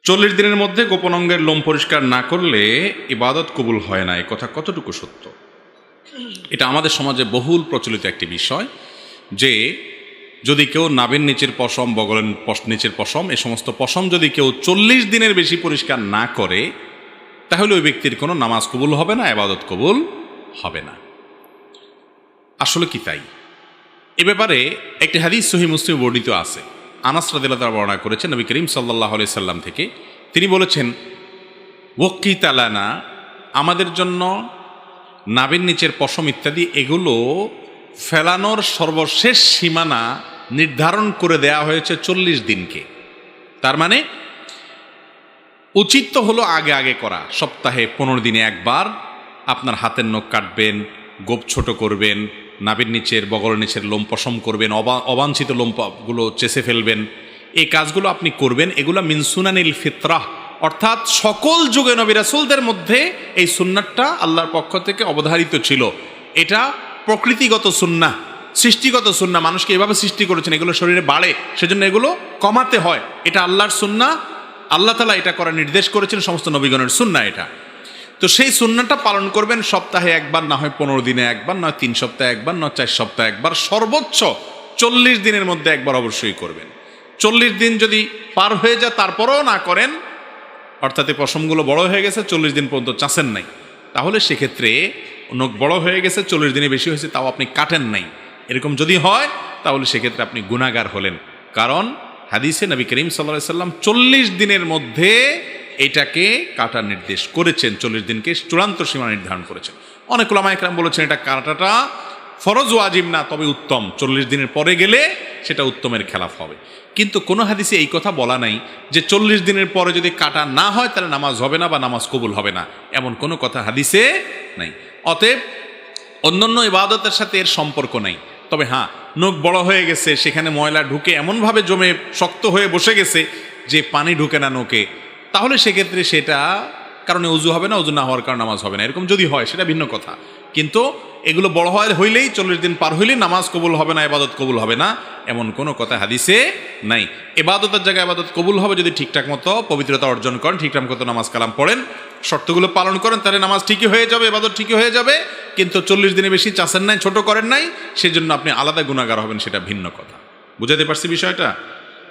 40 দিনের মধ্যে গোপন অঙ্গের লোম পরিষ্কার না করলে ইবাদত কবুল হয় না, এ কথা কতটুকু সত্য? এটা আমাদের সমাজে বহুল প্রচলিত একটি বিষয় যে যদি কেউ নাভির নিচের পশম, বগলের নিচের পশম, এ সমস্ত পশম যদি কেউ 40 দিনের বেশি পরিষ্কার না করে তাহলে ওই ব্যক্তির কোনো নামাজ কবুল হবে না, ইবাদত কবুল হবে না। আসলে কি তাই? এ ব্যাপারে একটি হাদিস সহিহ মুসলিম বর্ণিত আছে। আনাস রাদিয়াল্লাহু তাআলা বর্ণনা করেছেন নবী করিম সাল্লাল্লাহু আলাইহি সাল্লাম থেকে। তিনি বলেছেন, ওয়াক্কিত লানা, আমাদের জন্য নাভির নিচের পশম ইত্যাদি এগুলো ফেলানোর সর্বশেষ সীমানা নির্ধারণ করে দেয়া হয়েছে 40 দিনকে। তার মানে উচিত তো হলো আগে আগে করা, সপ্তাহে 15 দিনে একবার আপনার হাতের নখ কাটবেন, গোপ ছোট করবেন, নাভির নিচের বগলের নিচের লোম পশম করবেন, অবাঞ্ছিত লোমগুলো চেষে ফেলবেন, এই কাজগুলো আপনি করবেন। এগুলো মিন সুনানিল ফিতরাহ, অর্থাৎ সকল যুগে নবী রাসূলদের মধ্যে এই সুন্নাতটা আল্লাহর পক্ষ থেকে অবধারিত ছিল। এটা প্রকৃতিগত সুন্নাহ, সৃষ্টিগত সুন্নাহ। মানুষকে এভাবে সৃষ্টি করেছেন, এগুলো শরীরে বাড়ে, সেজন্য এগুলো কমাতে হয়। এটা আল্লাহর সুন্নাহ, আল্লাহ তাআলা এটা করার নির্দেশ করেছেন, সমস্ত নবীগণের সুন্নাহ এটা। তো সেই সুন্নাহটা পালন করবেন সপ্তাহে একবার, না হয় 15 দিনে একবার, নয় 3 সপ্তাহে একবার, নয় 4 সপ্তাহে একবার, সর্বোচ্চ 40 দিনের মধ্যে একবার অবশ্যই করবেন। 40 দিন যদি পার হয়ে যায় তারপরেও না করেন, অর্থাৎ এই পশমগুলো বড় হয়ে গেছে, 40 দিন পর্যন্ত চাষেন নাই, তাহলে সেক্ষেত্রে নখ বড় হয়ে গেছে, 40 দিনে বেশি হয়েছে, তাও আপনি কাটেন নাই, এরকম যদি হয় তাহলে সেক্ষেত্রে আপনি গুনাহগার হলেন। কারণ হাদিসে নবী করিম সাল্লাল্লাহু আলাইহি সাল্লাম 40 দিনের মধ্যে এটাকে কাটার নির্দেশ করেছেন, 40 দিনকে চূড়ান্ত সীমা নির্ধারণ করেছেন। অনেক উলামা ইকরাম বলেছেন এটা কাটাটা ফরজ ওয়াজিব না, তবে উত্তম, 40 দিনের পরে গেলে সেটা উত্তমের খেলাফ হবে। কিন্তু কোনো হাদিসে এই কথা বলা নাই যে 40 দিনের পরে যদি কাটা না হয় তাহলে নামাজ হবে না বা নামাজ কবুল হবে না, এমন কোনো কথা হাদিসে নাই। অতএব অন্যান্য ইবাদতের সাথে এর সম্পর্ক নাই। তবে হ্যাঁ, নখ বড় হয়ে গেছে, সেখানে ময়লা ঢুকে এমনভাবে জমে শক্ত হয়ে বসে গেছে যে পানি ঢুকে না নখে, তাহলে সেক্ষেত্রে সেটা কারণে উজু হবে না, উজু না হওয়ার কারণে নামাজ হবে না, এরকম যদি হয় সেটা ভিন্ন কথা। কিন্তু এগুলো বড় হইলেই 40 দিন পার হইলেই নামাজ কবুল হবে না, ইবাদত কবুল হবে না, এমন কোনো কথা হাদিসে নাই। ইবাদতের জায়গায় ইবাদত কবুল হবে যদি ঠিকঠাক মতো পবিত্রতা অর্জন করেন, ঠিকঠাক মতো নামাজ কালাম পড়েন, শর্তগুলো পালন করেন, তাহলে নামাজ ঠিকই হয়ে যাবে, ইবাদত ঠিকই হয়ে যাবে। কিন্তু 40 দিনে বেশি চাষেন নাই, ছোট করেন নাই, সেজন্য আপনি আলাদা গুনাহগার হবেন, সেটা ভিন্ন কথা। বুঝাতে পারছি বিষয়টা?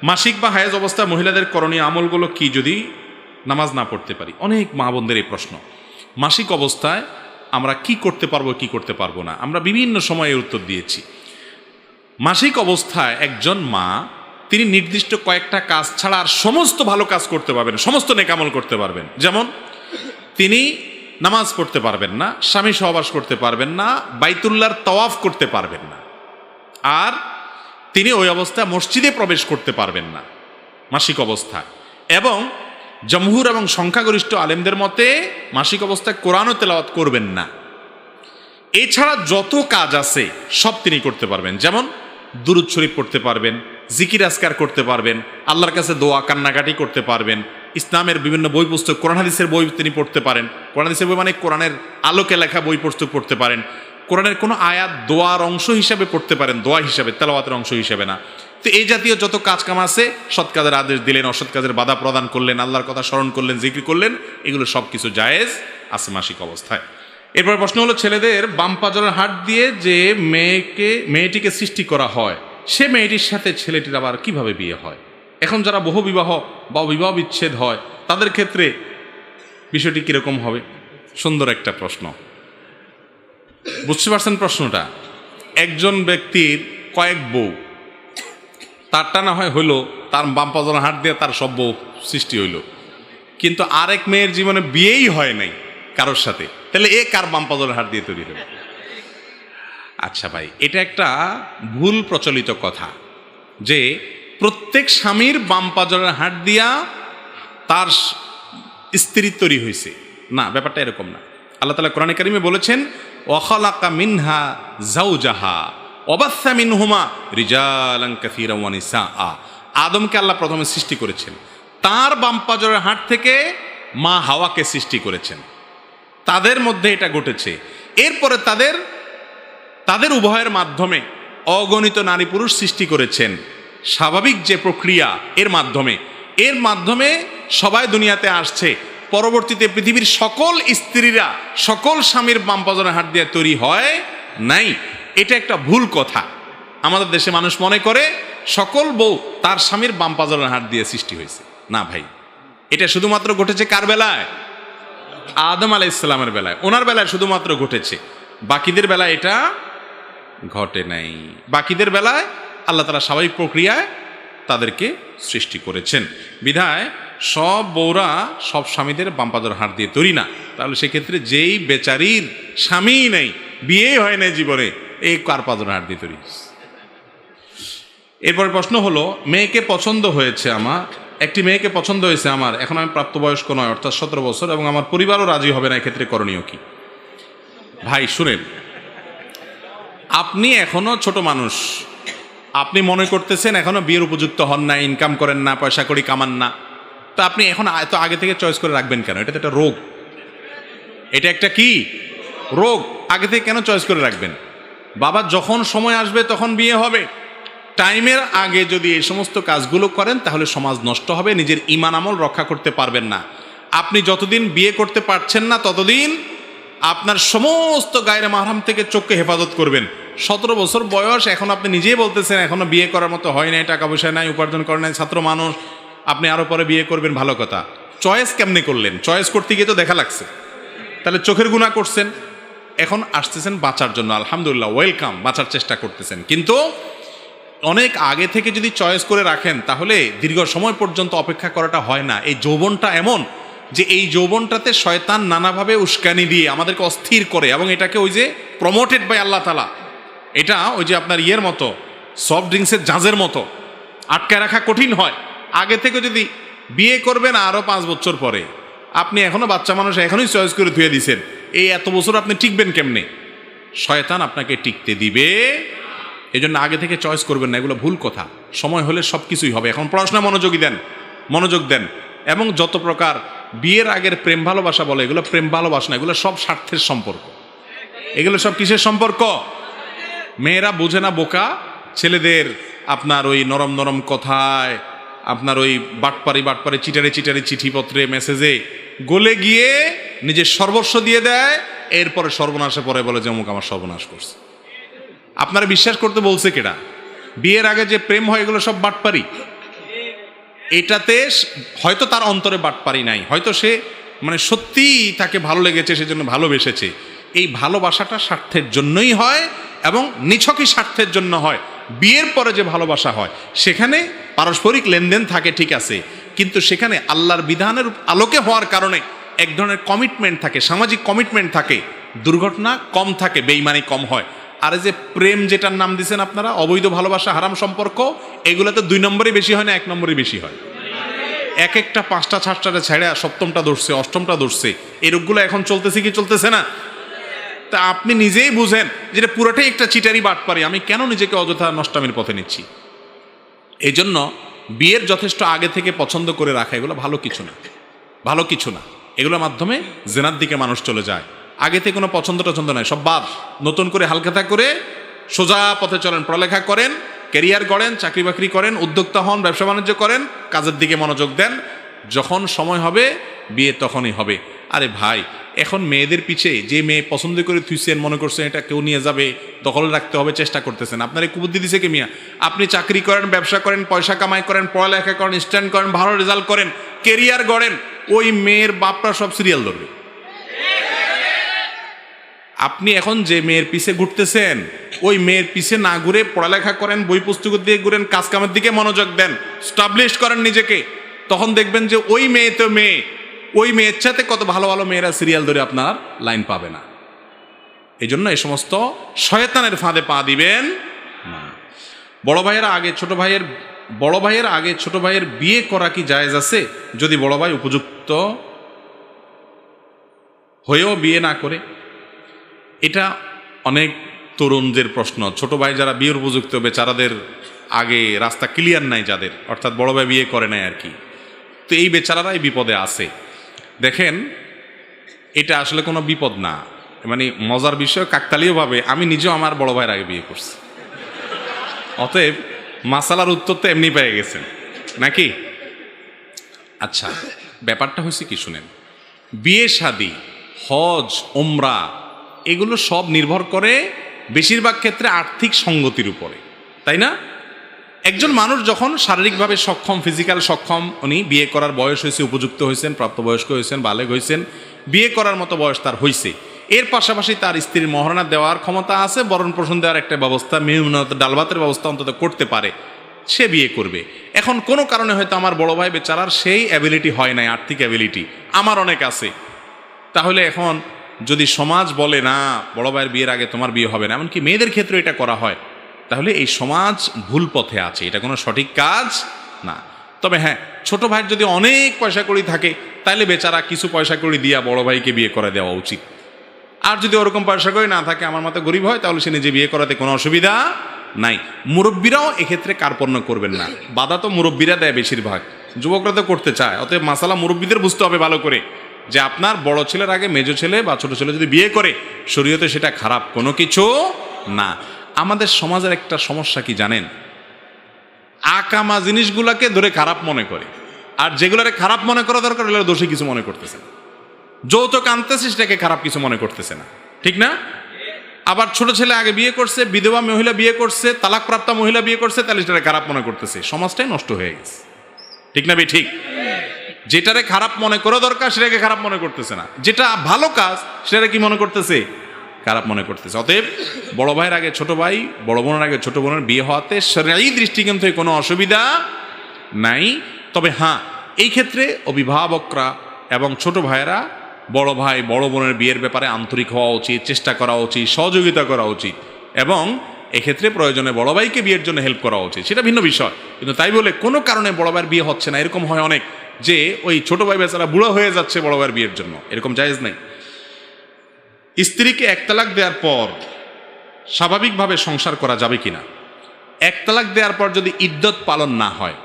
মাসিক বা হায়েজ অবস্থায় মহিলাদের করণীয় আমলগুলো কি যদি নামাজ না পড়তে পারি? অনেক মা বোনদের এই প্রশ্ন। মাসিক অবস্থায় আমরা কি করতে পারবো, কি করতে পারবো না, আমরা বিভিন্ন সময়ে উত্তর দিয়েছি। মাসিক অবস্থায় একজন মা, তিনি নির্দিষ্ট কয়েকটা কাজ ছাড়া আর সমস্ত ভালো কাজ করতে পারবেন, সমস্ত নেক আমল করতে পারবেন। যেমন তিনি নামাজ পড়তে পারবেন না, স্বামী সহবাস করতে পারবেন না, বাইতুল্লাহর তাওয়াফ করতে পারবেন না, আর তিনি ওই অবস্থায় মসজিদে প্রবেশ করতে পারবেন না মাসিক অবস্থায়। এবং জমহুর এবং সংখ্যাগরিষ্ঠ আলেমদের মতে মাসিক অবস্থায় কোরআনও তেলাওয়াত করবেন না। এছাড়া যত কাজ আছে সব তিনি করতে পারবেন। যেমন দুরূদ শরীফ পড়তে পারবেন, জিকির আজকার করতে পারবেন, আল্লাহর কাছে দোয়া কান্নাকাটি করতে পারবেন, ইসলামের বিভিন্ন বই পুস্তক, কোরআন হাদিসের বই তিনি পড়তে পারেন। কোরআন হাদিসের বই মানে কোরআনের আলোকে লেখা বই পুস্তক পড়তে পারেন। কোরআনের কোনো আয়াত দোয়ার অংশ হিসাবে পড়তে পারেন, দোয়া হিসাবে, তেলাওয়াতের অংশ হিসাবে না। তো এই জাতীয় যত কাজ কাম আছে, সৎ কাজের আদেশ দিলেন, অসৎ কাজের বাধা প্রদান করলেন, আল্লাহর কথা স্মরণ করলেন, জিকির করলেন, এগুলো সব কিছু জায়েজ আছে মাসিক অবস্থায়। এরপর প্রশ্ন হলো, ছেলেদের বাম পাজরের হাড় দিয়ে যে মেয়েটিকে সৃষ্টি করা হয়, সে মেয়েটির সাথে ছেলেটির আবার কিভাবে বিয়ে হয়? এখন যারা বহু বিবাহ বা বিবাহ বিচ্ছেদ হয় তাদের ক্ষেত্রে বিষয়টি কিরকম হবে? সুন্দর একটা প্রশ্ন। বুঝতে পারছেন প্রশ্নটা? একজন ব্যক্তির কয়েক বউ, তারটা না হয় হইলো, তার বাম পাজরের হাড় দিয়ে তার সব বউ সৃষ্টি হইল, কিন্তু আরেক মেয়ের জীবনে বিয়েই হয় নাই কারোর সাথে, তাহলে এ কার বাম পাজরের হাড় দিয়ে তৈরি হবে? আচ্ছা ভাই, এটা একটা ভুল প্রচলিত কথা যে প্রত্যেক স্বামীর বাম পাজরের হাড় দিয়া তার স্ত্রী তৈরি হয়েছে। না, ব্যাপারটা এরকম না। আল্লাহ তাআলা কোরআনে কারিমে বলেছেন, ওয়াখালাকা মিনহা যাওজাহা ওয়াবাসসা মিনহুমা রিজালান কাসীরান ওয়া নিসাআ। আদমকে আল্লাহ প্রথমে সৃষ্টি করেছেন, তার বাম পাজরের হাড় থেকে মা হাওয়াকে সৃষ্টি করেছেন, তাদের মধ্যে এটা ঘটেছে। এরপরে তাদের উভয়ের মাধ্যমে অগণিত নারী পুরুষ সৃষ্টি করেছেন, স্বাভাবিক যে প্রক্রিয়া এর মাধ্যমে। এর মাধ্যমে সবাই দুনিয়াতে আসছে। পরবর্তীতে পৃথিবীর সকল স্ত্রীরা সকল স্বামীর বাম পাজরের হাড় দিয়ে তৈরি হয় নাই। এটা একটা ভুল কথা। আমাদের দেশে মানুষ মনে করে সকল বউ তার স্বামীর বাম পাজরের হাড় দিয়ে সৃষ্টি হয়েছে। না ভাই, এটা শুধুমাত্র ঘটেছে কার বেলায়? আদম আলাইহিস সালামের বেলায়, ওনার বেলায় শুধুমাত্র ঘটেছে, বাকিদের বেলায় এটা ঘটে নাই। বাকিদের বেলায় আল্লাহ তাআলা স্বাভাবিক প্রক্রিয়ায় তাদেরকে সৃষ্টি করেছেন। বিধায় সব বউরা সব স্বামীদের বাম পাজর হাড় দিয়ে তৈরি না। তাহলে সেক্ষেত্রে যেই বেচারির স্বামী নেই, বিয়ে হয় নাই জীবনে, এই কার পাজর হাড় দিয়ে তৈরি? এরপরে প্রশ্ন হলো, মেয়েকে পছন্দ হয়েছে আমার, একটি মেয়েকে পছন্দ হয়েছে আমার, এখন আমি প্রাপ্তবয়স্ক নয়, অর্থাৎ 17 বছর, এবং আমার পরিবারও রাজি হবে না, এক্ষেত্রে করণীয় কি? ভাই শুনেন, আপনি এখনো ছোট মানুষ, আপনি মনে করতেছেন এখনো বিয়ের উপযুক্ত হন না, ইনকাম করেন না, পয়সা কড়ি কামান না, তো আপনি এখন এত আগে থেকে চয়েস করে রাখবেন কেন? এটা তো একটা রোগ। এটা একটা কি রোগ? আগে থেকে কেন চয়েস করে রাখবেন? বাবা যখন সময় আসবে তখন বিয়ে হবে। টাইমের আগে যদি এই সমস্ত কাজগুলো করেন তাহলে সমাজ নষ্ট হবে, নিজের ঈমান আমল রক্ষা করতে পারবেন না। আপনি যতদিন বিয়ে করতে পারছেন না ততদিন আপনার সমস্ত গায়রে মাহরাম থেকে চোখকে হেফাজত করবেন। 17 বছর বয়স, এখন আপনি নিজেই বলতেছেন এখনো বিয়ে করার মতো হয় নাই, টাকা পয়সা নাই, উপার্জন করেন নাই, ছাত্র মানুষ, আপনি আরো পরে বিয়ে করবেন, ভালো কথা। চয়েস কেমনে করলেন? চয়েস করতে গিয়ে তো দেখা লাগছে, তাহলে চোখের গুনাহ করছেন। এখন আসতেছেন বাঁচার জন্য, আলহামদুলিল্লাহ, ওয়েলকাম, বাঁচার চেষ্টা করতেছেন। কিন্তু অনেক আগে থেকে যদি চয়েস করে রাখেন তাহলে দীর্ঘ সময় পর্যন্ত অপেক্ষা করাটা হয় না। এই যৌবনটা এমন যে এই যৌবনটাতে শয়তান নানাভাবে উস্কানি দিয়ে আমাদেরকে অস্থির করে, এবং এটাকে ওই যে প্রমোটেড বাই আল্লাহ তাআলা, এটা ওই যে আপনার ইয়ের মতো, সফট ড্রিঙ্কসের জাজের মতো আটকায় রাখা কঠিন হয়। আগে থেকে যদি বিয়ে করবেন আরও 5 বছর পরে, আপনি এখনো বাচ্চা মানুষ, এখনই চয়েস করে ধুয়ে দিছেন, এই এত বছর আপনি টিকবেন কেমনে? শয়তান আপনাকে টিকতে দিবে। এই জন্য আগে থেকে চয়েস করবেন না, এগুলো ভুল কথা। সময় হলে সব কিছুই হবে। এখন পড়াশোনা মনোযোগ দেন। এবং যত প্রকার বিয়ের আগের প্রেম ভালোবাসা বলে, এগুলো প্রেম ভালোবাসা না, এগুলো সব স্বার্থের সম্পর্ক। এগুলো সব কিসের সম্পর্ক? মেয়েরা বোঝে না, বোকা। ছেলেদের আপনার ওই নরম নরম কথায়, আপনার ওই বাটপারি চিটারে চিঠিপত্রে মেসেজে গলে গিয়ে নিজের সর্বস্ব দিয়ে দেয়, এরপরে সর্বনাশে পরে বলে যে অমুক আমার সর্বনাশ করছে। আপনারা বিশ্বাস করতে বলছে কেডা? বিয়ের আগে যে প্রেম হয় এগুলো সব বাটপারি। এটাতে হয়তো তার অন্তরে বাটপারি নাই, হয়তো সে মানে সত্যিই তাকে ভালো লেগেছে, সেজন্য ভালোবেসেছে। এই ভালোবাসাটা স্বার্থের জন্যই হয় এবং নিছকই স্বার্থের জন্য হয়। বিয়ের পরে যে ভালোবাসা হয় সেখানে পারস্পরিক লেনদেন থাকে, ঠিক আছে, কিন্তু সেখানে আল্লাহর বিধানের আলোকে হওয়ার কারণে এক ধরনের কমিটমেন্ট থাকে, সামাজিক কমিটমেন্ট থাকে, দুর্ঘটনা কম থাকে, বেঈমানি কম হয়। আর এই যে প্রেম যেটার নাম দিয়েছেন আপনারা, অবৈধ ভালোবাসা, হারাম সম্পর্ক, এগুলো তো 2 নম্বরই বেশি হয় না, 1 নম্বরই বেশি হয়। এক একটা 5টা 6টা ছেড়ে 7টা ধরছে, 8টা ধরছে, এই রোগগুলো এখন চলতেছে কি চলতেছে না? তা আপনি নিজেই বুঝেন যেটা পুরোটাই একটা চিটারি বাটপারি, আমি কেন নিজেকে অযথা নষ্টামির পথে নিচ্ছি? এই জন্য বিয়ের যথেষ্ট আগে থেকে পছন্দ করে রাখা এগুলো ভালো কিছু না। এগুলোর মাধ্যমে জেনার দিকে মানুষ চলে যায়। আগে থেকে কোনো পছন্দ নাই, সব বাদ। নতুন করে হালখাতা করে সোজা পথে চলেন, পড়ালেখা করেন, ক্যারিয়ার গড়েন, চাকরি বাকরি করেন, উদ্যোক্তা হন, ব্যবসা বাণিজ্য করেন, কাজের দিকে মনোযোগ দেন। যখন সময় হবে বিয়ে তখনই হবে। আরে ভাই, এখন মেয়েদের পিছে যে মেয়ে পছন্দ করে থুইছেন, মনে করছেন এটা কেউ নিয়ে যাবে, দখল রাখতে হবে, চেষ্টা করতেছেন। আপনার এই কুবুদ্ধি দিছে কে মিয়া? আপনি চাকরি করেন, ব্যবসা করেন, পয়সা কামাই করেন, পড়ালেখা করেন, স্ট্যান্ড করেন, ভালো রেজাল্ট করেন, ক্যারিয়ার গড়েন, ওই মেয়ের বাপরা সব সিরিয়াল ধরবে। আপনি এখন যে মেয়ের পিছে ঘুরতেছেন, ওই মেয়ের পিছে না ঘুরে পড়ালেখা করেন, বই পুস্তকের দিকে ঘুরেন, কাজ কামের দিকে মনোযোগ দেন, স্টাবলিশ করেন নিজেকে। তখন দেখবেন যে ওই মেয়ে তো মেয়ে, ওই মেয়ের সাথে কত ভালো ভালো মেয়েরা সিরিয়াল ধরে আপনার লাইন পাবে না। এই জন্য এই সমস্ত শয়তানের ফাঁদে পা দিবেন না। বড় ভাইয়ের আগে ছোট ভাইয়ের বিয়ে করা কি জায়েজ আছে যদি বড় ভাই উপযুক্ত হয়েও বিয়ে না করে? এটা অনেক তরুণদের প্রশ্ন। ছোট ভাই যারা বিয়ের উপযুক্ত, বেচারাদের আগে রাস্তা ক্লিয়ার নাই যাদের, অর্থাৎ বড় ভাই বিয়ে করে নাই আর কি, তো এই বেচারারাই বিপদে আছে। দেখেন, এটা আসলে কোনো বিপদ না, মানে মজার বিষয়, কাকতালীয়ভাবে আমি নিজেও আমার বড় ভাইয়ের আগে বিয়ে করছি। অতএব মাসালার উত্তর তো এমনি পেয়ে গেছেন নাকি? আচ্ছা, ব্যাপারটা হচ্ছে কি শুনেন, বিয়ে শাদী, হজ, ওমরা এগুলো সব নির্ভর করে বেশিরভাগ ক্ষেত্রে আর্থিক সঙ্গতির উপরে, তাই না? একজন মানুষ যখন শারীরিকভাবে সক্ষম, ফিজিক্যাল সক্ষম, উনি বিয়ে করার বয়স হয়েছে, উপযুক্ত হয়েছেন, প্রাপ্তবয়স্ক হয়েছেন, বালেগ হয়েছেন, বিয়ে করার মতো বয়স তার হয়েছে, এর পাশাপাশি তার স্ত্রীর মহারণা দেওয়ার ক্ষমতা আছে, বরণ পোষণ দেওয়ার একটা ব্যবস্থা, মেহনত ডাল ভাতের ব্যবস্থা অন্তত করতে পারে, সে বিয়ে করবে। এখন কোনো কারণে হয়তো আমার বড় ভাই বেচারার সেই অ্যাবিলিটি হয় নাই, আর্থিক অ্যাবিলিটি আমার অনেক আছে, তাহলে এখন যদি সমাজ বলে না বড় ভাইয়ের বিয়ের আগে তোমার বিয়ে হবে না, এমনকি মেয়েদের ক্ষেত্রে এটা করা হয়, তাহলে এই সমাজ ভুল পথে আছে, এটা কোনো সঠিক কাজ না। তবে হ্যাঁ, ছোট ভাইয়ের যদি অনেক পয়সা কড়ি থাকে তাহলে বেচারা কিছু পয়সা কড়ি দিয়া বড় ভাইকে বিয়ে করে দেওয়া উচিত। আর যদি ওরকম পয়সা কড়ি না থাকে, আমার মতো গরিব হয়, তাহলে সে নিজে বিয়ে করাতে কোনো অসুবিধা নাই। মুরব্বীরাও এক্ষেত্রে কার্পণ্য করবেন না, বাধা তো মুরব্বীরা দেয় বেশিরভাগ, যুবকরা তো করতে চায়। অতএব মাসালা মুরব্বীদের বুঝতে হবে ভালো করে যে আপনার বড় ছেলের আগে মেজো ছেলে বা ছোট ছেলে যদি বিয়ে করে, শরীয়তে সেটা খারাপ কোনো কিছু না। আমাদের সমাজের একটা সমস্যা কি জানেন, আকামা জিনিসগুলোকে ধরে খারাপ মনে করে, আর যেগুলোরে খারাপ মনে করা দরকার ওগুলো দোষী কিছু মনে করতেছে না। যৌতুক আনতেছে সেটাকে খারাপ কিছু মনে করতেছে না, ঠিক না? আবার ছোট ছেলে আগে বিয়ে করছে, বিধবা মহিলা বিয়ে করছে, তালাকপ্রাপ্ত মহিলা বিয়ে করছে, তাহলে সেটাকে খারাপ মনে করতেছে। সমাজটাই নষ্ট হয়ে গেছে, ঠিক না? ঠিক, যেটারে খারাপ মনে করা দরকার সেটাকে খারাপ মনে করতেছে না, যেটা ভালো কাজ সেটাকে কি মনে করতেছে, খারাপ মনে করতেছে। অতএব বড় ভাইয়ের আগে ছোট ভাই, বড় বোনের আগে ছোট বোনের বিয়ে হওয়াতে শরঈ দৃষ্টিকোণ থেকে কোনো অসুবিধা নাই। তবে হ্যাঁ, এই ক্ষেত্রে অভিভাবকরা এবং ছোট ভাইয়েরা বড় ভাই বড় বোনের বিয়ের ব্যাপারে আন্তরিক হওয়া উচিত, চেষ্টা করা উচিত, সহযোগিতা করা উচিত, এবং এক্ষেত্রে প্রয়োজনে বড় ভাইকে বিয়ের জন্য হেল্প করা উচিত, সেটা ভিন্ন বিষয়। কিন্তু তাই বলে কোনো কারণে বড় ভাইয়ের বিয়ে হচ্ছে না, এরকম হয় অনেক, যে ওই ছোট ভাই বেচারা বুড়ো হয়ে যাচ্ছে বড় ভাইয়ের বিয়ের জন্য, এরকম জায়েজ নাই। স্ত্রীকে এক তালাক দেওয়ার পর স্বাভাবিকভাবে সংসার করা যাবে কিনা? এক তালাক দেওয়ার পর যদি ইদ্যত পালন না হয়,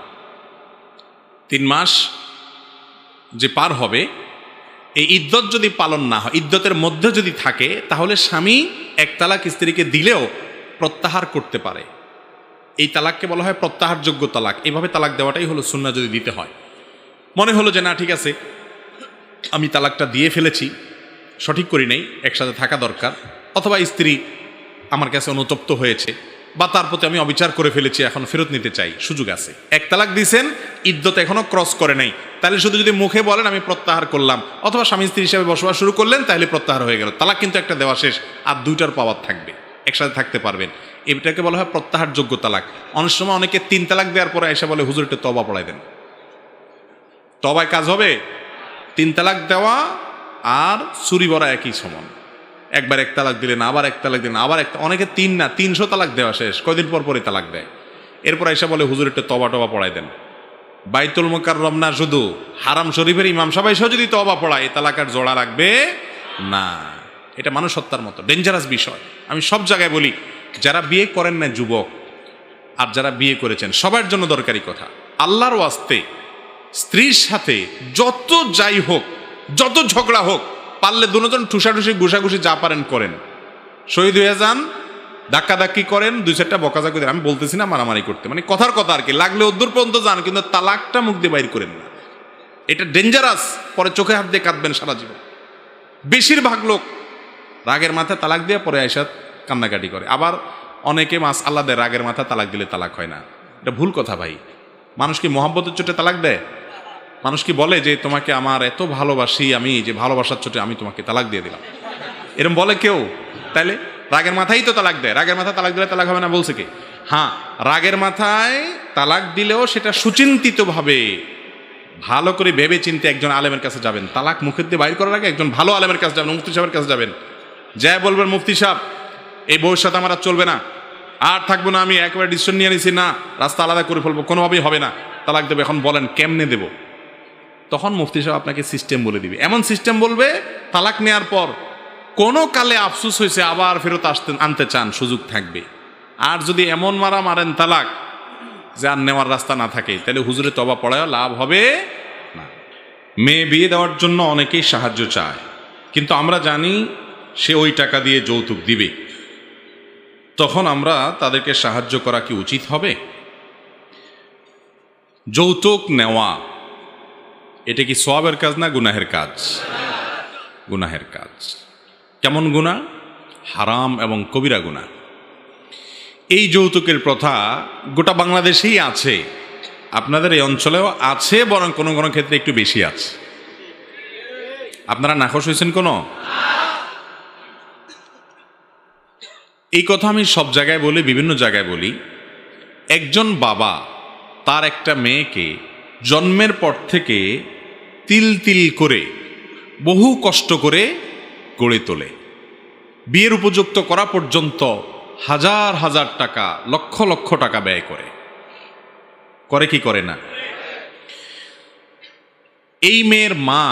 3 মাস যে পার হবে, এই ইদ্যত যদি পালন না হয়, ইদ্যতের মধ্যে যদি থাকে, তাহলে স্বামী এক তালাক স্ত্রীকে দিলেও প্রত্যাহার করতে পারে। এই তালাককে বলা হয় প্রত্যাহারযোগ্য তালাক। এইভাবে তালাক দেওয়াটাই হলো সুন্নাহ। যদি দিতে হয়, মনে হলো যে না ঠিক আছে আমি তালাকটা দিয়ে ফেলেছি, সঠিক করি নেই, একসাথে থাকা দরকার, অথবা স্ত্রী আমার কাছে অনুতপ্ত হয়েছে বা তার প্রতি আমি অবিচার করে ফেলেছি, এখন ফেরত নিতে চাই, সুযোগ আছে। এক তালাক দিয়েছেন, ইদ্যত এখনো ক্রস করে নাই, তাহলে শুধু যদি মুখে বলেন আমি প্রত্যাহার করলাম, অথবা স্বামী স্ত্রী হিসাবে বসবাস শুরু করলেন, তাহলে প্রত্যাহার হয়ে গেল। তালাক কিন্তু একটা দেওয়া শেষ, আর 2টার পাওয়ার থাকবে, একসাথে থাকতে পারবেন। এটাকে বলা হয় প্রত্যাহারযোগ্য তালাক। অনেক সময় অনেকে 3 তালাক দেওয়ার পরে এসে বলে হুজুর একটু তওবা পড়াই দেন। তওবায় কাজ হবে? 3 তালাক দেওয়া আর চুরি ভরা একই সমান। একবার এক তালাক দিলেন, আবার এক তালাক দিলেন, আবার অনেকে 3 না 300 তালাক দেওয়া শেষ, কয়দিন পর পরই তালাক দেয়। এরপর এসে বলে হুজুর একটু তওবা টবা পড়াই দেন। বাইতুল মুকাররম না, শুধু হারাম শরীফের ইমাম সাহেব এসেও যদি তওবা পড়ায়, এই তালাকার জোড়া লাগবে না। এটা মানুষত্বার মতো ডেঞ্জারাস বিষয়। আমি সব জায়গায় বলি, যারা বিয়ে করেন না যুবক আর যারা বিয়ে করেছেন, সবার জন্য দরকারি কথা, আল্লাহর ওয়াস্তে স্ত্রীর সাথে যত যাই হোক, যত ঝগড়া হোক, পারলে দুজন ঠুসাঠুসি ঘুষাঘুষি যা পারেন করেন, শহীদ হয়ে যান, ধাক্কাধাক্কি করেন, 2-4টা বকাঝাকি দেন। আমি বলতেছি না মারামারি করতে, মানে কথার কথা আর কি, লাগলে অদ্দূর পর্যন্ত যান, কিন্তু তালাকটা মুখ দিয়ে বাইর করেন না। এটা ডেঞ্জারাস, পরে চোখে হাত দিয়ে কাঁদবেন সারা জীবন। বেশিরভাগ লোক রাগের মাথায় তালাক দিয়ে পরে আয়সা কান্নাকাটি করে। আবার অনেকে মাস আল্লাহ দেয়, রাগের মাথায় তালাক দিলে তালাক হয় না। এটা ভুল কথা ভাই। মানুষ কি মহব্বতের চোটে তালাক দেয়? মানুষ কি বলে যে তোমাকে আমার এত ভালোবাসি, আমি যে ভালোবাসার চোটে আমি তোমাকে তালাক দিয়ে দিলাম, এরকম বলে কেউ? তাইলে রাগের মাথায় তো তালাক দেয়। রাগের মাথায় তালাক দিলে তালাক হবে না বলছে কে? হ্যাঁ, রাগের মাথায় তালাক দিলেও সেটা সুচিন্তিতভাবে, ভালো করে ভেবে চিন্তে একজন আলেমের কাছে যাবেন। তালাক মুখের দিয়ে বাইর করার আগে একজন ভালো আলেমের কাছে যাবেন, মুফতি সাহেবের কাছে যাবেন, যাই বলবেন মুফতি সাহেব এই বউর সাথে আমার আর চলবে না, আর থাকবো না, আমি একবার ডিসিশন নিয়ে নিছি, না রাস্তা আলাদা করে ফেলবো, কোনোভাবেই হবে না, তালাক দেবো। এখন বলেন কেমনে দেব? তখন মুফতি সাহেব আপনাকে সিস্টেম বলে দিবে। এমন সিস্টেম বলবে, তালাক নেওয়ার পর কোনো কালে আফসোস হয়েছে আবার ফেরত আনতে চান, সুযোগ থাকবে। আর যদি এমন মারেন তালাক যে আর নেওয়ার রাস্তা না থাকে, তাহলে হুজুরে তওবা পড়ায় লাভ হবে না। মেয়ে বিয়ে দেওয়ার জন্য অনেকেই সাহায্য চায়, কিন্তু আমরা জানি সে ওই টাকা দিয়ে যৌতুক দিবে, তখন আমরা তাদেরকে সাহায্য করা কি উচিত হবে? যৌতুক নেওয়া এটা কি সওয়াবের কাজ না গুনাহের কাজ? গুনাহের কাজ। কেমন গুনাহ? হারাম এবং কবিরা গুনাহ। এই যৌতুকের প্রথা গোটা বাংলাদেশেই আছে, আপনাদের এই অঞ্চলেও আছে, বরং কোনো কোনো ক্ষেত্রে একটু বেশি আছে। আপনারা নাখোশ হয়েছেন কোনো? এই কথা আমি সব জায়গায় বলি, বিভিন্ন জায়গায় বলি। একজন বাবা তার একটা মেয়েকে জন্মের পর থেকে তিল তিল করে বহু কষ্ট করে গড়ে তোলে, বিয়ের উপযুক্ত করা পর্যন্ত হাজার হাজার টাকা, লক্ষ লক্ষ টাকা ব্যয় করে কি করে না? এই মেয়ের মা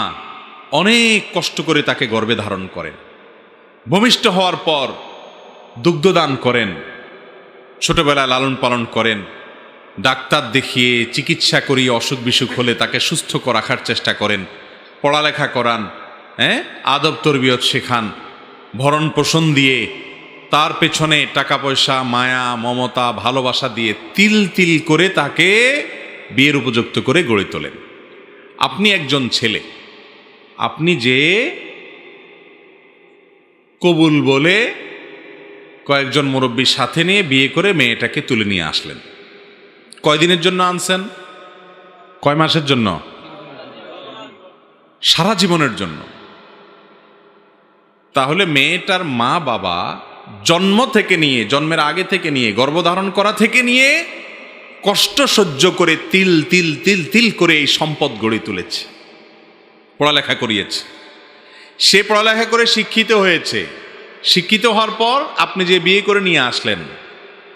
অনেক কষ্ট করে তাকে গর্ভে ধারণ করেন, ভূমিষ্ঠ হওয়ার পর দুগ্ধদান করেন, ছোটবেলায় লালন পালন করেন, ডাক্তার দেখিয়ে চিকিৎসা করিয়ে অসুখ বিসুখ হলে তাকে সুস্থ রাখার চেষ্টা করেন, পড়ালেখা করান, আদব তরবিয়ত শেখান, ভরণ পোষণ দিয়ে তার পেছনে টাকা পয়সা, মায়া, মমতা, ভালোবাসা দিয়ে তিল তিল করে তাকে বিয়ের উপযুক্ত করে গড়ে তোলেন। আপনি একজন ছেলে, আপনি যে কবুল বলে কয়েকজন মুরব্বীর সাথে নিয়ে বিয়ে করে মেয়েটাকে তুলে নিয়ে আসলেন। কয়দিনের জন্য আনছেন? কয় মাসের জন্য? সারা জীবনের জন্য। তাহলে মেয়েটার মা বাবা জন্ম থেকে নিয়ে, জন্মের আগে থেকে নিয়ে, গর্ভধারণ করা থেকে নিয়ে কষ্ট সহ্য করে তিল তিল তিল তিল করে এই সম্পদ গড়ে তুলেছে, পড়ালেখা করিয়েছে। সে পড়ালেখা করে শিক্ষিত হয়েছে। শিক্ষিত হওয়ার পর আপনি যে বিয়ে করে নিয়ে আসলেন,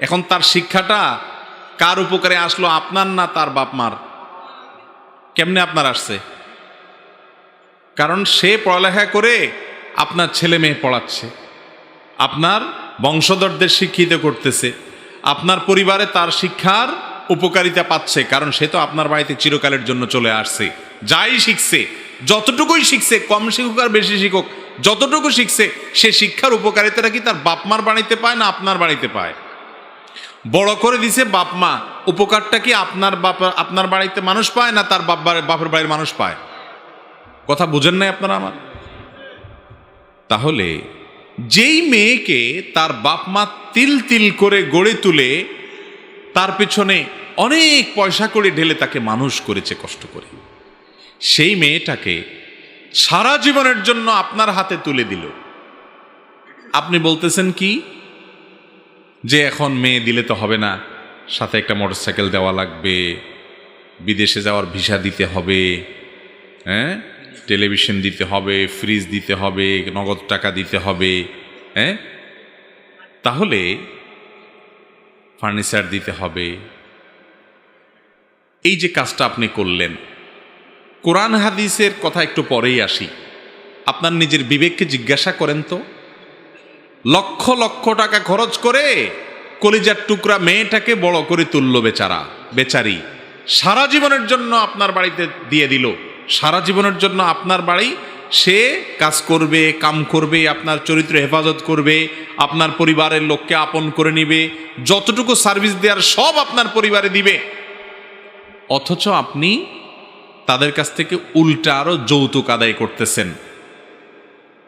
এখন তার শিক্ষাটা কার উপকারে আসলো? আপনার না তার বাপ মার? কেমনে আপনার আসছে? কারণ সে পড়ালেখা করে আপনার ছেলে মেয়ে পড়াচ্ছে, আপনার বংশধরদের শিক্ষিত করতেছে, আপনার পরিবারে তার শিক্ষার উপকারিতা পাচ্ছে, কারণ সে তো আপনার বাড়িতে চিরকালের জন্য চলে আসছে। যাই শিখছে, যতটুকুই শিখছে, কম শিখুক আর বেশি শিখুক, যতটুকু শিখছে, সে শিক্ষার উপকারিতাটা কি তার বাপ মার বাড়িতে পায় না আপনার বাড়িতে পায়? বড় করে দিছে বাপ মা, উপকারটা কি আপনার বাড়িতে মানুষ পায় না তার বাপের বাড়ির মানুষ পায়? কথা বুঝেন নাই আপনারা আমার? তাহলে যেই মেয়েকে তার বাপ মা তিল তিল করে গড়ে তুলে তার পেছনে অনেক পয়সা করে ঢেলে তাকে মানুষ করেছে কষ্ট করে, সেই মেয়েটাকে সারা জীবনের জন্য আপনার হাতে তুলে দিল। আপনি বলতেছেন কি যে এখন মেয়ে দিলে তো হবে না, সাথে একটা মোটরসাইকেল দেওয়া লাগবে, বিদেশে যাওয়ার ভিসা দিতে হবে, টেলিভিশন দিতে হবে, ফ্রিজ দিতে হবে, নগদ টাকা দিতে হবে, তাহলে ফার্নিচার দিতে হবে। এই যে কাজটা আপনি করলেন, কোরআন হাদিসের কথা একটু পরেই আসি। আপনার নিজের বিবেককে জিজ্ঞাসা করেন তো, লক্ষ লক্ষ টাকা খরচ করে কলিজার টুকরা মেয়েটাকে বড় করে তুলল বেচারি, সারা জীবনের জন্য আপনার বাড়িতে দিয়ে দিল, সারা জীবনের জন্য আপনার বাড়ি সে কাজ করবে, কাম করবে, আপনার চরিত্র হেফাজত করবে, আপনার পরিবারের লোককে আপন করে নিবে, যতটুকু সার্ভিস দেওয়ার সব আপনার পরিবারে দিবে। অথচ আপনি তাদের কাছ থেকে উল্টা আরো যৌতুক আদায় করতেছেন।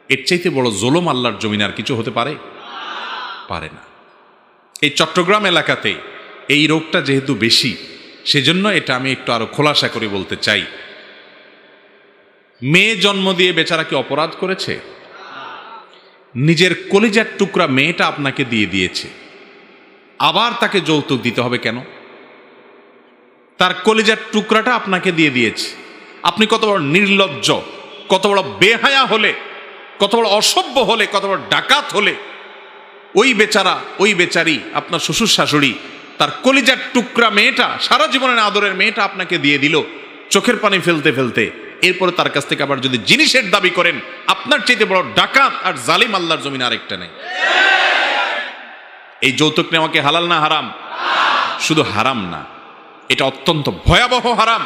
এর চাইতে বড় জুলুম আল্লাহর জমিনে আর কিছু হতে পারে? পারে না। এই চট্টগ্রাম এলাকাতে এই রোগটা যেহেতু বেশি, সেজন্য এটা আমি একটু আরো খোলাসা করে বলতে চাই। মেয়ে জন্ম দিয়ে বেচারা কি অপরাধ করেছে? নিজের কলিজার টুকরা মেয়েটা আপনাকে দিয়ে দিয়েছে, আবার তাকে যৌতুক দিতে হবে কেন? তার কলিজার টুকরাটা আপনাকে দিয়ে দিয়েছে। আপনি কত বড় নির্লজ্জ, কত বড় বেহায়া হলে, কত বড় অসভ্য হলে, কত বড় ডাকাত হলে ওই বেচারা, ওই বেচারি, আপনার শ্বশুর শাশুড়ি তার কলিজার টুকরা মেয়েটা, সারা জীবনের আদরের মেয়েটা আপনাকে দিয়ে দিল চোখের পানি ফেলতে ফেলতে। এরপরে তার কাছ থেকে আবার যদি জিনিসের দাবি করেন, আপনার চাইতে বড় ডাকাত আর জালিম আল্লাহর জমিনে আরেকটা নেই। এই যৌতুক নেওয়া কি হালাল না হারাম? শুধু হারাম না, এটা অত্যন্ত ভয়াবহ হারাম,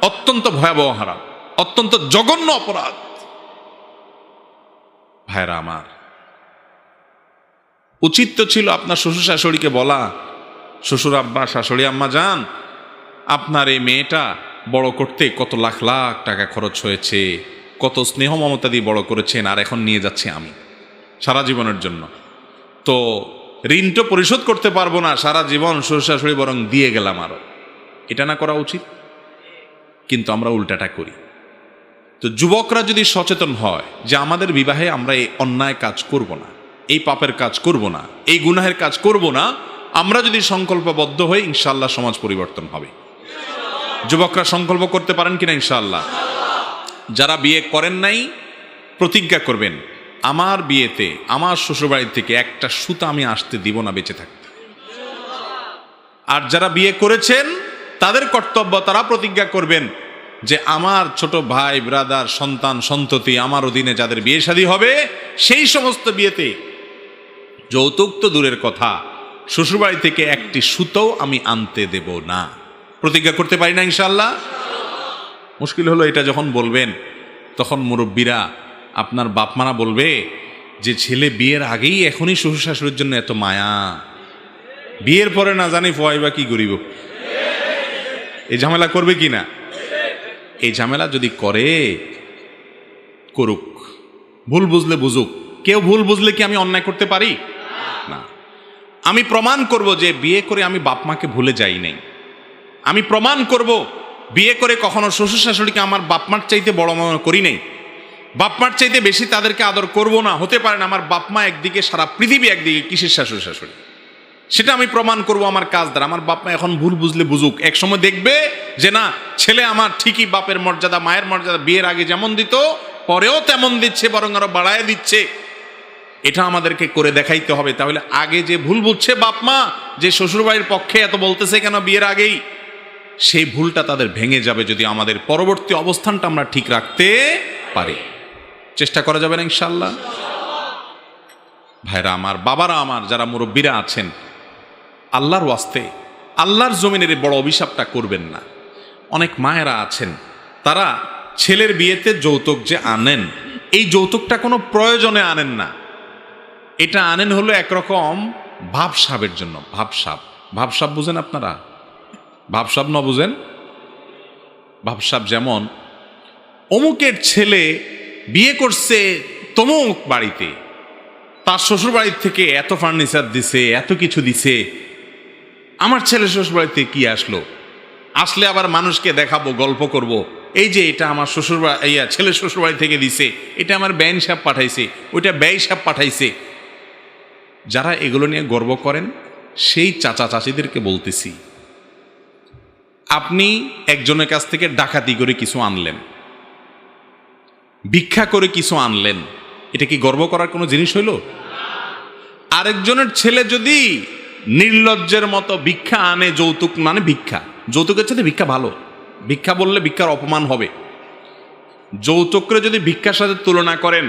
অত্যন্ত ভয়াবহ হারাম, অত্যন্ত জঘন্য অপরাধ। ভাইরা আমার, উচিত তো ছিল আপনার শ্বশুর শাশুড়িকে বলা, শ্বশুর আব্বা, শাশুড়ি আম্মা যান, আপনার এই মেয়েটা বড় করতে কত লাখ লাখ টাকা খরচ হয়েছে, কত স্নেহ মমতা দিয়ে বড় করেছেন, আর এখন নিয়ে যাচ্ছি আমি সারা জীবনের জন্য। তো ঋণ তো পরিশোধ করতে পারবো না, সারা জীবন শ্বশুর শাশুড়ি বরং দিয়ে গেলাম আরো। এটা না করা উচিত, কিন্তু আমরা উল্টাটা করি। তো যুবকরা যদি সচেতন হয় যে আমাদের বিবাহে আমরা এই অন্যায় কাজ করব না, এই পাপের কাজ করব না, এই গুনাহের কাজ করব না, আমরা যদি সংকল্পবদ্ধ হই ইনশাআল্লাহ সমাজ পরিবর্তন হবে। যুবকরা সংকল্প করতে পারেন কিনা ইনশাআল্লাহ? যারা বিয়ে করেন নাই প্রতিজ্ঞা করবেন, আমার বিয়েতে আমার শ্বশুরবাড়ি থেকে একটা সুতা আমি আসতে দিব না বেঁচে থাকতে। আর যারা বিয়ে করেছেন তাদের কর্তব্য, তারা প্রতিজ্ঞা করবেন যে আমার ছোট ভাই ব্রাদার সন্তান সন্ততি আমার অধীনে যাদের বিয়ে শাদী হবে, সেই সমস্ত বিয়েতে যৌতুক তো দূরের কথা, শ্বশুরবাড়ি থেকে একটি সুতাও আমি আনতে দেব না। প্রতিজ্ঞা করতে পারি না ইনশাআল্লাহ? মুশকিল হলো এটা যখন বলবেন তখন মুরব্বীরা আপনার বাপমারা বলবে যে ছেলে বিয়ের আগেই এখনই শ্বশুর শাশুড়ির জন্য এত মায়া, বিয়ের পরে না জানি ফোয়াইবা কি করিব। এই ঝামেলা করবে কি না? এই ঝামেলা যদি করে করুক, ভুল বুঝলে বুঝুক। কেউ ভুল বুঝলে কি আমি অন্যায় করতে পারি? না। আমি প্রমাণ করব যে বিয়ে করে আমি বাপ মাকে ভুলে যাই নাই। আমি প্রমাণ করব বিয়ে করে কখনো শ্বশুর শাশুড়িকে আমার বাপমার চাইতে বড় মনে করি নাই, বাপমার চাইতে বেশি তাদেরকে আদর করব না। হতে পারে না আমার বাপমা একদিকে, সারা পৃথিবী একদিকে, কিসের শ্বশুর শাশুড়ি, সেটা আমি প্রমাণ করব আমার কাজ দ্বারা। আমার বাপমা এখন ভুল বুঝলে বুঝুক, একসময় দেখবে যে না, ছেলে আমার ঠিকই বাপের মর্যাদা মায়ের মর্যাদা বিয়ের আগে যেমন দিত পরেও তেমন দিচ্ছে, বরং আরো বাড়ায় দিচ্ছে। এটা আমাদেরকে করে দেখাইতে হবে। তাহলে আগে যে ভুল বুঝছে বাপমা, যে শ্বশুরবাড়ির পক্ষে এত বলতেছে কেন বিয়ের আগেই, সেই ভুলটা তাদের ভেঙে যাবে যদি আমাদের পরবর্তী অবস্থানটা আমরা ঠিক রাখতে পারি। চেষ্টা করা যাবে না ইনশাআল্লাহ? ভাইরা আমার, বাবারা আমার, যারা মুরব্বীরা আছেন, আল্লাহর ওয়াস্তে আল্লাহর জমিনের বড় অভিশাপটা করবেন না। অনেক মায়েরা আছেন, তারা ছেলের বিয়েতে যৌতুক যে আনেন, এই যৌতুকটা কোনো প্রয়োজনে আনেন না, এটা আনেন হলো একরকম ভাবসাবের জন্য। ভাবসাব বুঝেন আপনারা? ভাবসাব ন বুঝেন? ভাবসাব যেমন অমুকের ছেলে বিয়ে করছে তমুক বাড়িতে, তার শ্বশুর বাড়ির থেকে এত ফার্নিচার দিছে, এত কিছু দিছে, আমার ছেলে শ্বশুর বাড়িতে কি আসলো, আসলে আবার মানুষকে দেখাবো, গল্প করব, এই যে এটা আমার ছেলে শ্বশুর বাড়ি থেকে দিছে, এটা আমার বেআইন সাহেব পাঠাইছে, ওইটা ব্যয় সাহেব পাঠাইছে। যারা এগুলো নিয়ে গর্ব করেন সেই চাচা চাচিদেরকে বলতেছি, আপনি একজনের কাছ থেকে ডাকাতি করে কিছু আনলেন, ভিক্ষা করে কিছু আনলেন, এটা কি গর্ব করার কোনো জিনিস হইল? আরেকজনের ছেলে যদি নির্লজ্জের মতো ভিক্ষা আনে, যৌতুক মানে ভিক্ষা, যৌতুকের সাথে ভিক্ষা ভালো, ভিক্ষা বললে ভিক্ষার অপমান হবে। যৌতুকরে যদি ভিক্ষার সাথে তুলনা করেন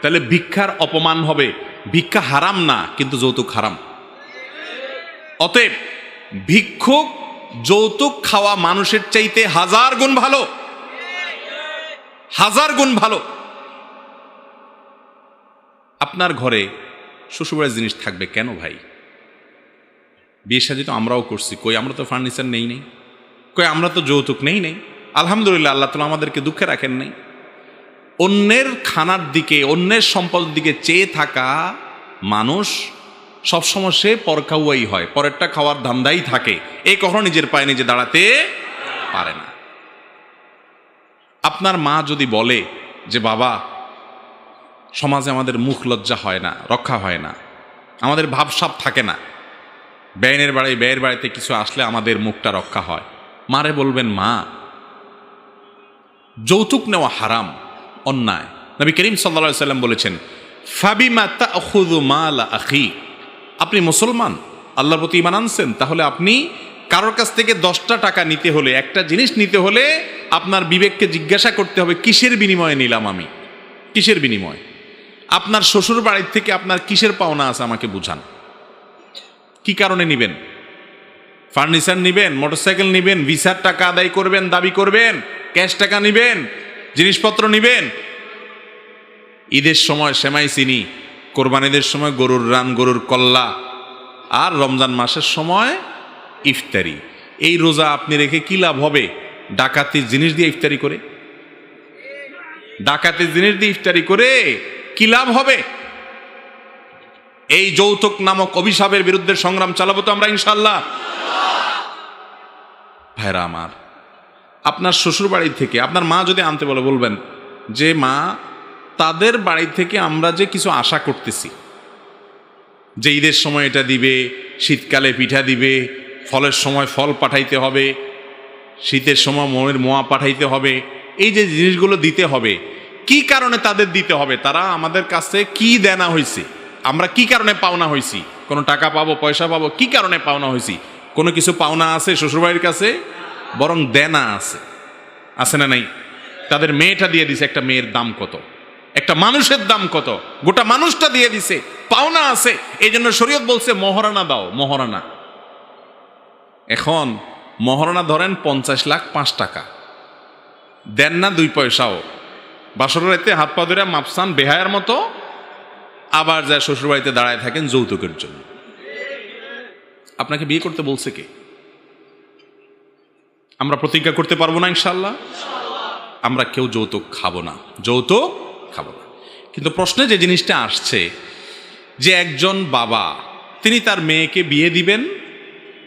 তাহলে ভিক্ষার অপমান হবে। ভিক্ষা হারাম না, কিন্তু যৌতুক হারাম। অতএব ভিক্ষুক যৌতুক খাওয়া মানুষের চাইতে 1000 গুণ ভালো, 1000 গুণ ভালো। আপনার ঘরে শ্বশুরবাড়ির জিনিস থাকবে কেন ভাই? বিয়ে শাদী তো আমরাও করছি, কই আমরা তো ফার্নিচার নেই, কই আমরা তো যৌতুক নেই। আলহামদুলিল্লাহ, আল্লাহ তাআলা আমাদেরকে দুঃখে রাখেন নাই। অন্যের খানার দিকে, অন্যের সম্পদের দিকে চেয়ে থাকা মানুষ সবসময় সে পরখাওয়াই হয়, পরেরটা খাওয়ার ধান্দাই থাকে, এই কখনো নিজের পায়ে নিজে দাঁড়াতে পারে না। আপনার মা যদি বলে যে বাবা, সমাজে আমাদের মুখ লজ্জা হয় না, রক্ষা হয় না, আমাদের ভাবসাব থাকে না, ব্যয়ের বাড়িতে কিছু আসলে আমাদের মুখটা রক্ষা হয়, মারে বলবেন মা, যৌতুক নেওয়া হারাম, অন্যায়। নবী করিম সাল্লাল্লাহু আলাইহি সাল্লাম বলেছেন, ফাবিমা তাখুযু মাল আখি, আপনি মুসলমান, আল্লাহর প্রতি ঈমান আনছেন, তাহলে আপনি কারোর কাছ থেকে 10টা টাকা নিতে হলে, একটা জিনিস নিতে হলে আপনার বিবেককে জিজ্ঞাসা করতে হবে কিসের বিনিময়ে নিলাম আমি, কিসের বিনিময়ে? আপনার শ্বশুর বাড়ির থেকে আপনার কিসের পাওনা আছে আমাকে বুঝান। কি কারণে নিবেন? ফার্নিচার নিবেন, মোটরসাইকেল নিবেন, ভিসার টাকা আদায় করবেন, দাবি করবেন, ক্যাশ টাকা নিবেন, জিনিসপত্র নিবেন? ঈদের সময় সেমাই চিনি, কোরবানিদের সময় গরুর রান, গরুর কল্লা, আর রমজান মাসের সময় ইফতারি। এই রোজা আপনি রেখে কি লাভ হবে? ডাকাতির জিনিস দিয়ে ইফতারি করে? ডাকাতির জিনিস দিয়ে ইফতারি করে কি লাভ হবে? এই যৌতুক নামক অভিশাপের বিরুদ্ধে সংগ্রাম চালাবো তো আমরা ইনশাআল্লাহ। ভাইরা আমার, আপনার শ্বশুর বাড়ি থেকে আপনার মা যদি আনতে বলে, বলবেন যে মা, তাদের বাড়ি থেকে আমরা যে কিছু আশা করতেছি, যে ঈদের সময় এটা দিবে, শীতকালে পিঠা দিবে, ফলের সময় ফল পাঠাইতে হবে, শীতের সময় মোয়ের মোয়া পাঠাইতে হবে, এই যে জিনিসগুলো দিতে হবে, কি কারণে তাদের দিতে হবে? তারা আমাদের কাছে কি দেনা হয়েছে? আমরা কি কারণে পাওনা হয়েছি? কোনো টাকা পাবো, পয়সা পাবো, কি কারণে পাওনা হয়েছি? কোনো কিছু পাওনা আছে শ্বশুরবাড়ির কাছে? বরং দেনা আছে, আছে না নাই? তাদের মেয়েটা দিয়ে দিছে, একটা মেয়ের দাম কত, একটা মানুষের দাম কত, গোটা মানুষটা দিয়ে দিছে, পাওনা আছে। এই জন্য শরীয়ত বলছে মহারণা দাও, মহারণা। এখন মহারণা ধরেন 50 লাখ 5 টাকা দেন না 2 পয়সাও, বাসরের রাতে হাত পা ধরে মাপসান বেহায়ার মতো, আবার যায় শ্বশুরবাড়িতে দাঁড়ায় থাকেন যৌতুকের জন্য। আপনাকে বিয়ে করতে বলছে কে? আমরা প্রতিজ্ঞা করতে পারবো না ইনশাআল্লাহ? আমরা কেউ যৌতুক খাবো না, যৌতুক খাবো না। কিন্তু প্রশ্নে যে জিনিসটা আসছে, যে একজন বাবা তিনি তার মেয়েকে বিয়ে দিবেন,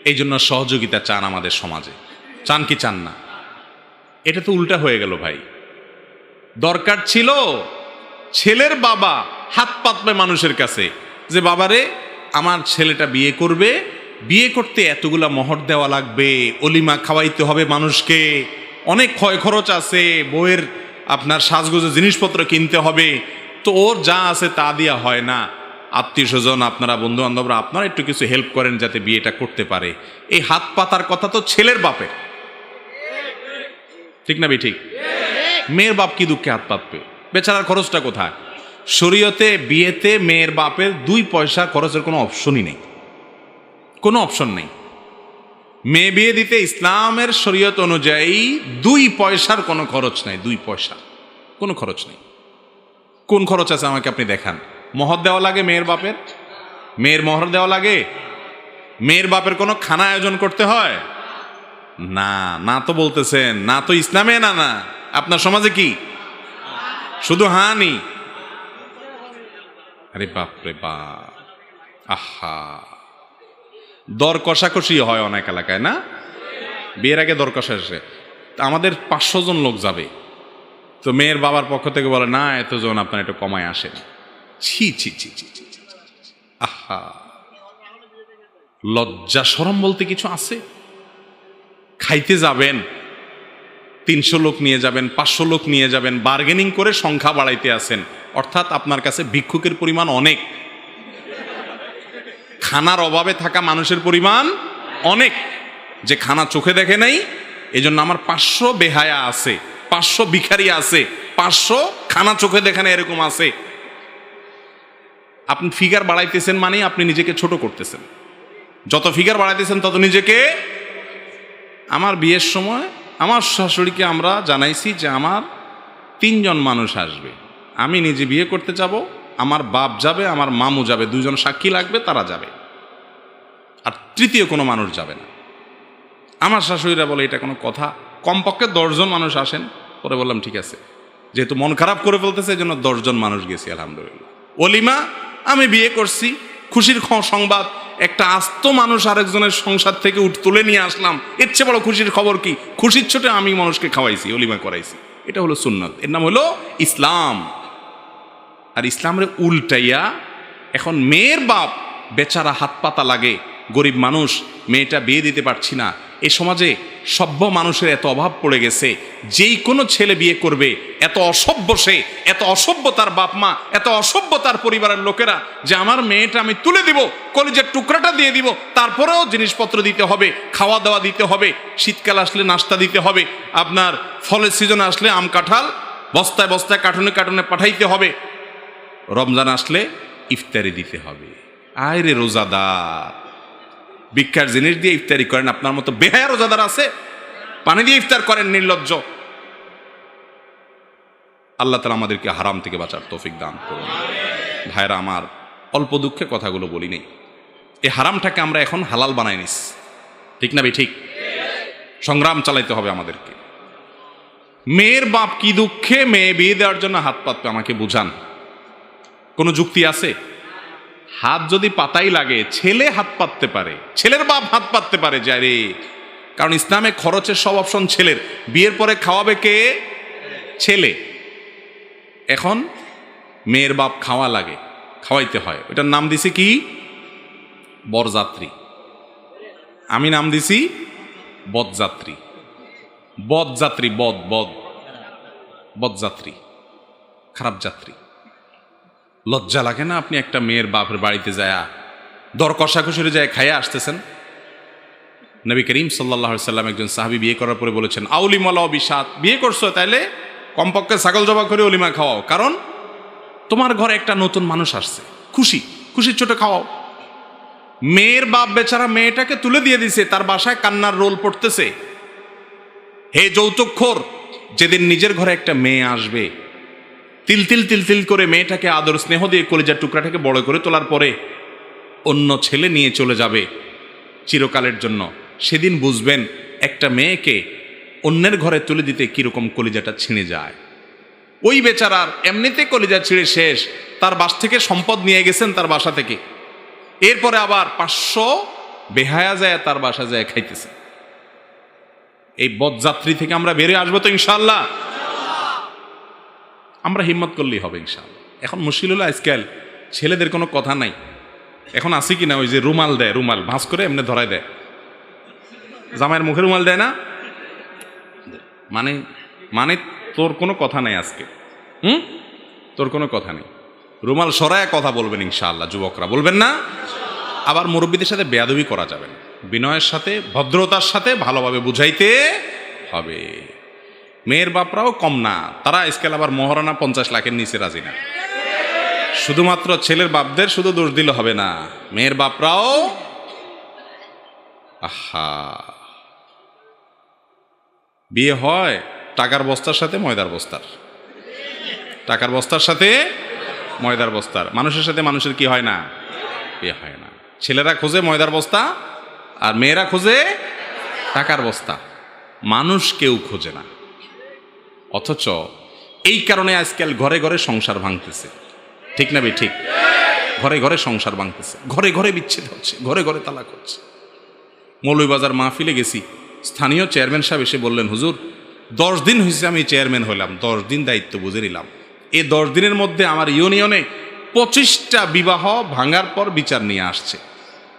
এই জন্য সহযোগিতা চান আমাদের সমাজে, চান কি চান না? এটা তো উল্টা হয়ে গেল ভাই। দরকার ছিল ছেলের বাবা হাত পাতবে মানুষের কাছে, যে বাবারে আমার ছেলেটা বিয়ে করবে, বিয়ে করতে এতগুলা মোহর দেওয়া লাগবে, অলিমা খাওয়াইতে হবে মানুষকে, অনেক ক্ষয় খরচ আছে, বউয়ের আপনার সাজগোজের জিনিসপত্র কিনতে হবে, তো ওর যা আছে তা দিয়া হয় না। আত্মীয় স্বজন, আপনারা বন্ধু বান্ধবরা, আপনারা একটু কিছু হেল্প করেন যাতে বিয়েটা করতে পারে। এই হাত পাতার কথা তো ছেলের বাপের, ঠিক না? ঠিক। মেয়ের বাপ কি দুঃখে হাত পাতবে? বেচারার খরচটা কোথায়? শরীয়তে বিয়েতে মেয়ের বাপের 2 পয়সা খরচের কোনো অপশনই নেই, কোনো অপশন নেই। মেয়ে বিয়ে দিতে ইসলামের শরীয়ত অনুযায়ী 2 পয়সার কোনো খরচ নাই, 2 পয়সা কোনো খরচ নেই। কোন খরচ আছে আমাকে আপনি দেখান। মোহর দেওয়া লাগে মেয়ের বাপের? মেয়ের মোহর দেওয়া লাগে? মেয়ের বাপের কোনো খানা আয়োজন করতে হয়? না, না তো বলতেছেন, না তো ইসলামে, না না আপনার সমাজে কি শুধু হানি? আরে বাপরে বাপ, আহা, দর কষাকষি হয় অনেক এলাকায় না? বিয়ের আগে দর কষাকষি। আমাদের 500 জন লোক যাবে, তো মেয়ের বাবার পক্ষ থেকে বলে না এতজন আপনার একটু কমায় আসেন। ছি ছি ছি ছি ছি, আহা, লজ্জা শরম বলতে কিছু আছে? খাইতে যাবেন, 300 লোক নিয়ে যাবেন, 500 লোক নিয়ে যাবেন, বার্গেনিং করে সংখ্যা বাড়াইতে আছেন, অর্থাৎ আপনার কাছে ভিক্ষুকের পরিমাণ অনেক, খানার অভাবে থাকা মানুষের পরিমাণ অনেক, যে খানা চোখে দেখে নাই। এই জন্য আমার 500 বেহায়া আছে, 500 ভিখারি আছে, 500 খানা চোখে দেখে না এরকম আছে। আপনি ফিগার বাড়াইতেছেন মানে আপনি নিজেকে ছোট করতেছেন। যত ফিগার বাড়াইতেছেন তত নিজেকে। আমার বিয়ের সময় আমার শাশুড়িকে আমরা জানাইছি যে আমার 3 জন মানুষ আসবে, আমি নিজে বিয়ে করতে যাব, আমার বাপ যাবে, আমার মামু যাবে, 2 জন সাক্ষী লাগবে, তারা যাবে, আর তৃতীয় কোনো মানুষ যাবে না। আমার শাশুড়িরা বলে এটা কোনো কথা, কমপক্ষে 10 জন মানুষ আসেন। পরে বললাম ঠিক আছে, যেহেতু মন খারাপ করে ফেলতেছে এই জন্য 10 জন মানুষ গেছি আলহামদুলিল্লাহ। অলিমা, আমি বিয়ে করছি, খুশির সংবাদ, একটা আস্ত মানুষ আরেকজনের সংসার থেকে তুলে নিয়ে আসলাম, এর চেয়ে বড় খুশির খবর কি? খুশির ছোটে আমি মানুষকে খাওয়াইছি, অলিমা করাইছি, এটা হলো সুন্নাত, এর নাম হলো ইসলাম। আর ইসলামের উল্টাইয়া এখন মেয়ের বাপ বেচারা হাত পাতা লাগে, গরিব মানুষ, মেয়েটা বিয়ে দিতে পারছি না। এই সমাজে সভ্য মানুষের এত অভাব পড়ে গেছে, যেই কোনো ছেলে বিয়ে করবে এত অসভ্য, সে এত অসভ্য তার বাপ মা, এত অসভ্য তার পরিবারের লোকেরা, যে আমার মেয়েটা আমি তুলে দিব, কলেজের টুকরাটা দিয়ে দিব, তারপরেও জিনিসপত্র দিতে হবে, খাওয়া দাওয়া দিতে হবে, শীতকাল আসলে নাস্তা দিতে হবে, আপনার ফলের সিজন আসলে আম কাঁঠাল বস্তায় বস্তায় কার্টুনে কার্টুনে পাঠাইতে হবে, রমজান আসলে ইফতারি দিতে হবে। আয় রে রোজাদার, ভিক্ষার জিনিস দিয়ে ইফতারি করেন, আপনার মতো বেহায়া রোজাদার আছে? পানি দিয়ে ইফতার করেন, নির্লজ্জ। আল্লাহ তাআলা আমাদেরকে হারাম থেকে বাঁচার তৌফিক দান করুন। ভাইরা আমার, অল্প দুঃখে কথাগুলো বলি নেই, এই হারামটাকে আমরা এখন হালাল বানাই নিস, ঠিক না ভাই? ঠিক। সংগ্রাম চালাইতে হবে আমাদেরকে। মেয়ের বাপ কি দুঃখে মেয়ে বিয়ে দেওয়ার জন্য হাত পাতবে, আমাকে বুঝান। কোনো যুক্তি আছে? হাত যদি পাতাই লাগে, ছেলে হাত পাততে পারে, ছেলের বাপ হাত পাততে পারে যারে, কারণ ইসলামে খরচের সব অপশন ছেলের। বিয়ের পরে খাওয়াবে কে? ছেলে। এখন মেয়ের বাপ খাওয়া লাগে, খাওয়াইতে হয়, ওটার নাম দিছি কি? বরযাত্রী। আমি নাম দিছি বদযাত্রী। বদযাত্রী, বদযাত্রী, খারাপ যাত্রী। লজ্জা লাগে না? আপনি একটা মেয়ের বাপের বাড়িতে যায় দর কষাকষিরে যায় খাইয়া আসতেছেন। নবী করিম সাল্লাল্লাহু আলাইহি সাল্লাম একজন সাহাবী বিয়ে করার পরে বলেছেন, আউলিমালা বিশাত, বিয়ে করছো তাইলে কমপক্ষে ছাগল জবা করে অলিমা খাওয়াও, কারণ তোমার ঘরে একটা নতুন মানুষ আসছে, খুশির ছোট খাওয়াও। মেয়ের বাপ বেচারা মেয়েটাকে তুলে দিয়ে দিছে, তার বাসায় কান্নার রোল পড়তেছে। হে যৌতুকখোর, যেদিন নিজের ঘরে একটা মেয়ে আসবে, তিল তিল করে মেয়েটাকে আদর স্নেহ দিয়ে কলিজার টুকরাটাকে বড় করে তোলার পরে অন্য ছেলে নিয়ে চলে যাবে চিরকালের জন্য, সেদিন বুঝবেন একটা মেয়েকে অন্যের ঘরে তুলে দিতে কিরকম কলিজাটা ছিঁড়ে যায়। ওই বেচারার এমনিতে কলিজা ছিঁড়ে শেষ, তার বাস থেকে সম্পদ নিয়ে গেছেন তার বাসা থেকে, এরপরে আবার 500 বেহায়া যায় তার বাসা যায় খাইতেছে। এই বদযাত্রী থেকে আমরা বেরিয়ে আসবো তো ইনশাআল্লাহ? আমরা হিম্মত করলেই হবে ইনশাআল্লাহ। এখন মুশকিল হলো আজকাল ছেলেদের কোনো কথা নাই। এখন আসি কিনা ওই যে রুমাল দেয়, রুমাল ভাঁজ করে এমনি ধরায় দেয়, জামাইয়ের মুখে রুমাল দেয় না, মানে তোর কোনো কথা নাই আজকে, তোর কোনো কথা নেই। রুমাল সরায় কথা বলবেন ইনশাআল্লাহ, যুবকরা বলবেন না? আবার মুরব্বীদের সাথে বেয়াদবি করা যাবে না, বিনয়ের সাথে ভদ্রতার সাথে ভালোভাবে বুঝাইতে হবে। মেয়ের বাপরাও কম না, তারা আজকাল আবার মহারণা 50 লাখের নিচে রাজি না। শুধুমাত্র ছেলের বাপদের শুধু দোষ দিলে হবে না, মেয়ের বাপরাও। আহা, বিয়ে হয় টাকার বস্তার সাথে ময়দার বস্তার, টাকার বস্তার সাথে ময়দার বস্তার। মানুষের সাথে মানুষের কি হয় না? বিয়ে হয় না। ছেলেরা খোঁজে ময়দার বস্তা আর মেয়েরা খোঁজে টাকার বস্তা, মানুষ কেউ খোঁজে না। অথচ এই কারণে আজকাল ঘরে ঘরে সংসার ভাঙতেছে, ঠিক না ঠিক? ঘরে ঘরে সংসার ভাঙতেছে, ঘরে ঘরে বিচ্ছেদ হচ্ছে, ঘরে ঘরে তালাক হচ্ছে। মৌলভীবাজার মাহফিলে গেছি, স্থানীয় চেয়ারম্যান সাহেব এসে বললেন, হুজুর 10 দিন হয়েছে আমি চেয়ারম্যান হলাম, 10 দিন দায়িত্ব বুঝে নিলাম। এই 10 দিনের মধ্যে আমার ইউনিয়নে 25টা বিবাহ ভাঙার পর বিচার নিয়ে আসছে,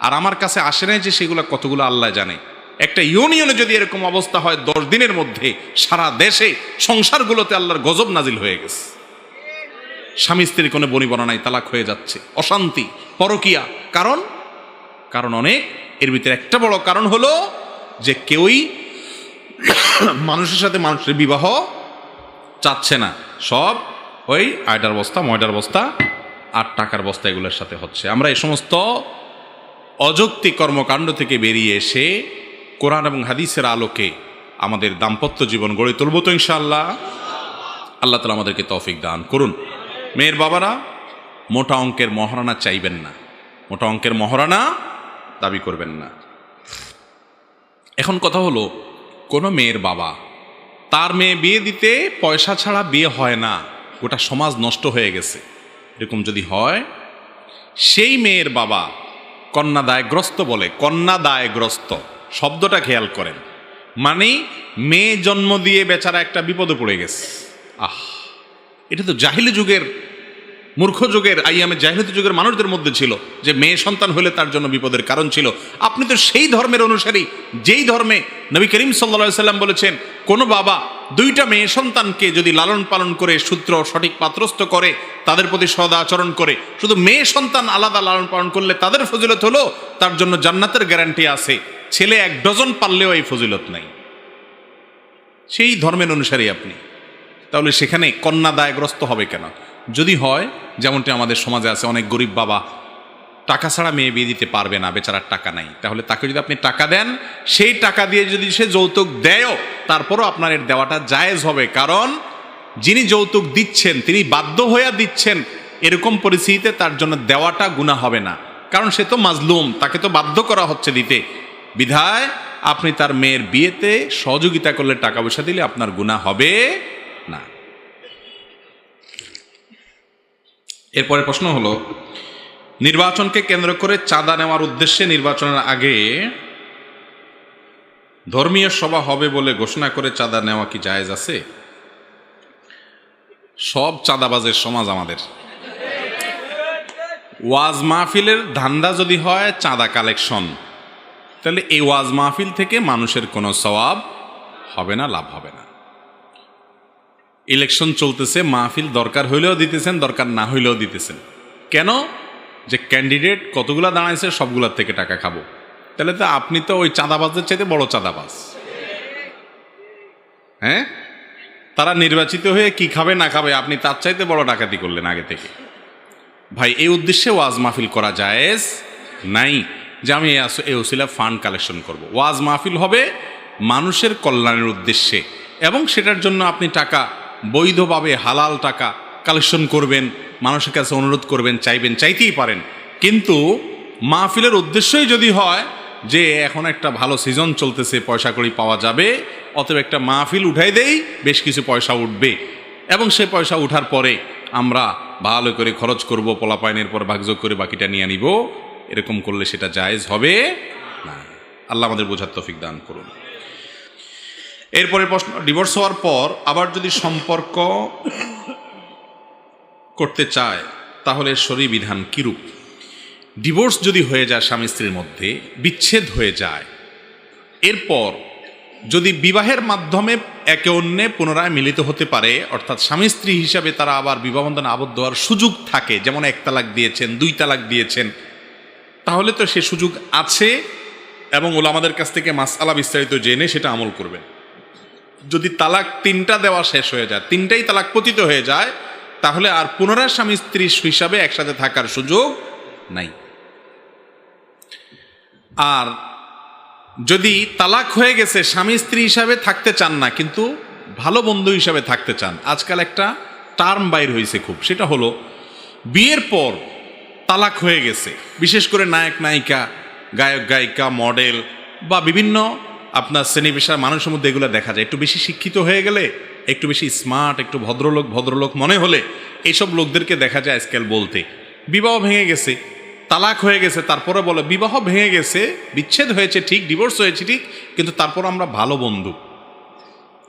আর আমার কাছে আসে নাই যে সেগুলো কতগুলো আল্লাহ জানে। একটা ইউনিয়নে যদি এরকম অবস্থা হয়, 10 দিনের মধ্যে সারা দেশে সংসারগুলোতে আল্লাহর গজব নাজিল হয়ে গেছে। স্বামী স্ত্রীর কোনো বনিবনা নাই, তালাক হয়ে যাচ্ছে, অশান্তি, পরকিয়া। কারণ অনেক, এর ভিতরে একটা বড় কারণ হলো যে কেউই মানুষের সাথে মানুষের বিবাহ চাচ্ছে না, সব ওই আয়টার বস্তা, ময়দার বস্তা আর টাকার বস্তা এগুলোর সাথে হচ্ছে। আমরা এই সমস্ত অযৌক্তিক কর্মকাণ্ড থেকে বেরিয়ে এসে কোরআন এবং হাদিসের আলোকে আমাদের দাম্পত্য জীবন গড়ে তুলব তো ইনশাআল্লাহ। আল্লাহ তাআলা আমাদেরকে তৌফিক দান করুন। মেয়ের বাবারা মোটা অঙ্কের মহারণা চাইবেন না, মোটা অঙ্কের মহারণা দাবি করবেন না। এখন কথা হলো, কোনো মেয়ের বাবা তার মেয়ে বিয়ে দিতে পয়সা ছাড়া বিয়ে হয় না, গোটা সমাজ নষ্ট হয়ে গেছে, এরকম যদি হয়, সেই মেয়ের বাবা কন্যাদায়গ্রস্ত বলে। কন্যাদায়গ্রস্ত শব্দটা খেয়াল করেন, মানে মেয়ে জন্ম দিয়ে বেচারা একটা বিপদে পড়ে গেছে। এটা তো জাহিলি যুগের, মূর্খ যুগের, আইয়ামে জাহিলিয়াত যুগের মানুষদের মধ্যে ছিল যে মেয়ে সন্তান হলে তার জন্য বিপদের কারণ ছিল। আপনি তো সেই ধর্মের অনুসারী, যেই ধর্মে নবী করিম সাল্লাল্লাহু আলাইহি সাল্লাম বলেছেন, কোনো বাবা 2টা মেয়ে সন্তানকে যদি লালন পালন করে, সূত্র সঠিক পাত্রস্থ করে, তাদের প্রতি সদাচরণ করে, শুধু মেয়ে সন্তান আলাদা লালন পালন করলে তাদের ফজিলত হলো, তার জন্য জান্নাতের গ্যারান্টি আছে। ছেলে 1 ডজন পারলেও এই ফজিলত নাই। সেই ধর্মের অনুসারী আপনি, তাহলে সেখানে কন্যাদায়গ্রস্ত হবে কেন? যদি হয় যেমনটি আমাদের সমাজে আছে, অনেক গরিব বাবা টাকা ছাড়া মেয়ে বিয়ে দিতে পারবে না, বেচারার টাকা নাই, তাহলে তাকে যদি আপনি টাকা দেন, সেই টাকা দিয়ে যদি সে যৌতুক দেয়ও, তারপরও আপনার এর দেওয়াটা জায়েজ হবে। কারণ যিনি যৌতুক দিচ্ছেন তিনি বাধ্য হয়ে দিচ্ছেন, এরকম পরিস্থিতিতে তার জন্য দেওয়াটা গুনাহ হবে না, কারণ সে তো মাজলুম, তাকে তো বাধ্য করা হচ্ছে দিতে। বিধায় আপনি তার মেয়ের বিয়েতে সহযোগিতা করলে, টাকা পয়সা দিলে আপনার গুনাহ হবে না। এরপরে প্রশ্ন হলো, নির্বাচনকে কেন্দ্র করে চাঁদা নেওয়ার উদ্দেশ্যে নির্বাচনের আগে ধর্মীয় সভা হবে বলে ঘোষণা করে চাঁদা নেওয়া কি জায়েজ আছে? সব চাঁদাবাজের সমাজ আমাদের। ওয়াজ মাহফিলের ধান্দা যদি হয় চাঁদা কালেকশন, তাহলে এই ওয়াজ মাহফিল থেকে মানুষের কোনো সওয়াব হবে না, লাভ হবে না। ইলেকশন চলতেছে, মাহফিল দরকার হইলেও দিতেছেন, দরকার না হইলেও দিতেছেন। কেন? যে ক্যান্ডিডেট কতগুলা দাঁড়াইছে সবগুলার থেকে টাকা খাবো। তাহলে তো আপনি তো ওই চাঁদাবাজদের চাইতে বড় চাঁদাবাজ। হ্যাঁ, তারা নির্বাচিত হয়ে কি খাবে না খাবে, আপনি তার চাইতে বড় ডাকাতি করলেন আগে থেকে। ভাই, এই উদ্দেশ্যে ওয়াজ মাহফিল করা জায়েজ নাই যে আমি এই ওসিলা ফান্ড কালেকশন করব। ওয়াজ মাহফিল হবে মানুষের কল্যাণের উদ্দেশ্যে, এবং সেটার জন্য আপনি টাকা বৈধভাবে হালাল টাকা কালেকশন করবেন, মানুষের কাছে অনুরোধ করবেন, চাইবেন, চাইতেই পারেন। কিন্তু মাহফিলের উদ্দেশ্যই যদি হয় যে এখন একটা ভালো সিজন চলতেছে, পয়সা কড়ি পাওয়া যাবে, অতএব একটা মাহফিল উঠাই দেই, বেশ কিছু পয়সা উঠবে, এবং সে পয়সা উঠার পরে আমরা ভালো করে খরচ করব, পোলাপাইনের পর ভাগযোগ করে বাকিটা নিয়ে নিব, এরকম করলে সেটা জায়েজ হবে না। আল্লাহ আমাদের বোঝার তৌফিক দান করুন। এরপরে প্রশ্ন, ডিভোর্স হওয়ার পর আবার যদি সম্পর্ক করতে চায় তাহলে শরীয়ত বিধান কিরূপ? ডিভোর্স যদি হয়ে যায়, স্বামী স্ত্রীর মধ্যে বিচ্ছেদ হয়ে যায়, এরপর যদি বিবাহের মাধ্যমে একে অন্যে পুনরায় মিলিত হতে পারে, অর্থাৎ স্বামী স্ত্রী হিসাবে তারা আবার বিবাহবন্ধনে আবদ্ধ হওয়ার সুযোগ থাকে, যেমন 1 তালাক দিয়েছেন, 2 তালাক দিয়েছেন, তাহলে তো সে সুযোগ আছে, এবং ওলামাদের কাছ থেকে মাসআলা বিস্তারিত জেনে সেটা আমল করবেন। যদি তালাক 3টা দেওয়া শেষ হয়ে যায়, 3টাই তালাক পতিত হয়ে যায়, তাহলে আর পুনরায় স্বামী স্ত্রী হিসাবে একসাথে থাকার সুযোগ নাই। আর যদি তালাক হয়ে গেছে, স্বামী স্ত্রী হিসাবে থাকতে চান না, কিন্তু ভালো বন্ধু হিসাবে থাকতে চান, আজকাল একটা টার্ম বাইর হয়েছে খুব, সেটা হলো বিয়ের পর তালাক হয়ে গেছে, বিশেষ করে নায়ক নায়িকা, গায়ক গায়িকা, মডেল বা বিভিন্ন আপনার শ্রেণী পেশার মানুষের মধ্যে এগুলো দেখা যায়। একটু বেশি শিক্ষিত হয়ে গেলে, একটু বেশি স্মার্ট, একটু ভদ্রলোক মনে হলে এইসব লোকদেরকে দেখা যায় আজকাল বলতে, বিবাহ ভেঙে গেছে, তালাক হয়ে গেছে, তারপরে বলে বিবাহ ভেঙে গেছে, বিচ্ছেদ হয়েছে ঠিক, ডিভোর্স হয়েছে ঠিক, কিন্তু তারপর আমরা ভালো বন্ধু।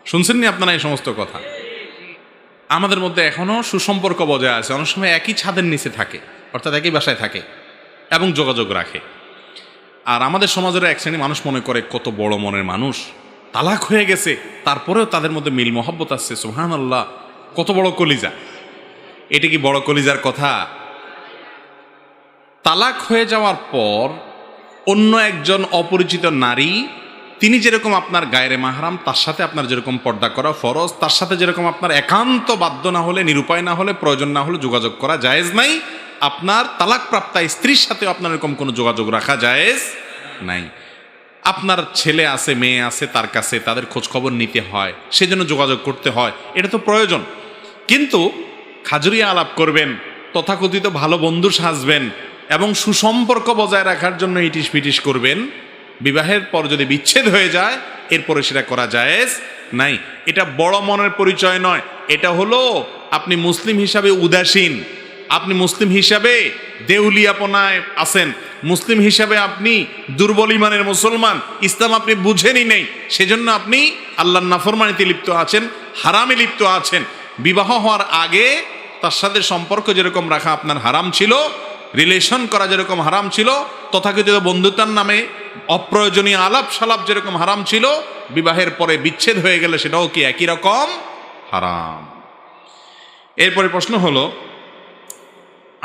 শুনছেন নি আপনারা এই সমস্ত কথা? আমাদের মধ্যে এখনো সুসম্পর্ক বজায় আছে, অনেক সময় একই ছাদের নিচে থাকে, অর্থাৎ একই বাসায় থাকে এবং যোগাযোগ রাখে। আর আমাদের সমাজের এক শ্রেণী মানুষ মনে করে কত বড় মনের মানুষ, তালাক হয়ে গেছে তারপরেও তাদের মধ্যে মিল মহব্বত আসছে, সুবহানাল্লাহ, কত বড় কলিজা। এটা কি বড় কলিজার কথা? তালাক হয়ে যাওয়ার পর অন্য একজন অপরিচিত নারী, তিনি যেরকম আপনার গায়ের মাহরাম, তার সাথে আপনার যেরকম পর্দা করা ফরজ, তার সাথে যেরকম আপনার একান্ত বাধ্য না হলে, নিরুপায় না হলে, প্রয়োজন না হলে যোগাযোগ করা জায়েজ নাই, আপনার তালাকপ্রাপ্তা স্ত্রীর সাথেও আপনার এরকম কোনো যোগাযোগ রাখা জায়েজ নাই। আপনার ছেলে আছে, মেয়ে আছে, তার কাছে তাদের খোঁজ খবর নিতে হয়, সেজন্য যোগাযোগ করতে হয়, এটা তো প্রয়োজন। কিন্তু খাজুরিয়া আলাপ করবেন, তথাকথিত ভালো বন্ধু সাজবেন এবং সুসম্পর্ক বজায় রাখার জন্য ইটিস পিটিস করবেন, বিবাহের পর যদি বিচ্ছেদ হয়ে যায় এরপরে সেটা করা জায়েজ নাই। এটা বড় মনের পরিচয় নয়, এটা হলো আপনি মুসলিম হিসাবে উদাসীন, আপনি মুসলিম হিসাবে দেউলিয়াপনায় আছেন, মুসলিম হিসাবে আপনি দুর্বল ইমানের মুসলমান, ইসলাম আপনি বুঝেনই নেই, সেজন্য আপনি আল্লাহর নাফরমানিতে লিপ্ত আছেন, হারামে লিপ্ত আছেন। বিবাহ হওয়ার আগে তার সাথে সম্পর্ক যেরকম রাখা আপনার হারাম ছিল, রিলেশন করা যেরকম হারাম ছিল, তথাকথিত বন্ধুতার নামে অপ্রয়োজনীয় আলাপ সালাপ যেরকম হারাম ছিল, বিবাহের পরে বিচ্ছেদ হয়ে গেলে সেটাও কি একই রকম হারাম। এরপরে প্রশ্ন হলো,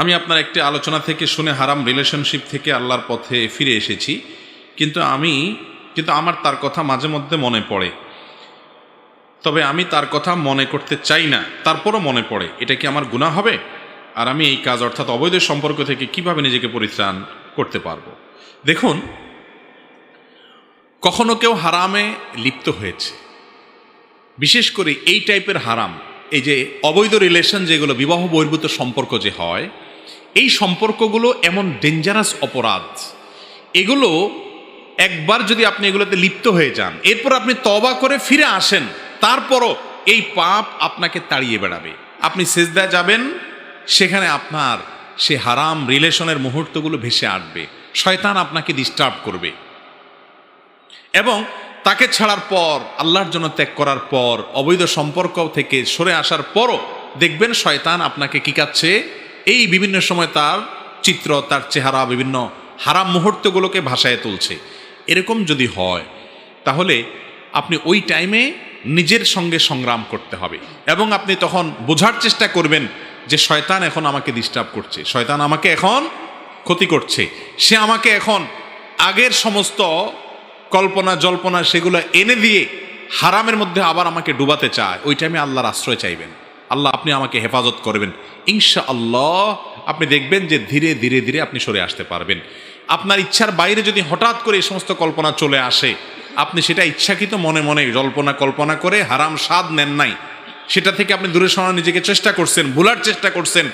আমি আপনার একটি আলোচনা থেকে শুনে হারাম রিলেশনশিপ থেকে আল্লাহর পথে ফিরে এসেছি, কিন্তু আমার তার কথা মাঝে মধ্যে মনে পড়ে, তবে আমি তার কথা মনে করতে চাই না, তারপরও মনে পড়ে, এটা কি আমার গুনাহ হবে? আর আমি এই কাজ অর্থাৎ অবৈধ সম্পর্ক থেকে কিভাবে নিজেকে পরিত্রাণ করতে পারবো? দেখুন, কখনো কেউ হারামে লিপ্ত হয়েছে, বিশেষ করে এই টাইপের হারাম, এই যে অবৈধ রিলেশন, যেগুলো বিবাহ বহির্ভূত সম্পর্ক যে হয়, এই সম্পর্কগুলো এমন ডেঞ্জারাস অপরাধ, এগুলো একবার যদি আপনি এগুলোতে লিপ্ত হয়ে যান, এরপর আপনি তওবা করে ফিরে আসেন, তারপরও এই পাপ আপনাকে তাড়িয়ে বেড়াবে। আপনি সিজদায় যাবেন, সেখানে আপনার সে হারাম রিলেশনের মুহূর্তগুলো ভেসে আসবে, শয়তান আপনাকে ডিস্টার্ব করবে, এবং তাকে ছাড়ার পর, আল্লাহর জন্য ত্যাগ করার পর, অবৈধ সম্পর্ক থেকে সরে আসার পরও দেখবেন শয়তান আপনাকে কি কাচ্ছে, এই বিভিন্ন সময় তার চিত্র, তার চেহারা, বিভিন্ন হারাম মুহূর্তগুলোকে ভাসায় তুলছে। এরকম যদি হয়, তাহলে আপনি ওই টাইমে নিজের সঙ্গে সংগ্রাম করতে হবে, এবং আপনি তখন বোঝার চেষ্টা করবেন যে শয়তান এখন আমাকে ডিস্টার্ব করছে, শয়তান আমাকে এখন ক্ষতি করছে, সে আমাকে এখন আগের সমস্ত কল্পনা জল্পনা সেগুলো এনে দিয়ে হারামের মধ্যে আবার আমাকে ডুবাতে চায়। ওই টাইমে আল্লাহর আশ্রয় চাইবেন, আল্লাহ আপনি আমাকে হেফাজত করবেন, ইনশাআল্লাহ আপনি দেখবেন যে ধীরে ধীরে ধীরে আপনি সরে আসতে পারবেন। আপনার ইচ্ছার বাইরে যদি হঠাৎ করে এই সমস্ত কল্পনা চলে আসে, আপনি সেটা ইচ্ছাকৃত মনে মনে জল্পনা কল্পনা করে হারাম স্বাদ নেন নাই, সেটা থেকে আপনি দূরে সরানোর নিজেকে চেষ্টা করছেন, ভুলার চেষ্টা করছেন,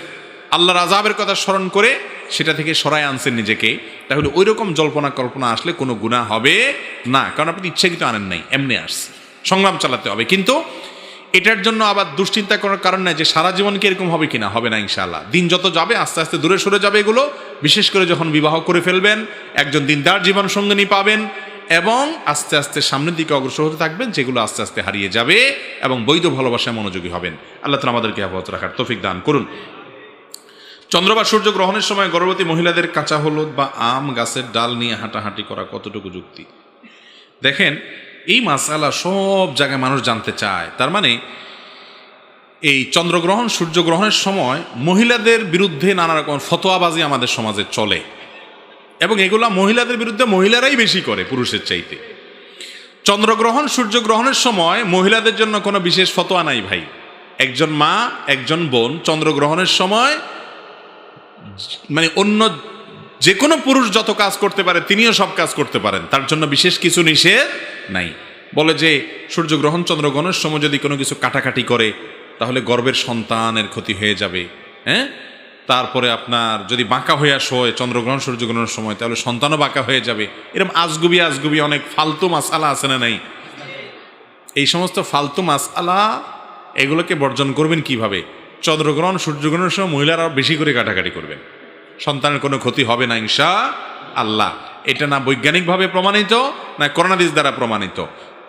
আল্লাহর আযাবের কথা স্মরণ করে সেটা থেকে সরায় আনছেন নিজেকে, তাহলে ওই রকম জল্পনা কল্পনা আসলে কোনো গুনাহ হবে না, কারণ আপনি ইচ্ছাকৃত আনেন নাই, এমনি আসছে। সংগ্রাম চালাতে হবে, কিন্তু এটার জন্য আবার দুশ্চিন্তা করার কারণ নাই যে সারা জীবন কি এরকম হবে কিনা, হবে না ইনশাআল্লাহ। দিন যত যাবে আস্তে আস্তে দূরে সরে যাবে এগুলো, বিশেষ করে যখন বিবাহ করে ফেলবেন, একজন দিনদার জীবন সঙ্গিনী পাবেন, এবং আস্তে আস্তে সামনের দিকে অগ্রসর হতে থাকবেন, যেগুলো আস্তে আস্তে হারিয়ে যাবে, এবং বৈধ ভালোবাসায় মনোযোগী হবেন। আল্লাহ তাআলা আমাদেরকে হেফাজত রাখার তৌফিক দান করুন। চন্দ্র বা সূর্য গ্রহণের সময় গর্ভবতী মহিলাদের কাঁচা হলুদ বা আম গাছের ডাল নিয়ে হাঁটাহাঁটি করা কতটুকু যুক্তি? দেখেন, এই মাসালা সব জায়গায় মানুষ জানতে চায়। তার মানে এই চন্দ্রগ্রহণ সূর্যগ্রহণের সময় মহিলাদের বিরুদ্ধে নানা রকম ফতোয়াবাজি আমাদের সমাজে চলে, এবং এগুলা মহিলাদের বিরুদ্ধে মহিলারাই বেশি করে পুরুষের চাইতে। চন্দ্রগ্রহণ সূর্যগ্রহণের সময় মহিলাদের জন্য কোনো বিশেষ ফতোয়া নাই ভাই। একজন মা, একজন বোন চন্দ্রগ্রহণের সময় মানে অন্য যে কোনো পুরুষ যত কাজ করতে পারে তিনিও সব কাজ করতে পারেন, তার জন্য বিশেষ কিছু নিষেধ নাই। বলে যে সূর্যগ্রহণ চন্দ্রগ্রহণের সময় যদি কোনো কিছু কাটাকাটি করে তাহলে গর্ভের সন্তানের ক্ষতি হয়ে যাবে, হ্যাঁ। তারপরে আপনার যদি বাঁকা হইয়া শোয় চন্দ্রগ্রহণ সূর্যগ্রহণের সময়, তাহলে সন্তানও বাঁকা হয়ে যাবে। এরকম আজগুবি অনেক ফালতু মাসআলা আছে না নাই? এই সমস্ত ফালতু মাসআলা এগুলোকে বর্জন করবেন কিভাবে? চন্দ্রগ্রহণ সূর্যগ্রহণের সময় মহিলারা বেশি করে কাটাকাটি করবেন, সন্তানের কোনো ক্ষতি হবে না ইনশাআল্লাহ। এটা না বৈজ্ঞানিকভাবে প্রমাণিত, না কোরআন হাদিস দ্বারা প্রমাণিত।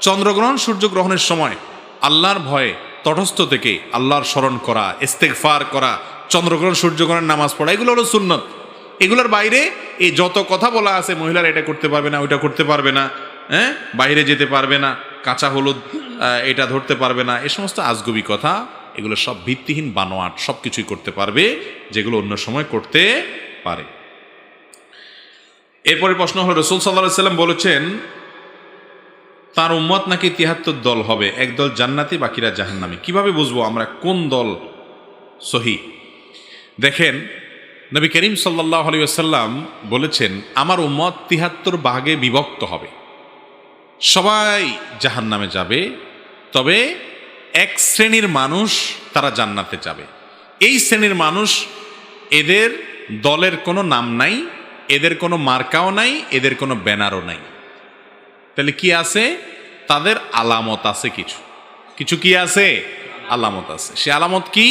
চন্দ্রগ্রহণ সূর্যগ্রহণের সময় আল্লাহর ভয়ে তটস্থ থেকে আল্লাহর স্মরণ করা, ইস্তেগফার করা, চন্দ্রগ্রহণ সূর্যগ্রহণের নামাজ পড়া, এগুলো হলো সুন্নত। এগুলোর বাইরে এই যত কথা বলা আছে মহিলারা এটা করতে পারবে না, ওইটা করতে পারবে না, হ্যাঁ, বাইরে যেতে পারবে না, কাঁচা হলুদ এটা ধরতে পারবে না, এ সমস্ত আজগুবি কথা, এগুলো সব ভিত্তিহীন বানোয়াট। সব কিছুই করতে পারবে যেগুলো অন্য সময় করতে পারে। এরপরে প্রশ্ন হলো, রাসূল সাল্লাল্লাহু আলাইহি ওয়াসাল্লাম বলেছেন তার উম্মত নাকি ৭৩ দল হবে, এক দল জান্নাতি বাকিরা জাহান্নামী। কিভাবে বুঝবো আমরা কোন দল সহি? দেখেন, নবী করিম সাল্লাল্লাহু আলাইহি ওয়াসাল্লাম বলেছেন আমার উম্মত ৭৩ ভাগে বিভক্ত হবে, সবাই জাহান্নামে যাবে, তবে এক শ্রেণীর মানুষ তারা জান্নাতে যাবে। এই শ্রেণীর মানুষ, এদের দলের কোনো নাম নাই, এদের কোনো মার্কাও নাই, এদের কোনো ব্যানারও নাই। তাহলে কি আছে? তাদের আলামত আছে, কিছু কিছু কি আছে? আলামত আছে। সে আলামত কি?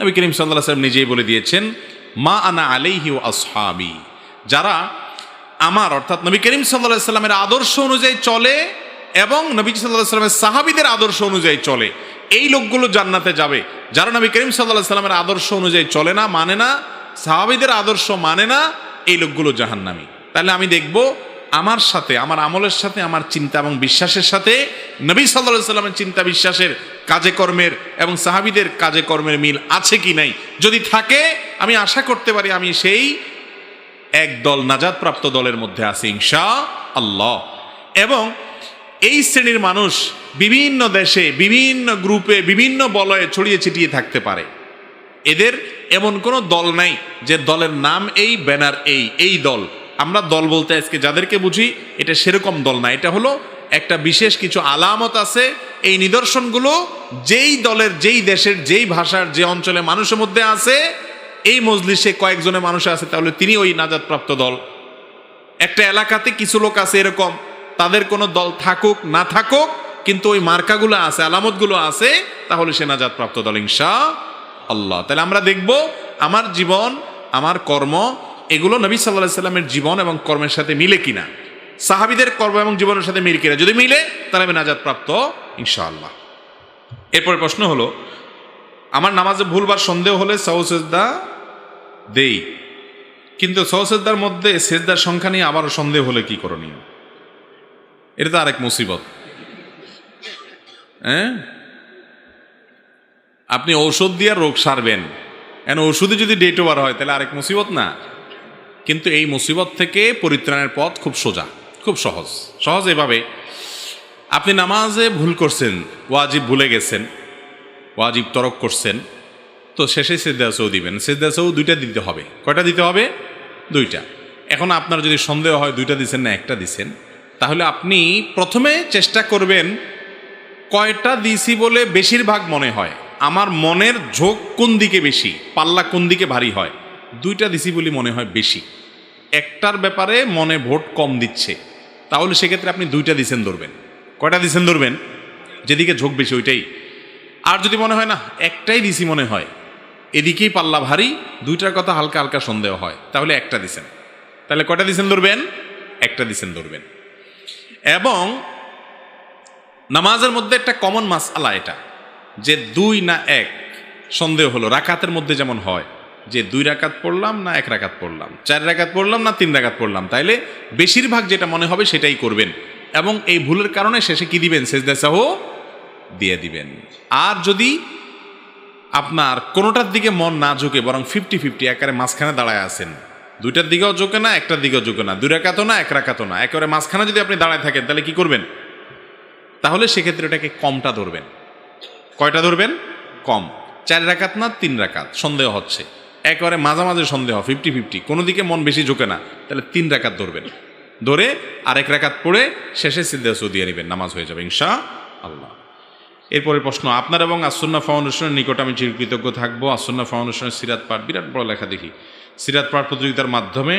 নবী করিম সাল্লাল্লাহু আলাইহি ওয়াসাল্লাম নিজেই বলে দিয়েছেন, মা আনা আলাইহি ওয়া আসহাবি, যারা আমার অর্থাৎ নবী করিম সাল্লাল্লাহু আলাইহি ওয়াসাল্লামের আদর্শ অনুযায়ী চলে এবং নবী সাল্লাল্লাহু আলাইহি ওয়াসাল্লামের সাহাবীদের আদর্শ অনুযায়ী চলে, এই লোকগুলো জান্নাতে যাবে। যারা নবী করিম সাল্লাল্লাহু আলাইহি ওয়াসাল্লামের আদর্শ অনুযায়ী চলে না, মানে না, সাহাবীদের আদর্শ মানে না, এই লোকগুলো জাহান্নামী। তাহলে আমি দেখব আমার সাথে, আমার আমলের সাথে, আমার চিন্তা এবং বিশ্বাসের সাথে নবী সাল্লাল্লাহু আলাইহি ওয়াসাল্লামের চিন্তা বিশ্বাসের, কাজে কর্মের এবং সাহাবীদের কাজে কর্মের মিল আছে কি নাই। যদি থাকে, আমি আশা করতে পারি আমি সেই এক দল নাজাতপ্রাপ্ত দলের মধ্যে আছি ইনশাআল্লাহ। এবং এই শ্রেণীর মানুষ বিভিন্ন দেশে, বিভিন্ন গ্রুপে, বিভিন্ন বলয়ে ছড়িয়ে ছিটিয়ে থাকতে পারে। এদের এমন কোনো দল নাই যে দলের নাম এই, ব্যানার এই দল। আমরা দল বলতে আজকে যাদেরকে বুঝি, এটা সেরকম দল না। এটা হলো একটা বিশেষ কিছু আলামত আছে, এই নিদর্শনগুলো যেই দলের, যেই দেশের, যেই ভাষার, যে অঞ্চলে মানুষের মধ্যে আছে, এই মজলিসে কয়েকজনের মানুষ আছে, তাহলে তিনি ওই নাজাতপ্রাপ্ত দল। একটা এলাকাতে কিছু লোক আছে এরকম, তাদের কোনো দল থাকুক না থাকুক, কিন্তু ওই মার্কাগুলো আছে, আলামতগুলো আছে, তাহলে সে নাজাত প্রাপ্ত দল ইনশাআল্লাহ। তাহলে আমরা দেখব আমার জীবন, আমার কর্ম, এগুলো নবী সাল্লাল্লাহু আলাইহি সাল্লামের জীবন এবং কর্মের সাথে মিলে কিনা, সাহাবীদের কর্ম এবং জীবনের সাথে মিলে কিনা। যদি মিলে তাহলে আমি নাজাত প্রাপ্ত ইনশাআল্লাহ। এরপরে প্রশ্ন হলো, আমার নামাজে ভুলবার সন্দেহ হলে সাহু সেজদা দেই, কিন্তু সাহু সেজদার মধ্যে সেজদার সংখ্যা নিয়ে আবারও সন্দেহ হলে কি করণীয়? এটা তো আরেক মুসিবত। হ্যাঁ, আপনি ঔষধ দিয়ে রোগ সারবেন, এখন ওষুধে যদি ডেট ওভার হয় তাহলে আরেক মুসিবত না? কিন্তু এই মুসিবত থেকে পরিত্রাণের পথ খুব সোজা, খুব সহজ। সহজ এভাবে, আপনি নামাজে ভুল করছেন, ওয়াজিব ভুলে গেছেন, ওয়াজিব তরক করছেন, তো শেষে সিজদা সাহু দিবেন। সিজদা সাহু দুইটা দিতে হবে। কয়টা দিতে হবে? দুইটা। এখন আপনার যদি সন্দেহ হয় দুইটা দিছেন না একটা দিছেন, তাহলে আপনি প্রথমে চেষ্টা করবেন কয়টা দিছি বলে বেশিরভাগ মনে হয়, আমার মনের ঝোঁক কোন দিকে বেশি, পাল্লা কোন দিকে ভারী হয়। দুইটা দিছি বলে মনে হয় বেশি, একটার ব্যাপারে মনে ভোট কম দিচ্ছে, তাহলে সেক্ষেত্রে আপনি দুইটা দিছেন ধরবেন। কয়টা দিছেন ধরবেন? যেদিকে ঝোঁক বেশি ওইটাই। আর যদি মনে হয় না একটাই দিছি মনে হয়, এদিকেই পাল্লা ভারী, দুইটার কথা হালকা হালকা সন্দেহ হয়, তাহলে একটা দিছেন। তাহলে কয়টা দিছেন ধরবেন? একটা দিছেন ধরবেন। এবং নামাজের মধ্যে একটা কমন মাসআলা এটা, যে দুই না এক সন্দেহ হলো। রাকাতের মধ্যে যেমন হয় যে 2 রাকাত পড়লাম না 1 রাকাত পড়লাম, 4 রাকাত পড়লাম না 3 রাকাত পড়লাম, তাইলে বেশিরভাগ যেটা মনে হবে সেটাই করবেন। এবং এই ভুলের কারণে শেষে কি দিবেন? সিজদা সাহু দিয়ে দিবেন। আর যদি আপনার কোনোটার দিকে মন না ঝুঁকে, বরং 50-50 একেবারে মাঝখানে দাঁড়ায় আছেন, দুইটার দিকেও ঝুঁকে না, একটার দিকেও ঝুঁকে না, 2 রাকাতও না 1 রাকাতও না, একেবারে মাঝখানে যদি আপনি দাঁড়ায় থাকেন, তাহলে কি করবেন? তাহলে সেক্ষেত্রে এটাকে কমটা ধরবেন। কয়টা ধরবেন? কম। 4 রাকাত না 3 রাকাত সন্দেহ হচ্ছে, একেবারে মাঝামাঝি সন্দেহ, 50-50, কোনো দিকে মন বেশি ঝুঁকে না, তাহলে 3 রাকাত ধরবেন। ধরে আরেক রাকাত পড়ে শেষে সিজদা সাহু দিয়ে নেবেন, নামাজ হয়ে যাবে ইনশাআল্লাহ। এরপরে প্রশ্ন, আপনার এবং আসুন্নাহ ফাউন্ডেশনের নিকট আমি চিরকৃতজ্ঞ থাকবো। আসুন্নাহ ফাউন্ডেশনের সিরাত পাঠ, বিরাট বড় লেখা দেখি, সিরাত পাঠ প্রতিযোগিতার মাধ্যমে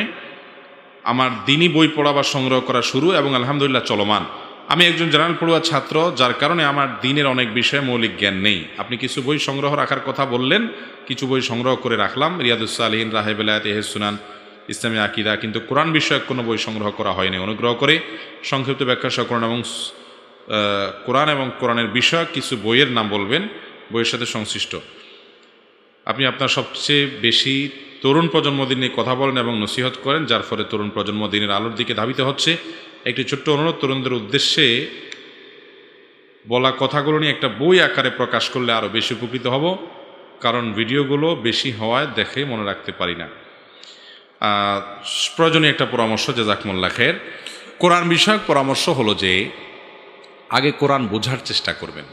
আমার দিনী বই পড়া বা সংগ্রহ করা শুরু এবং আলহামদুলিল্লাহ চলমান। আমি একজন জেনারেল পড়ুয়া ছাত্র, যার কারণে আমার দিনের অনেক বিষয়ে মৌলিক জ্ঞান নেই। আপনি কিছু বই সংগ্রহ রাখার কথা বললেন, কিছু বই সংগ্রহ করে রাখলাম, রিয়াদুস সালিহিন, রাহে বেলায়েত, ইহসানুস সুনান, ইসলামী আকীদা, কিন্তু কোরআন বিষয়ক কোনো বই সংগ্রহ করা হয়নি। অনুগ্রহ করে সংক্ষিপ্ত ব্যাখ্যা সহ কোরআন এবং কোরআনের বিষয়ক কিছু বইয়ের নাম বলবেন, বইয়ের সাথে সংশ্লিষ্ট। আপনি আপনার সবচেয়ে বেশি তরুণ প্রজন্ম দিন নিয়ে কথা বলেন এবং নসিহত করেন, যার ফলে তরুণ প্রজন্ম দিনের আলোর দিকে ধাবিত হচ্ছে। একটি ছোট্ট অনুরোধ, তরুণদের উদ্দেশ্যে বলা কথাগুলো নিয়ে একটা বই আকারে প্রকাশ করলে আরও বেশি উপকৃত হব, কারণ ভিডিওগুলো বেশি হওয়ায় দেখে মনে রাখতে পারি না। প্রয়োজনীয় একটা পরামর্শ, জাযাকুমুল্লাহ খায়ের। কোরআন বিষয়ক পরামর্শ হলো যে আগে কোরআন বোঝার চেষ্টা করবেন।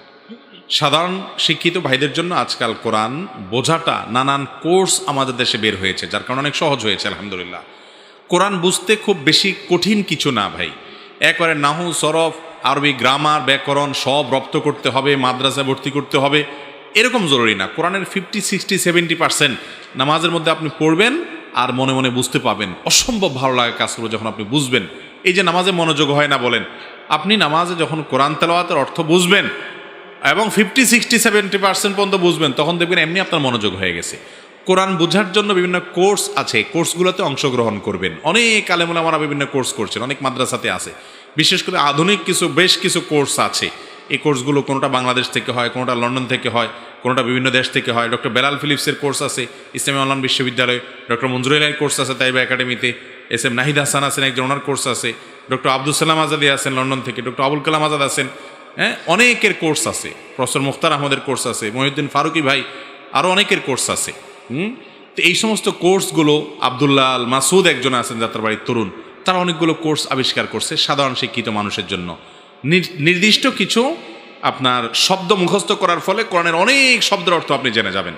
সাধারণ শিক্ষিত ভাইদের জন্য আজকাল কোরআন বোঝাটা, নানান কোর্স আমাদের দেশে বের হয়েছে, যার কারণে অনেক সহজ হয়েছে আলহামদুলিল্লাহ। কোরআন বুঝতে খুব বেশি কঠিন কিছু না ভাই, একবারে নাহু, সরফ, আরবি গ্রামার, ব্যাকরণ সব রপ্ত করতে হবে, মাদ্রাসা ভর্তি করতে হবে, এরকম জরুরি না। কোরআনের 50-60-70% নামাজের মধ্যে আপনি পড়বেন আর মনে মনে বুঝতে পাবেন। অসম্ভব ভালো লাগে কাজ করবে যখন আপনি বুঝবেন। এই যে নামাজে মনোযোগ হয় না বলেন, আপনি নামাজে যখন কোরআন তেলাওয়াতের অর্থ বুঝবেন এবং 50-60-70% পর্যন্ত বুঝবেন, তখন দেখবেন এমনি আপনার মনোযোগ হয়ে গেছে। কোরআন বোঝার জন্য বিভিন্ন কোর্স আছে, কোর্সগুলোতে অংশগ্রহণ করবেন। অনেক আলেম ওলামারা বিভিন্ন কোর্স করছেন, অনেক মাদ্রাসাতে আছে। বিশেষ করে আধুনিক বেশ কিছু কোর্স আছে। এই কোর্সগুলো কোনোটা বাংলাদেশ থেকে হয়, কোনোটা লন্ডন থেকে হয়, কোনোটা বিভিন্ন দেশ থেকে হয়। ডক্টর বেলাল ফিলিপসের কোর্স আছে ইসলামী অনলাইন বিশ্ববিদ্যালয়ে, ডক্টর মঞ্জুর আলীর কোর্স আছে তাইবা একাডেমিতে, SM নাহিদ হাসান আছেন একজন, ওনার কোর্স আছে, ডক্টর আব্দুল সালাম আজাদি আছেন লন্ডন থেকে, ডক্টর আবুল কালাম আজাদ আছেন, হ্যাঁ, অনেকের কোর্স আছে। প্রফেসর মুখতার আহমদের কোর্স আছে, মহিউদ্দিন ফারুকি ভাই, আরও অনেকের কোর্স আছে। তো এই সমস্ত কোর্সগুলো, আবদুল্লাহ আল মাসুদ একজন আছেন যাত্রাবাড়ির তরুণ, তারা অনেকগুলো কোর্স আবিষ্কার করছে সাধারণ শিক্ষিত মানুষের জন্য। নির্দিষ্ট কিছু আপনার শব্দ মুখস্থ করার ফলে কোরআনের অনেক শব্দের অর্থ আপনি জেনে যাবেন।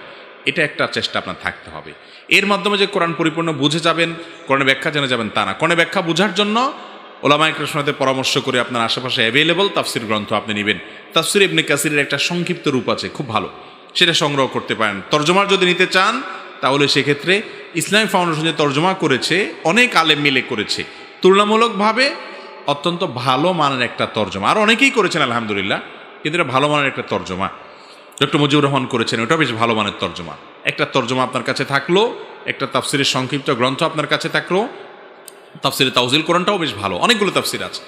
এটা একটা চেষ্টা আপনার থাকতে হবে। এর মাধ্যমে যে কোরআন পরিপূর্ণ বুঝে যাবেন, কোরআনের ব্যাখ্যা জেনে যাবেন তা না। কোরআনের ব্যাখ্যা বোঝার জন্য ওলামায়ে কেরামের সাথে পরামর্শ করে আপনার আশেপাশে অ্যাভেলেবল তাফসির গ্রন্থ আপনি নেবেন। তাফসির ইবনে কাসিরের একটা সংক্ষিপ্ত রূপ আছে, খুব ভালো, সেটা সংগ্রহ করতে পারেন। তর্জমার যদি নিতে চান তাহলে সেক্ষেত্রে ইসলামী ফাউন্ডেশন যে তর্জমা করেছে, অনেক আলেম মিলে করেছে, তুলনামূলকভাবে অত্যন্ত ভালো মানের একটা তর্জমা, আর অনেকেই করেছেন আলহামদুলিল্লাহ, কিন্তু এটা ভালো মানের একটা তর্জমা ডক্টর মুজিবুর রহমান করেছেন, ওটা বেশ ভালো মানের তর্জমা। একটা তর্জমা আপনার কাছে থাকলো, একটা তাফসিরের সংক্ষিপ্ত গ্রন্থ আপনার কাছে থাকলো, তাফসিরে তাওজিল কোরআনটাও বেশ ভালো, অনেকগুলো তাফসির আছে।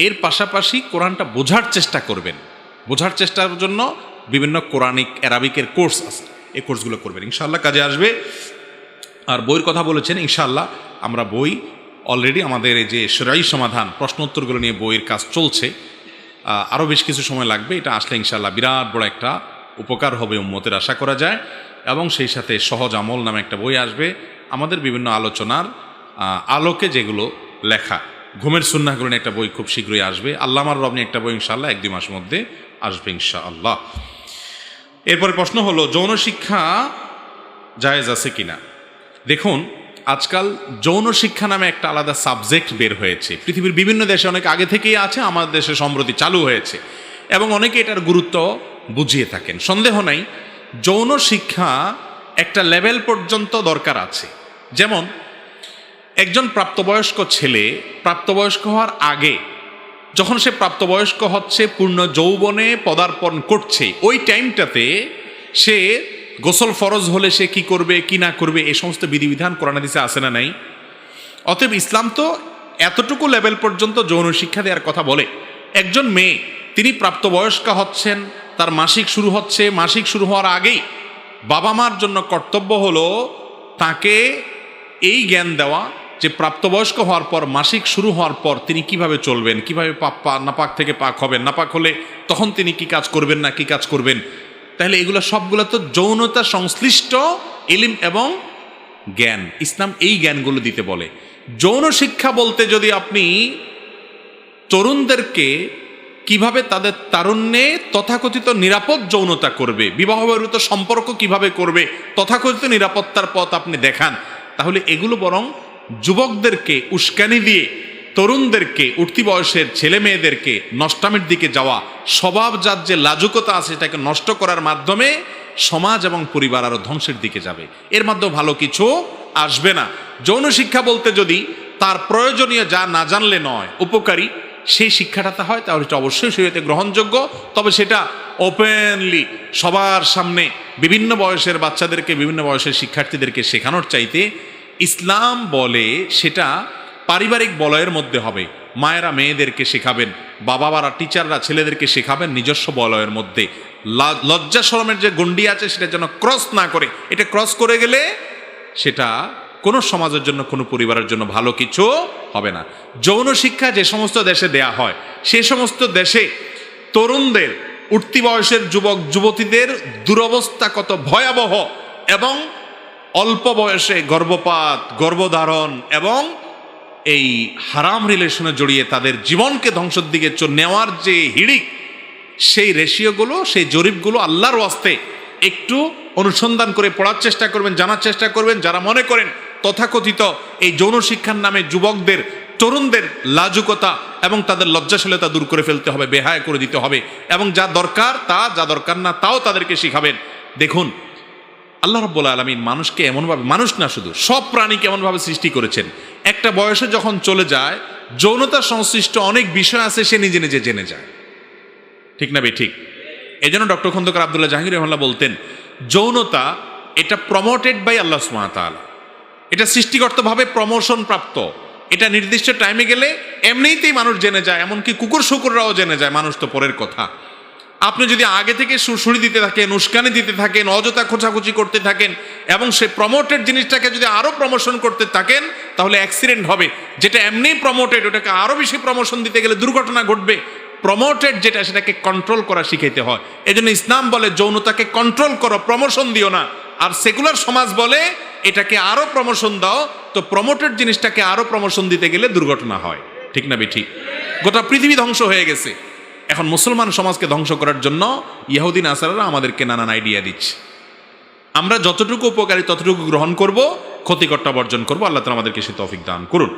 এর পাশাপাশি কোরআনটা বোঝার চেষ্টা করবেন, বোঝার চেষ্টার জন্য বিভিন্ন কোরআনিক অ্যারাবিকের কোর্স আছে, এই কোর্সগুলো করবেন, ইনশাআল্লাহ কাজে আসবে। আর বইয়ের কথা বলেছেন, ইনশাআল্লাহ আমরা বই অলরেডি আমাদের এই যে শরঈ সমাধান প্রশ্ন উত্তরগুলো নিয়ে বইয়ের কাজ চলছে, আরও বেশ কিছু সময় লাগবে। এটা আসলে ইনশাআল্লাহ বিরাট বড় একটা উপকার হবে উম্মতের, আশা করা যায়। এবং সেই সাথে সহজ আমল নামে একটা বই আসবে, আমাদের বিভিন্ন আলোচনার আলোকে যেগুলো লেখা, ঘুমের সুন্নাহগুলো নিয়ে একটা বই খুব শীঘ্রই আসবে। আল্লামার রব নিয়ে একটা বই ইনশাআল্লাহ 1-2 মাসের মধ্যে আসবে ইনশাআল্লাহ। এরপরে প্রশ্ন হলো, যৌন শিক্ষা জায়েজ আছে কিনা? দেখুন, আজকাল যৌন শিক্ষা নামে একটা আলাদা সাবজেক্ট বের হয়েছে, পৃথিবীর বিভিন্ন দেশে অনেক আগে থেকেই আছে, আমাদের দেশে সম্প্রতি চালু হয়েছে, এবং অনেকে এটার গুরুত্ব বুঝিয়ে থাকেন। সন্দেহ নাই যৌন শিক্ষা একটা লেভেল পর্যন্ত দরকার আছে। যেমন একজন প্রাপ্তবয়স্ক ছেলে প্রাপ্তবয়স্ক হওয়ার আগে, যখন সে প্রাপ্তবয়স্ক হচ্ছে, পূর্ণ যৌবনে পদার্পণ করছে, ওই টাইমটাতে সে গোসল ফরজ হলে সে কি করবে কি না করবে, এই সমস্ত বিধিবিধান কোরআন হাদিসে আছে না নাই? অতএব ইসলাম তো এতটুকু লেভেল পর্যন্ত যৌন শিক্ষা দেওয়ার কথা বলে। একজন মেয়ে তিনি প্রাপ্তবয়স্কা হচ্ছেন, তার মাসিক শুরু হচ্ছে, মাসিক শুরু হওয়ার আগেই বাবা মার জন্য কর্তব্য হলো তাকে এই জ্ঞান দেওয়া যে প্রাপ্তবয়স্ক হওয়ার পর, মাসিক শুরু হওয়ার পর তিনি কিভাবে চলবেন, কিভাবে নাপাক থেকে পাক হবেন, নাপাক হলে তখন তিনি কি কাজ করবেন না কি কাজ করবেন। তাহলে এগুলো সবগুলো তো যৌনতা সংশ্লিষ্ট ইলম এবং জ্ঞান, ইসলাম এই জ্ঞানগুলো দিতে বলে। যৌন শিক্ষা বলতে যদি আপনি তরুণদেরকে কিভাবে তাদের তারুণ্যে তথাকথিত নিরাপদ যৌনতা করবে, বিবাহ বহির্ভূত সম্পর্ক কিভাবে করবে, তথাকথিত নিরাপত্তার পথ আপনি দেখান, তাহলে এগুলো বরং যুবকদেরকে উস্কানি দিয়ে তরুণদেরকে, উঠতি বয়সের ছেলে মেয়েদেরকে নষ্টামের দিকে যাওয়া, স্বভাবজাত যে লাজুকতা আছে সেটাকে নষ্ট করার মাধ্যমে সমাজ এবং পরিবার আরো ধ্বংসের দিকে যাবে। এর মাধ্যমে ভালো কিছু আসবে না। যৌন শিক্ষা বলতে যদি তার প্রয়োজনীয় যা না জানলে নয়, উপকারী সেই শিক্ষাটা হয়, তাহলে এটা অবশ্যই শরীয়তে গ্রহণযোগ্য। তবে সেটা ওপেনলি সবার সামনে বিভিন্ন বয়সের বাচ্চাদেরকে, বিভিন্ন বয়সের শিক্ষার্থীদেরকে শেখানোর চাইতে ইসলাম বলে সেটা পারিবারিক বলয়ের মধ্যে হবে। মায়েরা মেয়েদেরকে শেখাবেন, বাবারা টিচাররা ছেলেদেরকে শেখাবেন নিজস্ব বলয়ের মধ্যে। লজ্জা শরমের যে গণ্ডি আছে সেটা যেন ক্রস না করে, এটা ক্রস করে গেলে সেটা কোনো সমাজের জন্য, কোনো পরিবারের জন্য ভালো কিছু হবে না। যৌন শিক্ষা যে সমস্ত দেশে দেয়া হয়, সে সমস্ত দেশে তরুণদের, উঠতি বয়সের যুবক যুবতীদের দুরবস্থা কত ভয়াবহ, এবং অল্প বয়সে গর্ভপাত, গর্ভধারণ এবং এই হারাম রিলেশনে জড়িয়ে তাদের জীবনকে ধ্বংসের দিকে নেওয়ার যে হিড়িক, সেই রেশিওগুলো, সেই জরিপগুলো আল্লাহর ওয়াস্তে একটু অনুসন্ধান করে পড়ার চেষ্টা করবেন, জানার চেষ্টা করবেন। যারা মনে করেন তথাকথিত এই যৌন শিক্ষার নামে যুবকদের, তরুণদের লাজুকতা এবং তাদের লজ্জাশীলতা দূর করে ফেলতে হবে, বেহায়া করে দিতে হবে, এবং যা দরকার তা, যা দরকার না তাও তাদেরকে শিখাবেন। দেখুন, আল্লাহ রাব্বুল আলামিন মানুষকে এমনভাবে, মানুষ না শুধু সব প্রাণীকে এমনভাবে সৃষ্টি করেছেন, একটা বয়সে যখন চলে যায় যৌনতা সংশ্লিষ্ট অনেক বিষয় আছে সে নিজে নিজে জেনে যায়। ঠিক না বে ঠিক? এই জন্য ডক্টর খন্দকার আব্দুল্লাহ জাহাঙ্গীর রহমাল্লাহ বলতেন, যৌনতা এটা প্রমোটেড বাই আল্লাহ সুবহানাহু ওয়া তাআলা, এটা সৃষ্টিগতভাবে প্রমোশন প্রাপ্ত। এটা নির্দিষ্ট টাইমে গেলে এমনিতেই মানুষ জেনে যায়, এমনকি কুকুর শুকুররাও জেনে যায়, মানুষ তো পরের কথা। আপনি যদি আগে থেকে সুড়সুড়ি দিতে থাকেন, উস্কানি দিতে থাকেন, অযথা খোঁচাখুচি করতে থাকেন, এবং সে প্রমোটেড জিনিসটাকে যদি আরো প্রমোশন করতে থাকেন, তাহলে অ্যাক্সিডেন্ট হবে। যেটা এমনি প্রমোটেড, ওটাকে আরো বেশি প্রমোশন দিতে গেলে দুর্ঘটনা ঘটবে। প্রমোটেড যেটা, সেটাকে কন্ট্রোল করা শিখাইতে হয়। এজন্য ইসলাম বলে যৌনতাকে কন্ট্রোল করো, প্রমোশন দিও না। আর সেকুলার সমাজ বলে এটাকে আরো প্রমোশন দাও। তো প্রমোটেড জিনিসটাকে আরো প্রমোশন দিতে গেলে দুর্ঘটনা হয়। ঠিক না বেঠিক? গোটা পৃথিবী ধ্বংস হয়ে গেছে। এখন মুসলমান সমাজকে ধ্বংস করার জন্য ইহুদি নাসারারা আমাদেরকে নানান আইডিয়া দিচ্ছে। আমরা যতটুকু উপকারী ততটুকু গ্রহণ করব, ক্ষতিকরটা বর্জন করব। আল্লাহ তাআলা আমাদেরকে সে তৌফিক দান করুন।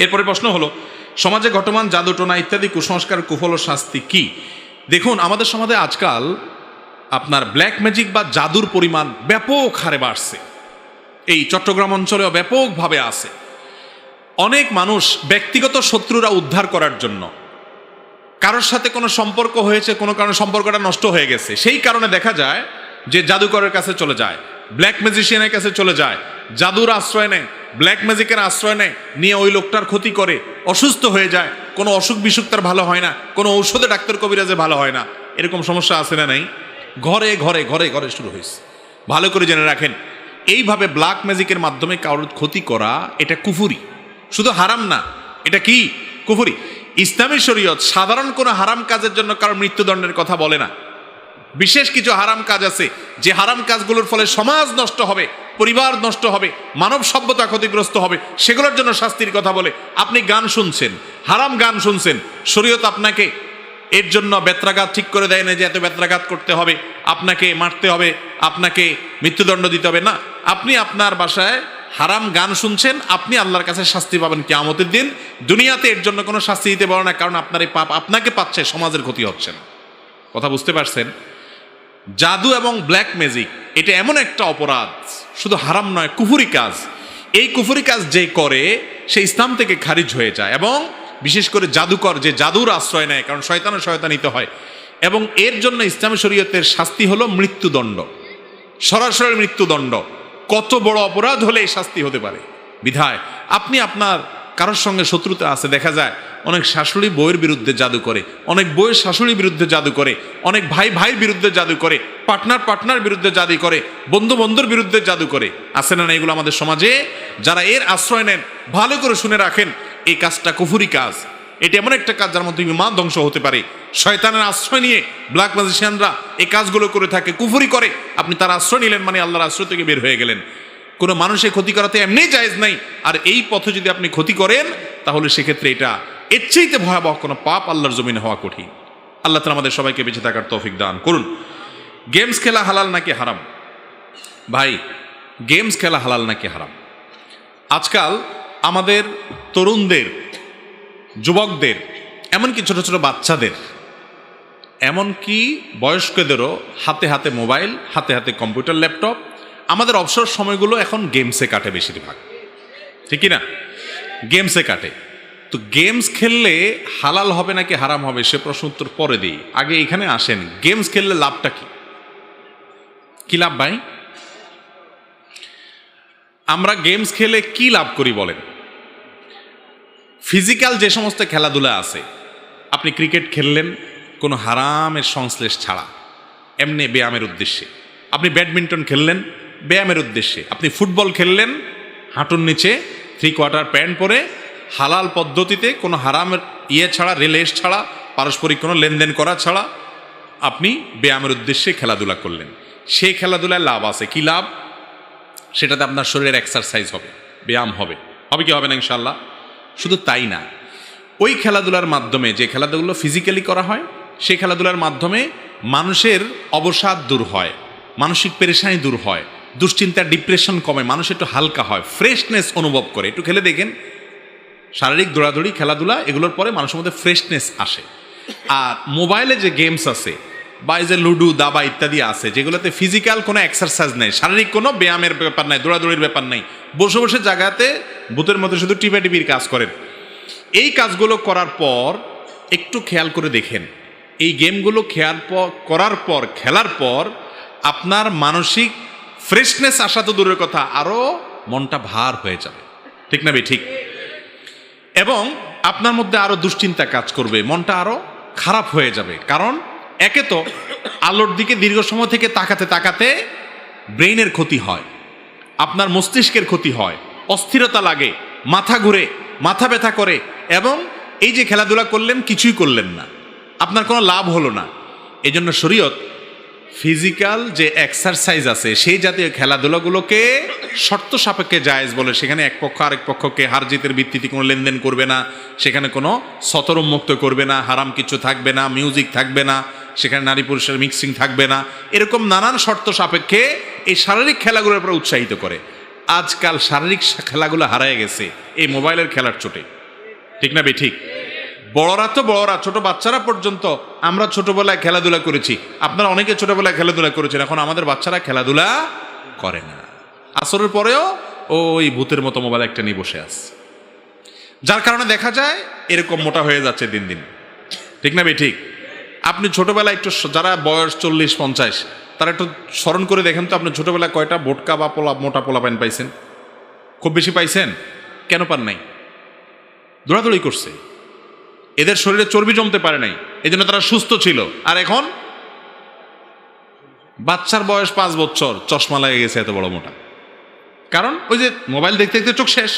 এরপরে প্রশ্ন হলো, সমাজে ঘটমান জাদুটোনা ইত্যাদি কুসংস্কার, কুফল ও শাস্তি কি? দেখুন, আমাদের সমাজে আজকাল আপনার ব্ল্যাক ম্যাজিক বা জাদুর পরিমাণ ব্যাপক হারে বাড়ছে। এই চট্টগ্রাম অঞ্চলেও ব্যাপকভাবে আছে। অনেক মানুষ ব্যক্তিগত শত্রুরা উদ্ধার করার জন্য, কারোর সাথে কোনো সম্পর্ক হয়েছে, কোনো কারণে সম্পর্কটা নষ্ট হয়ে গেছে, সেই কারণে দেখা যায় যে জাদুকরের কাছে চলে যায়, ব্ল্যাক ম্যাজিশিয়ানের কাছে চলে যায়, জাদুর আশ্রয় নেয়, ব্ল্যাক ম্যাজিকের আশ্রয় নেয়, নিয়ে ওই লোকটার ক্ষতি করে, অসুস্থ হয়ে যায়, কোনো অসুখ বিসুখ তার ভালো হয় না, কোনো ঔষধে ডাক্তার কবিরাজে ভালো হয় না। এরকম সমস্যা আছে না নাই? ঘরে ঘরে ঘরে ঘরে শুরু হয়েছে। ভালো করে জেনে রাখেন, এইভাবে ব্ল্যাক ম্যাজিকের মাধ্যমে কারোর ক্ষতি করা এটা কুফুরি, শুধু হারাম না, এটা কি কুফুরি। ইসলামী শরীয়ত সাধারণ কোনো হারাম কাজের জন্য কারোর মৃত্যুদণ্ডের কথা বলে না। বিশেষ কিছু হারাম কাজ আছে, যে হারাম কাজগুলোর ফলে সমাজ নষ্ট হবে, পরিবার নষ্ট হবে, মানব সভ্যতা ক্ষতিগ্রস্ত হবে, সেগুলোর জন্য শাস্তির কথা বলে। আপনি গান শুনছেন, হারাম গান শুনছেন, শরীয়ত আপনাকে এর জন্য বেত্রাঘাত ঠিক করে দেয় না যে এত বেত্রাঘাত করতে হবে, আপনাকে মারতে হবে, আপনাকে মৃত্যুদণ্ড দিতে হবে না। আপনি আপনার বাসায় হারাম গান শুনছেন, আপনি আল্লাহর কাছে শাস্তি পাবেন কিয়ামতের দিন। দুনিয়াতে এর জন্য কোনো শাস্তি দিতে পারে না, কারণ আপনার এই পাপ আপনাকে পাচ্ছে, সমাজের ক্ষতি হচ্ছে না। কথা বুঝতে পারছেন? জাদু এবং ব্ল্যাক ম্যাজিক এটা এমন একটা অপরাধ, শুধু হারাম নয়, কুফুরি কাজ। এই কুফুরি কাজ যে করে সে ইসলাম থেকে খারিজ হয়ে যায়। এবং বিশেষ করে জাদুকর যে জাদুর আশ্রয় নেয়, কারণ শয়তানিত হয়, এবং এর জন্য ইসলামী শরীয়তের শাস্তি হলো মৃত্যুদণ্ড, সরাসরি মৃত্যুদণ্ড। কত বড় অপরাধ হলে এই শাস্তি হতে পারে। বিধায় আপনি আপনার কারোর সঙ্গে শত্রুতা আছে, দেখা যায় অনেক শাশুড়ি বউয়ের বিরুদ্ধে জাদু করে, অনেক বউয়ের শাশুড়ির বিরুদ্ধে জাদু করে, অনেক ভাই ভাইয়ের বিরুদ্ধে জাদু করে, পার্টনার বিরুদ্ধে জাদু করে, বন্ধুর বিরুদ্ধে জাদু করে। আছে না এগুলো আমাদের সমাজে? যারা এর আশ্রয় নেন, ভালো করে শুনে রাখেন, এই কাজটা কুফুরি কাজ। এটা এমন একটা কাজ যার মধ্যে ইমান ধ্বংস হতে পারে। শয়তানের আশ্রয় নিয়ে ব্ল্যাক ম্যাজিশিয়ানরা এই কাজগুলো করে থাকে, কুফুরি করে। আপনি তার আশ্রয় নিলেন মানে আল্লাহর আশ্রয় থেকে বের হয়ে গেলেন। কোনো মানুষের ক্ষতি করাতে এমনি জায়েজ নাই। আর এই পথে যদি আপনি ক্ষতি করেন, তাহলে সেক্ষেত্রে এটা এর চাইতে ভয়াবহ কোনো পাপ আল্লাহর জমিনে হওয়া কঠিন। আল্লাহ তাআলা আমাদের সবাইকে বেঁচে থাকার তৌফিক দান করুন। গেমস খেলা হালাল নাকি হারাম? ভাই, গেমস খেলা হালাল নাকি হারাম? আজকাল আমাদের তরুণদের, যুবকদের, এমনকি ছোট ছোট বাচ্চাদের, এমনকি বয়স্কদেরও হাতে হাতে মোবাইল, হাতে হাতে কম্পিউটার, ল্যাপটপ। আমাদের অবসর সময়গুলো এখন গেমসে কাটে বেশিরভাগ, ঠিক না? গেমসে কাটে। তো গেমস খেললে হালাল হবে নাকি হারাম হবে সে প্রশ্ন উত্তর পরে দিই। আগে এখানে আসেন, গেমস খেললে লাভটা কি? কি লাভ ভাই? আমরা গেমস খেলে কি লাভ করি বলেন? ফিজিক্যাল যে সমস্ত খেলাধুলা আছে, আপনি ক্রিকেট খেললেন কোনো হারামের সংশ্লেষ ছাড়া, এমনি ব্যায়ামের উদ্দেশ্যে। আপনি ব্যাডমিন্টন খেললেন ব্যায়ামের উদ্দেশ্যে। আপনি ফুটবল খেললেন হাঁটুর নিচে 3/4 প্যান্ট পরে, হালাল পদ্ধতিতে, কোনো হারামের ছাড়া, রিলেশ ছাড়া, পারস্পরিক কোনো লেনদেন করা ছাড়া আপনি ব্যায়ামের উদ্দেশ্যে খেলাধুলা করলেন। সেই খেলাধুলায় লাভ আছে। কি লাভ? সেটাতে আপনার শরীরের এক্সারসাইজ হবে, ব্যায়াম হবে। হবে কি হবে না ইনশাল্লাহ? শুধু তাই না, ওই খেলাধুলার মাধ্যমে, যে খেলাধুলাগুলো ফিজিক্যালি করা হয়, সেই খেলাধুলার মাধ্যমে মানুষের অবসাদ দূর হয়, মানসিক পেরেশানি দূর হয়, দুশ্চিন্তা, ডিপ্রেশন কমে, মানুষ একটু হালকা হয়, ফ্রেশনেস অনুভব করে। একটু খেলে দেখেন, শারীরিক দৌড়াদৌড়ি, খেলাধুলা, এগুলোর পরে মানুষের মধ্যে ফ্রেশনেস আসে। আর মোবাইলে যে গেমস আছে, বা এই যে লুডু, দাবা ইত্যাদি আছে, যেগুলোতে ফিজিক্যাল কোনো এক্সারসাইজ নেই, শারীরিক কোনো ব্যায়ামের ব্যাপার নাই, দৌড়াদৌড়ির ব্যাপার নাই, বসে বসে জায়গাতে ভূতের মধ্যে শুধু টিপির কাজ করেন। এই কাজগুলো করার পর একটু খেয়াল করে দেখেন, এই গেমগুলো করার পর, খেলার পর আপনার মানসিক ফ্রেশনেস আসা তো দূরের কথা, আরও মনটা ভার হয়ে যাবে, ঠিক না ভাই? ঠিক। এবং আপনার মধ্যে আরো দুশ্চিন্তা কাজ করবে, মনটা আরো খারাপ হয়ে যাবে। কারণ একে তো আলোর দিকে দীর্ঘ সময় থেকে তাকাতে তাকাতে ব্রেইনের ক্ষতি হয়, আপনার মস্তিষ্কের ক্ষতি হয়, অস্থিরতা লাগে, মাথা ঘুরে, মাথা ব্যথা করে, এবং এই যে খেলাধুলা করলেন কিছুই করলেন না, আপনার কোনো লাভ হলো না। এই জন্য শরীয়ত ফিজিক্যাল যে এক্সারসাইজ আছে সেই জাতীয় খেলাধুলাগুলোকে শর্ত সাপেক্ষে জায়েজ বলে। সেখানে এক পক্ষ আরেক পক্ষকে হার জিতের ভিত্তিতে কোনো লেনদেন করবে না, সেখানে কোনো সতর উন্মুক্ত করবে না, হারাম কিছু থাকবে না, মিউজিক থাকবে না, সেখানে নারী পুরুষের মিক্সিং থাকবে না, এরকম নানান শর্ত সাপেক্ষে এই শারীরিক খেলাগুলোর উপর উৎসাহিত করে। আজকাল শারীরিক খেলাগুলো হারায় গেছে এই মোবাইলের খেলার চোটে, ঠিক না বে? ঠিক। বড়রা তো বড়রা, ছোট বাচ্চারা পর্যন্ত, আমরা ছোটবেলায় খেলাধুলা করেছি, আপনারা অনেকে ছোটবেলায় খেলাধুলা করেছেন, এখন আমাদের বাচ্চারা খেলাধুলা করে না। আসরের পরেও ওই ভূতের মতো মোবাইল একটা নিয়ে বসে আছে। যার কারণে দেখা যায় এরকম মোটা হয়ে যাচ্ছে দিন দিন। ঠিক না ভাই? ঠিক। আপনি ছোটবেলায় একটু, যারা বয়স 40-50, তারা একটু স্মরণ করে দেখেন তো, আপনি ছোটবেলায় কয়টা বোটকা বা মোটা পোলাপান পাইছেন? খুব বেশি পাইছেন? কেন পান নাই? দৌড়াদৌড়ি করছে, এদের শরীরে চর্বি জমতে পারে নাই, এই জন্য তারা সুস্থ ছিল। আর এখন বাচ্চার বয়স 5 বছর, চশমা লাগে গেছে এত বড় মোটা। কারণ ওই যে মোবাইল দেখতে দেখতে চোখ শেষ,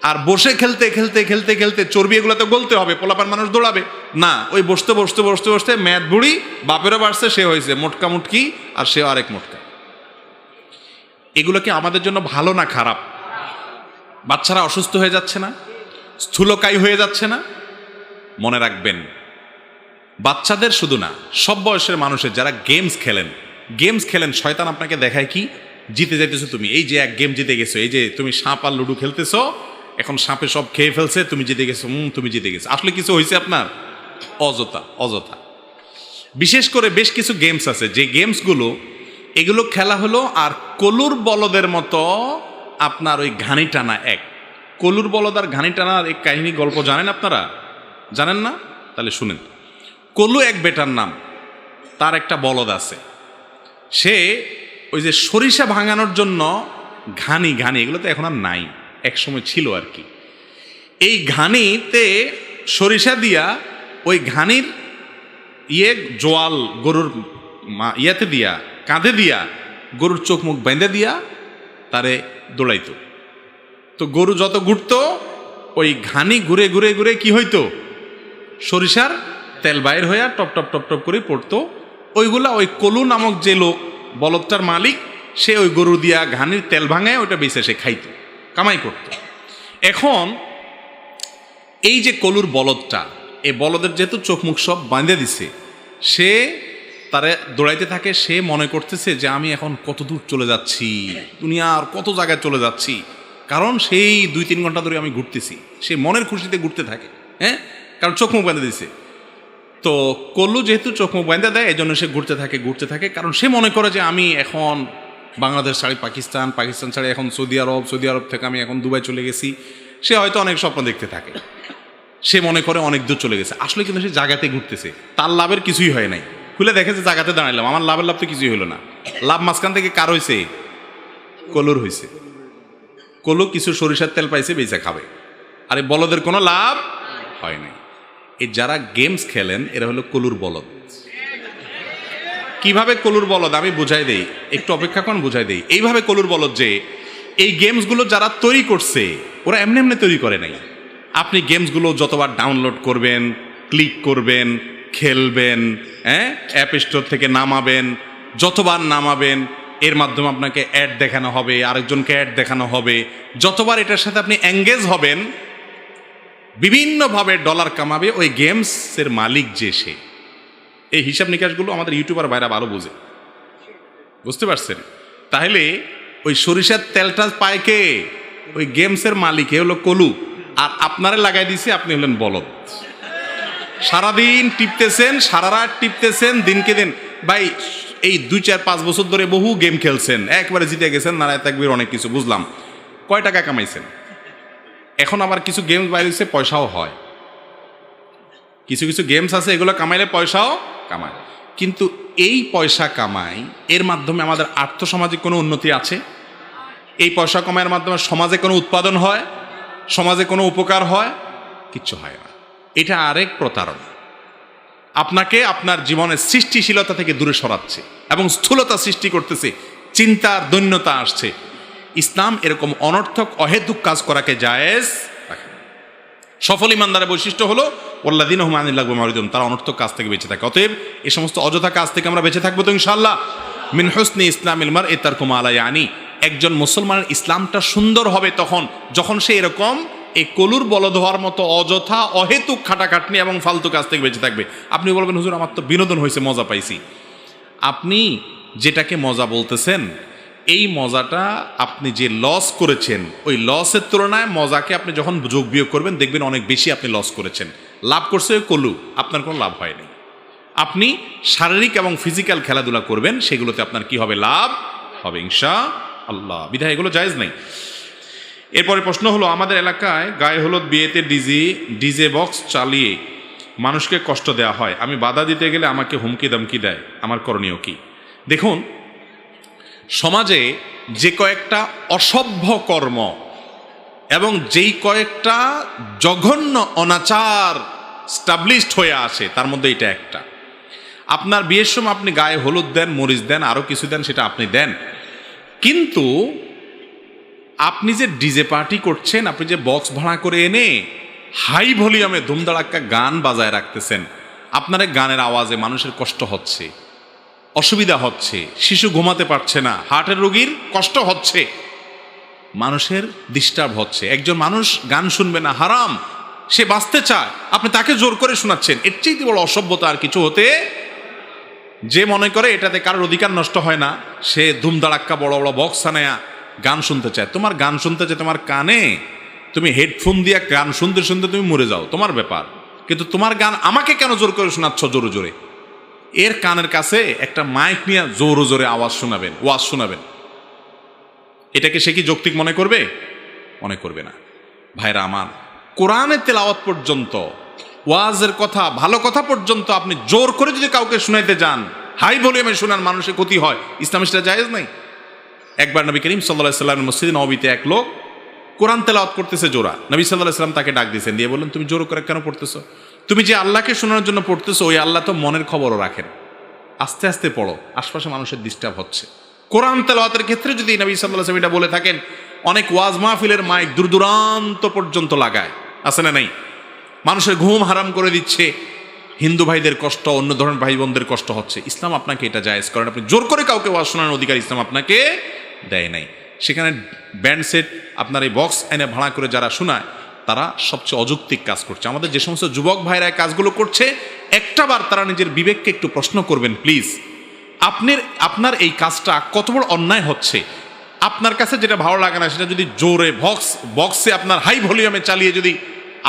আর বসে খেলতে খেলতে খেলতে খেলতে চর্বি এগুলো তো গলতে হবে, পোলাপান মানুষ দৌড়াবে না। ওই বসতে বসতে বসতে বসতে ম্যাথ বুড়ি, বাপেরও বাড়ছে, সে হয়েছে মোটকা মুটকি, আর সে আরেক মোটকা। এগুলো কি আমাদের জন্য ভালো না খারাপ? বাচ্চারা অসুস্থ হয়ে যাচ্ছে না? স্থূলকায় হয়ে যাচ্ছে না? মনে রাখবেন, বাচ্চাদের শুধু না, সব বয়সের মানুষের যারা গেমস খেলেন, শয়তান আপনাকে দেখায় কি, জিতে যাইতেছো তুমি, এই যে এক গেম জিতে গেছো, এই যে তুমি সাপ আর লুডু খেলতেছো, এখন সাপে সব খেয়ে ফেলছে, তুমি জিতে গেছো, তুমি জিতে গেছো। আসলে কিছু হয়েছে আপনার? অযথা। বিশেষ করে বেশ কিছু গেমস আছে, যে গেমসগুলো এগুলো খেলা হলো আর কলুর বলদের মতো আপনার ওই ঘানি টানা। কলুর বলদ আর ঘানি টানার এক কাহিনী গল্প জানেন আপনারা? জানেন না? তাহলে শুনেন। কলু এক বেটার নাম, তার একটা বলদ আছে। সে ওই যে সরিষা ভাঙানোর জন্য ঘানি এগুলো তো এখন আর নাই, এক সময় ছিল আর কি। এই ঘানিতে সরিষা দিয়া, ওই ঘানির জোয়াল গরুর ইয়াতে দিয়া, কাঁধে দিয়া, গরুর চোখ মুখ বেঁধে দিয়া তারে দৌড়াইতো। তো গরু যত ঘুরতো, ওই ঘানি ঘুরে ঘুরে ঘুরে কি হইতো, সরিষার তেল বাইর হইয়া টপ টপ টপ টপ করে পড়তো। ওইগুলা ওই কলু নামক যে লোক, বলদটার মালিক, সে ওই গরু দিয়া ঘানির তেল ভাঙায় ওইটা বেঁচে সে খাইতো, কামাই করত। এখন এই যে কলুর বলদটা, এই বলদের যেহেতু চোখ মুখ সব বাঁধে দিছে, সে তারে দৌড়াইতে থাকে। সে মনে করতেছে যে আমি এখন কত দূর চলে যাচ্ছি, দুনিয়ার কত জায়গায় চলে যাচ্ছি, কারণ সেই 2-3 ঘন্টা ধরে আমি ঘুরতেছি। সে মনের খুশিতে ঘুরতে থাকে, হ্যাঁ, কারণ চোখ মুখ বেঁধে দিছে। তো কল্লু যেহেতু চোখ মুখ বেঁধে দেয়, এই জন্য সে ঘুরতে থাকে, কারণ সে মনে করে যে আমি এখন বাংলাদেশ ছাড়ি পাকিস্তান, পাকিস্তান ছাড়ি এখন সৌদি আরব থেকে আমি এখন দুবাই চলে গেছি। সে হয়তো অনেক স্বপ্ন দেখতে থাকে, সে মনে করে অনেক দূর চলে গেছে। আসলে কিন্তু সে জায়গাতে ঘুরতেছে, তার লাভের কিছুই হয় নাই। খুলে দেখে যে জায়গাতে দাঁড়াইলাম, আমার লাভ তো কিছুই হলো না। লাভ মাঝখান থেকে কার হয়েছে? কলুর হয়েছে। কলু কিছু সরিষার তেল পাইছে, বেঁচে খাবে, আর এই বলদের কোনো লাভ হয় নাই। এই যারা গেমস খেলেন এরা হলো কলুর বলদ। কিভাবে কলুর বলদ আমি বুঝাই দেই, একটু অপেক্ষা করুন, বুঝাই দেই। এইভাবে কলুর বলদ যে এই গেমসগুলো যারা তৈরি করছে, ওরা এমনি এমনি তৈরি করে নাই। আপনি গেমসগুলো যতবার ডাউনলোড করবেন, ক্লিক করবেন, খেলবেন, হ্যাঁ, অ্যাপ স্টোর থেকে নামাবেন, যতবার নামাবেন এর মাধ্যমে আপনাকে অ্যাড দেখানো হবে, আরেকজনকে অ্যাড দেখানো হবে। যতবার এটার সাথে আপনি এঙ্গেজ হবেন, বিভিন্নভাবে ডলার কামাবে ওই গেমসের মালিক যে সে। এই হিসাব নিকাশগুলো আমাদের ইউটিউবার ভাইরা ভালো বোঝে, বুঝতে পারছেন? তাহলে ওই সরিষার তেলটা পায় কে? ওই গেমসের মালিক, এ হলো কলু, আর আপনারে লাগাই দিছে, আপনি হলেন বলদ। সারাদিন টিপতেছেন, সারা রাত টিপতেছেন, দিনকে দিন। ভাই এই 2-4-5 বছর ধরে বহু গেম খেলছেন, একবারে জিতে গেছেন, নারায় তাকবীর, অনেক কিছু বুঝলাম। কয় টাকা কামাইছেন? এখন আবার কিছু গেমস বাইরে হচ্ছে, পয়সাও হয়। কিছু গেমস আছে, এগুলো কামাইলে পয়সাও কামায়। কিন্তু এই পয়সা কামাই, এর মাধ্যমে আমাদের আর্থসামাজিক কোনো উন্নতি আছে? এই পয়সা কামাইয়ের মাধ্যমে সমাজে কোনো উৎপাদন হয়? সমাজে কোনো উপকার হয়? কিচ্ছু হয় না। এটা আরেক প্রতারণা, আপনাকে আপনার জীবনের সৃষ্টিশীলতা থেকে দূরে সরাচ্ছে এবং স্থূলতা সৃষ্টি করতেছে, চিন্তার দৈন্যতা আসছে। ইসলাম এরকম অনর্থক অহেতুক কাজ করাকে জায়েজ রাখে। সফল ইমানদারের বৈশিষ্ট্য হলো ওয়াল্লাযীনা হুম আনিল লাগবি মুরিদুন, তারা অনর্থক কাজ থেকে বেঁচে থাকে। অতএব এই সমস্ত অযথা কাজ থেকে আমরা বেঁচে থাকবো তো ইনশাআল্লাহ। মিন হুসনি ইসলামিল মারই তারকু মা লা ইয়ানি, একজন মুসলমানের ইসলামটা সুন্দর হবে তখন যখন সে এরকম এই কলুর বলদ হওয়ার মতো অযথা অহেতুক খাটাখাটনি এবং ফালতু কাজ থেকে বেঁচে থাকবে। আপনি বলবেন হুজুর আমার তো বিনোদন হয়েছে, মজা পাইছি। আপনি যেটাকে মজা বলতেছেন, এই মজাটা আপনি যে লস করেছেন, ওই লসের তুলনায় মজাকে আপনি যখন যোগ বিয়োগ করবেন, দেখবেন অনেক বেশি আপনি লস করেছেন। লাভ করছে ওই কলু, আপনার কোনো লাভ হয়নি। আপনি শারীরিক এবং ফিজিক্যাল খেলাধুলা করবেন, সেগুলোতে আপনার কি হবে? লাভ হবে ইনশাআল্লাহ। বিধায় এগুলো জায়েজ নেই। এরপরে প্রশ্ন হলো, আমাদের এলাকায় গায়ে হলুদ বিয়েতে ডিজে বক্স চালিয়ে মানুষকে কষ্ট দেওয়া হয়, আমি বাধা দিতে গেলে আমাকে হুমকি দামকি দেয়, আমার করণীয় কি? দেখুন, সমাজে যে কয়েকটা অসভ্য কর্ম এবং যেই কয়েকটা জঘন্য অনাচার স্টাবলিশড হয়ে আসে তার মধ্যে এটা একটা। আপনার বিয়ের সময় আপনি গায়ে হলুদ দেন, মরিচ দেন, আরও কিছু দেন, সেটা আপনি দেন, কিন্তু আপনি যে ডিজে পার্টি করছেন, আপনি যে বক্স ভাড়া করে এনে হাই ভলিউমে ধুমধাড়াক্কা গান বাজায় রাখতেছেন, আপনার গানের আওয়াজে মানুষের কষ্ট হচ্ছে, অসুবিধা হচ্ছে, শিশু ঘুমাতে পারছে না, হার্টের রোগীর কষ্ট হচ্ছে, মানুষের ডিস্টার্ব হচ্ছে। একজন মানুষ গান শুনবে না, হারাম, সে বাঁচতে চায়, আপনি তাকে জোর করে শোনাচ্ছেন। এর চেয়ে বড় অসভ্যতা আর কিছু হতে। যে মনে করে এটাতে কারোর অধিকার নষ্ট হয় না, সে ধুমধাড়াক্কা বড় বড় বক্স আনায়া গান শুনতে চায়। তোমার গান শুনতে চায় তোমার কানে, তুমি হেডফোন দিয়ে গান শুনতে শুনতে তুমি মরে যাও, তোমার ব্যাপার, কিন্তু তোমার গান আমাকে কেন জোর করে শোনাচ্ছ জোরে জোরে? এর কানের কাছে একটা মাইক নিয়ে জোরে জোরে আওয়াজ শোনাবেন, ওয়াজ শোনাবেন, এটাকে সে কি যৌক্তিক মনে করবে? মনে করবে না। ভাইরা আমার, কোরআনের তেলাওয়াত পর্যন্ত, ওয়াজের কথা, ভালো কথা পর্যন্ত আপনি জোর করে যদি কাউকে শুনাইতে যান, হাই ভলিউমে শোনান, মানুষের ক্ষতি হয়, ইসলামে সেটা জায়েজ নাই। একবার নবী করিম সাল্লাল্লাহু আলাইহি ওয়াসাল্লামের মসজিদে নববীতে এক লোক কোরআন তেলাওয়াত করতেছে জোরা। নবী সাল্লাল্লাহু আলাইহি ওয়াসাল্লাম তাকে ডাক দিয়েছেন, দিয়ে বললেন, তুমি জোর করে কেন পড়তেছো? তুমি যে আল্লাহকে শোনানোর জন্য পড়তেছো, ওই আল্লাহ তো মনের খবরও রাখেন, আস্তে আস্তে পড়ো, আশপাশে মানুষের ডিস্টার্ব হচ্ছে। কোরআন তেলাওয়াতের ক্ষেত্রে যদি নবী সাল্লাল্লাহু আলাইহি ওয়াসাল্লাম এটা বলে থাকেন, অনেক ওয়াজ মাহফিলের মাইক দূর দূরান্ত পর্যন্ত লাগায়, আছে না নাই? মানুষের ঘুম হারাম করে দিচ্ছে, হিন্দু ভাইদের কষ্ট, অন্য ধরনের ভাই বোনদের কষ্ট হচ্ছে। ইসলাম আপনাকে এটা জায়েজ করেন, আপনি জোর করে কাউকে ওয়াজ শোনানোর অধিকার ইসলাম আপনাকে দেয় নাই। সেখানে ব্যান্ড সেট আপনার এই বক্স এনে ভাড়া করে যারা শোনায়, তারা সবচেয়ে অযৌক্তিক কাজ করছে। আমাদের যে সমস্ত যুবক ভাইরা কাজগুলো করছে, একটাবার তারা নিজের বিবেককে একটু প্রশ্ন করবেন প্লিজ। আপনার এই কাজটা কত বড় অন্যায় হচ্ছে। আপনার কাছে যেটা ভালো লাগে না, সেটা যদি জোরে বক্সে আপনার হাই ভলিউমে চালিয়ে যদি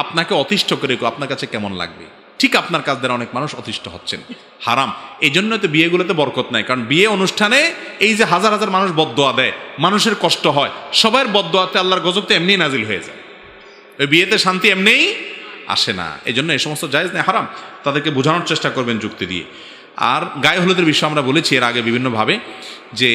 আপনাকে অতিষ্ঠ করে, আপনার কাছে কেমন লাগবে? ঠিক আপনার কাজ দ্বারা অনেক মানুষ অতিষ্ঠ হচ্ছেন, হারাম। এই জন্য তো বিয়েগুলোতে বরকত নাই, কারণ বিয়ে অনুষ্ঠানে এই যে হাজার হাজার মানুষ বদদোয়া দেয়, মানুষের কষ্ট হয়, সবার বদদোয়াতে আল্লাহর গজব তো এমনি নাজিল হয়ে যায়, ওই বিয়েতে শান্তি এমনিই আসে না। এই জন্য এই সমস্ত জায়েজ নেই, হারাম। তাদেরকে বোঝানোর চেষ্টা করবেন যুক্তি দিয়ে। আর গায়ে হলুদের বিষয়ে আমরা বলেছি এর আগে বিভিন্নভাবে, যে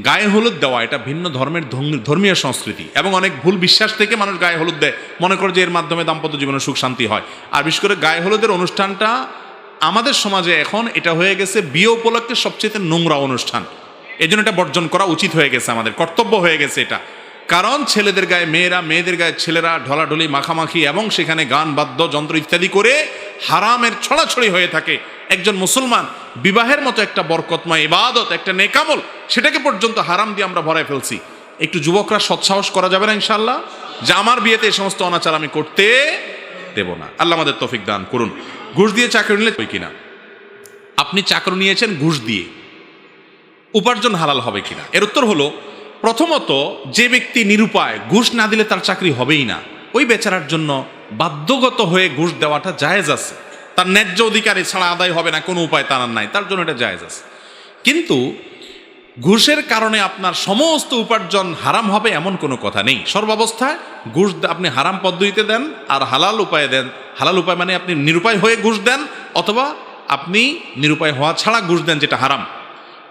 গায়ে হলুদ দেওয়া এটা ভিন্ন ধর্মের ধর্মীয় সংস্কৃতি, এবং অনেক ভুল বিশ্বাস থেকে মানুষ গায়ে হলুদ দেয়, মনে করে যে এর মাধ্যমে দাম্পত্য জীবনে সুখ শান্তি হয়। আর বিশেষ করে গায়ে হলুদের অনুষ্ঠানটা আমাদের সমাজে এখন এটা হয়ে গেছে বিয়ে উপলক্ষে সবচেয়ে নোংরা অনুষ্ঠান। এই জন্য এটা বর্জন করা উচিত হয়ে গেছে, আমাদের কর্তব্য হয়ে গেছে এটা। কারণ ছেলেদের গায়ে মেয়েরা, মেয়েদের গায়ে ছেলেরা ঢলাঢলি মাখামাখি এবং সেখানে গান বাদ্য যন্ত্র ইত্যাদি করে হারামের ছড়াছড়ি হয়ে থাকে। একজন মুসলমান বিবাহের মতো একটা বরকতময় ইবাদত, একটা নেকামল, সেটাকে পর্যন্ত হারাম দিয়ে আমরা ভরায় ফেলছি। একটু যুবকরা সৎসাহস করা যাবে না ইনশাআল্লাহ, যে আমার বিয়েতে এই সমস্ত অনাচার আমি করতে দেব না। আল্লাহ আমাদের তৌফিক দান করুন। ঘুষ দিয়ে চাকরি নিলে কিনা? আপনি চাকরি নিয়েছেন ঘুষ দিয়ে, উপার্জন হালাল হবে কিনা? এর উত্তর হলো, প্রথমত যে ব্যক্তি নিরুপায়, ঘুষ না দিলে তার চাকরি হবেই না, ওই বেচারার জন্য বাধ্যগত হয়ে ঘুষ দেওয়াটা জায়েজ আছে। তার ন্যায্য অধিকারী ছাড়া আদায় হবে না, কোনো উপায় তার নাই, তার জন্য এটা জায়েজ আছে। কিন্তু ঘুষের কারণে আপনার সমস্ত উপার্জন হারাম হবে এমন কোনো কথা নেই। সর্বাবস্থায় ঘুষ আপনি হারাম পদ্ধতিতে দেন আর হালাল উপায়ে দেন। হালাল উপায় মানে আপনি নিরুপায় হয়ে ঘুষ দেন, অথবা আপনি নিরুপায় হওয়া ছাড়া ঘুষ দেন, যেটা হারাম।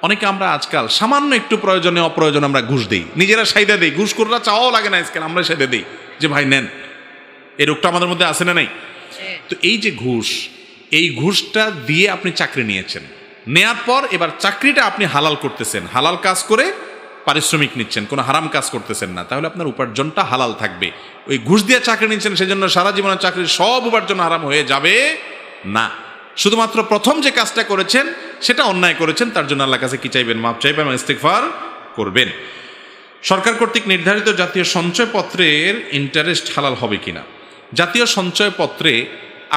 অনেকে আমরা আজকাল সামান্য একটু প্রয়োজনে অপ্রয়োজনে আমরা ঘুষ দিই, নিজেরা সাইদা দিই, ঘুষ করলে চাওয়াও লাগে না আজকাল, আমরা সাইদা দিই যে ভাই নেন। এই রোগটা আমাদের মধ্যে আসে না নাই? তো এই যে ঘুষ, এই ঘুষটা দিয়ে আপনি চাকরি নিয়েছেন, নেয়ার পর এবার চাকরিটা আপনি হালাল করতেছেন, হালাল কাজ করে পারিশ্রমিক নিচ্ছেন, কোনো হারাম কাজ করতেছেন না, তাহলে আপনার উপার্জনটা হালাল থাকবে। ওই ঘুষ দিয়ে চাকরি নিচ্ছেন, সেজন্য সারা জীবনের চাকরির সব উপার্জন হারাম হয়ে যাবে না। শুধুমাত্র প্রথম যে কাজটা করেছেন সেটা অন্যায় করেছেন, তার জন্য আল্লাহর কাছে কি চাইবেন? মাপ চাইবেন, ইস্তিগফার করবেন। সরকার কর্তৃক নির্ধারিত জাতীয় সঞ্চয়পত্রের ইন্টারেস্ট হালাল হবে কিনা? জাতীয় সঞ্চয়পত্রে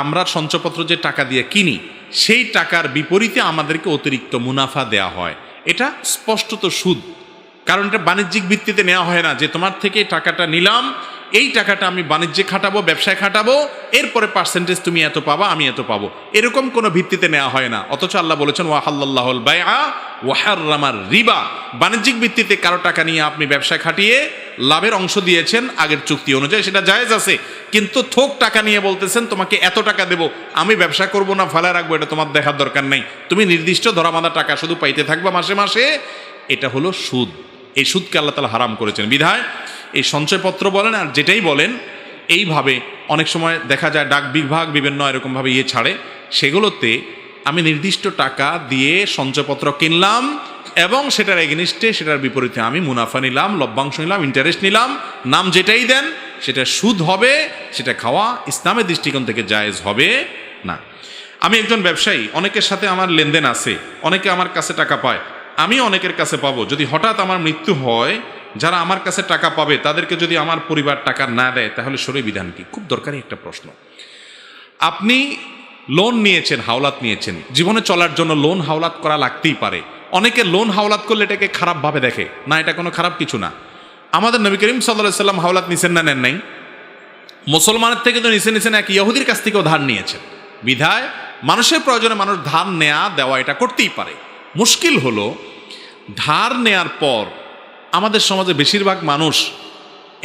আমরা সঞ্চয়পত্র যে টাকা দিয়ে কিনি, সেই টাকার বিপরীতে আমাদেরকে অতিরিক্ত মুনাফা দেয়া হয়। এটা স্পষ্টত সুদ, কারণ এটা বাণিজ্যিক ভিত্তিতে নেওয়া হয় না, যে তোমার থেকে টাকাটা নিলাম, এই টাকাটা আমি বাণিজ্যে খাটাবো, ব্যবসায় খাটাবো, এরপরে পার্সেন্টেজ তুমি এত পাবা, আমি এত পাবো, এরকম কোনো ভিত্তিতে নেওয়া হয় না। অথচ আল্লাহ বলেছেন, ওয়াহাল্লাহুল বাইআ ওয়া হাররামা রিবা, বাণিজ্যিক ভিত্তিতে কারো টাকা নিয়ে আপনি ব্যবসা খাটিয়ে লাভের অংশ দিয়েছেন আগের চুক্তি অনুযায়ী, সেটা জায়েজ আছে। কিন্তু থোক টাকা নিয়ে বলতেছেন তোমাকে এত টাকা দেব, আমি ব্যবসা করব না ফেলা রাখবো, এটা তোমার দেখার দরকার নেই, তুমি নির্দিষ্ট ধরাবাঁধা টাকা শুধু পাইতে থাকবা মাসে মাসে, এটা হলো সুদ। এই সুদকে আল্লাহ তাআলা হারাম করেছেন। বিধায় এই সঞ্চয়পত্র বলেন আর যেটাই বলেন, এইভাবে অনেক সময় দেখা যায় ডাক বিভাগ বিভিন্ন এরকমভাবে ছাড়ে, সেগুলোতে আমি নির্দিষ্ট টাকা দিয়ে সঞ্চয়পত্র কিনলাম এবং সেটার এগেনিস্টে সেটার বিপরীতে আমি মুনাফা নিলাম, লভ্যাংশ নিলাম, ইন্টারেস্ট নিলাম, নাম যেটাই দেন সেটা সুদ হবে, সেটা খাওয়া ইসলামের দৃষ্টিকোণ থেকে জায়েজ হবে না। আমি একজন ব্যবসায়ী, অনেকের সাথে আমার লেনদেন আছে, অনেকে আমার কাছে টাকা পায়, আমি অনেকের কাছে পাবো। যদি হঠাৎ আমার মৃত্যু হয়, যারা আমার কাছে টাকা পাবে তাদেরকে যদি আমার পরিবার টাকা না দেয়, তাহলে শরীয়ত বিধান কি? খুব দরকারি একটা প্রশ্ন। আপনি লোন নিয়েছেন, হাওলাত নিয়েছেন, জীবনে চলার জন্য লোন হাওলাত করা লাগতেই পারে। অনেকে লোন হাওলাত করলে এটাকে খারাপভাবে দেখে, না এটা কোনো খারাপ কিছু না। আমাদের নবী করিম সাল্লাল্লাহু আলাইহি সাল্লাম হাওলাত নিছেন না নেন নাই? মুসলমানের থেকে তো নিছেন, এক ইহুদির কাছ থেকেও ধার নিয়েছেন। বিধায় মানুষের প্রয়োজনে মানুষ ধার নেয়া দেওয়া এটা করতেই পারে। মুশকিল হলো ধার নেয়ার পর আমাদের সমাজে বেশিরভাগ মানুষ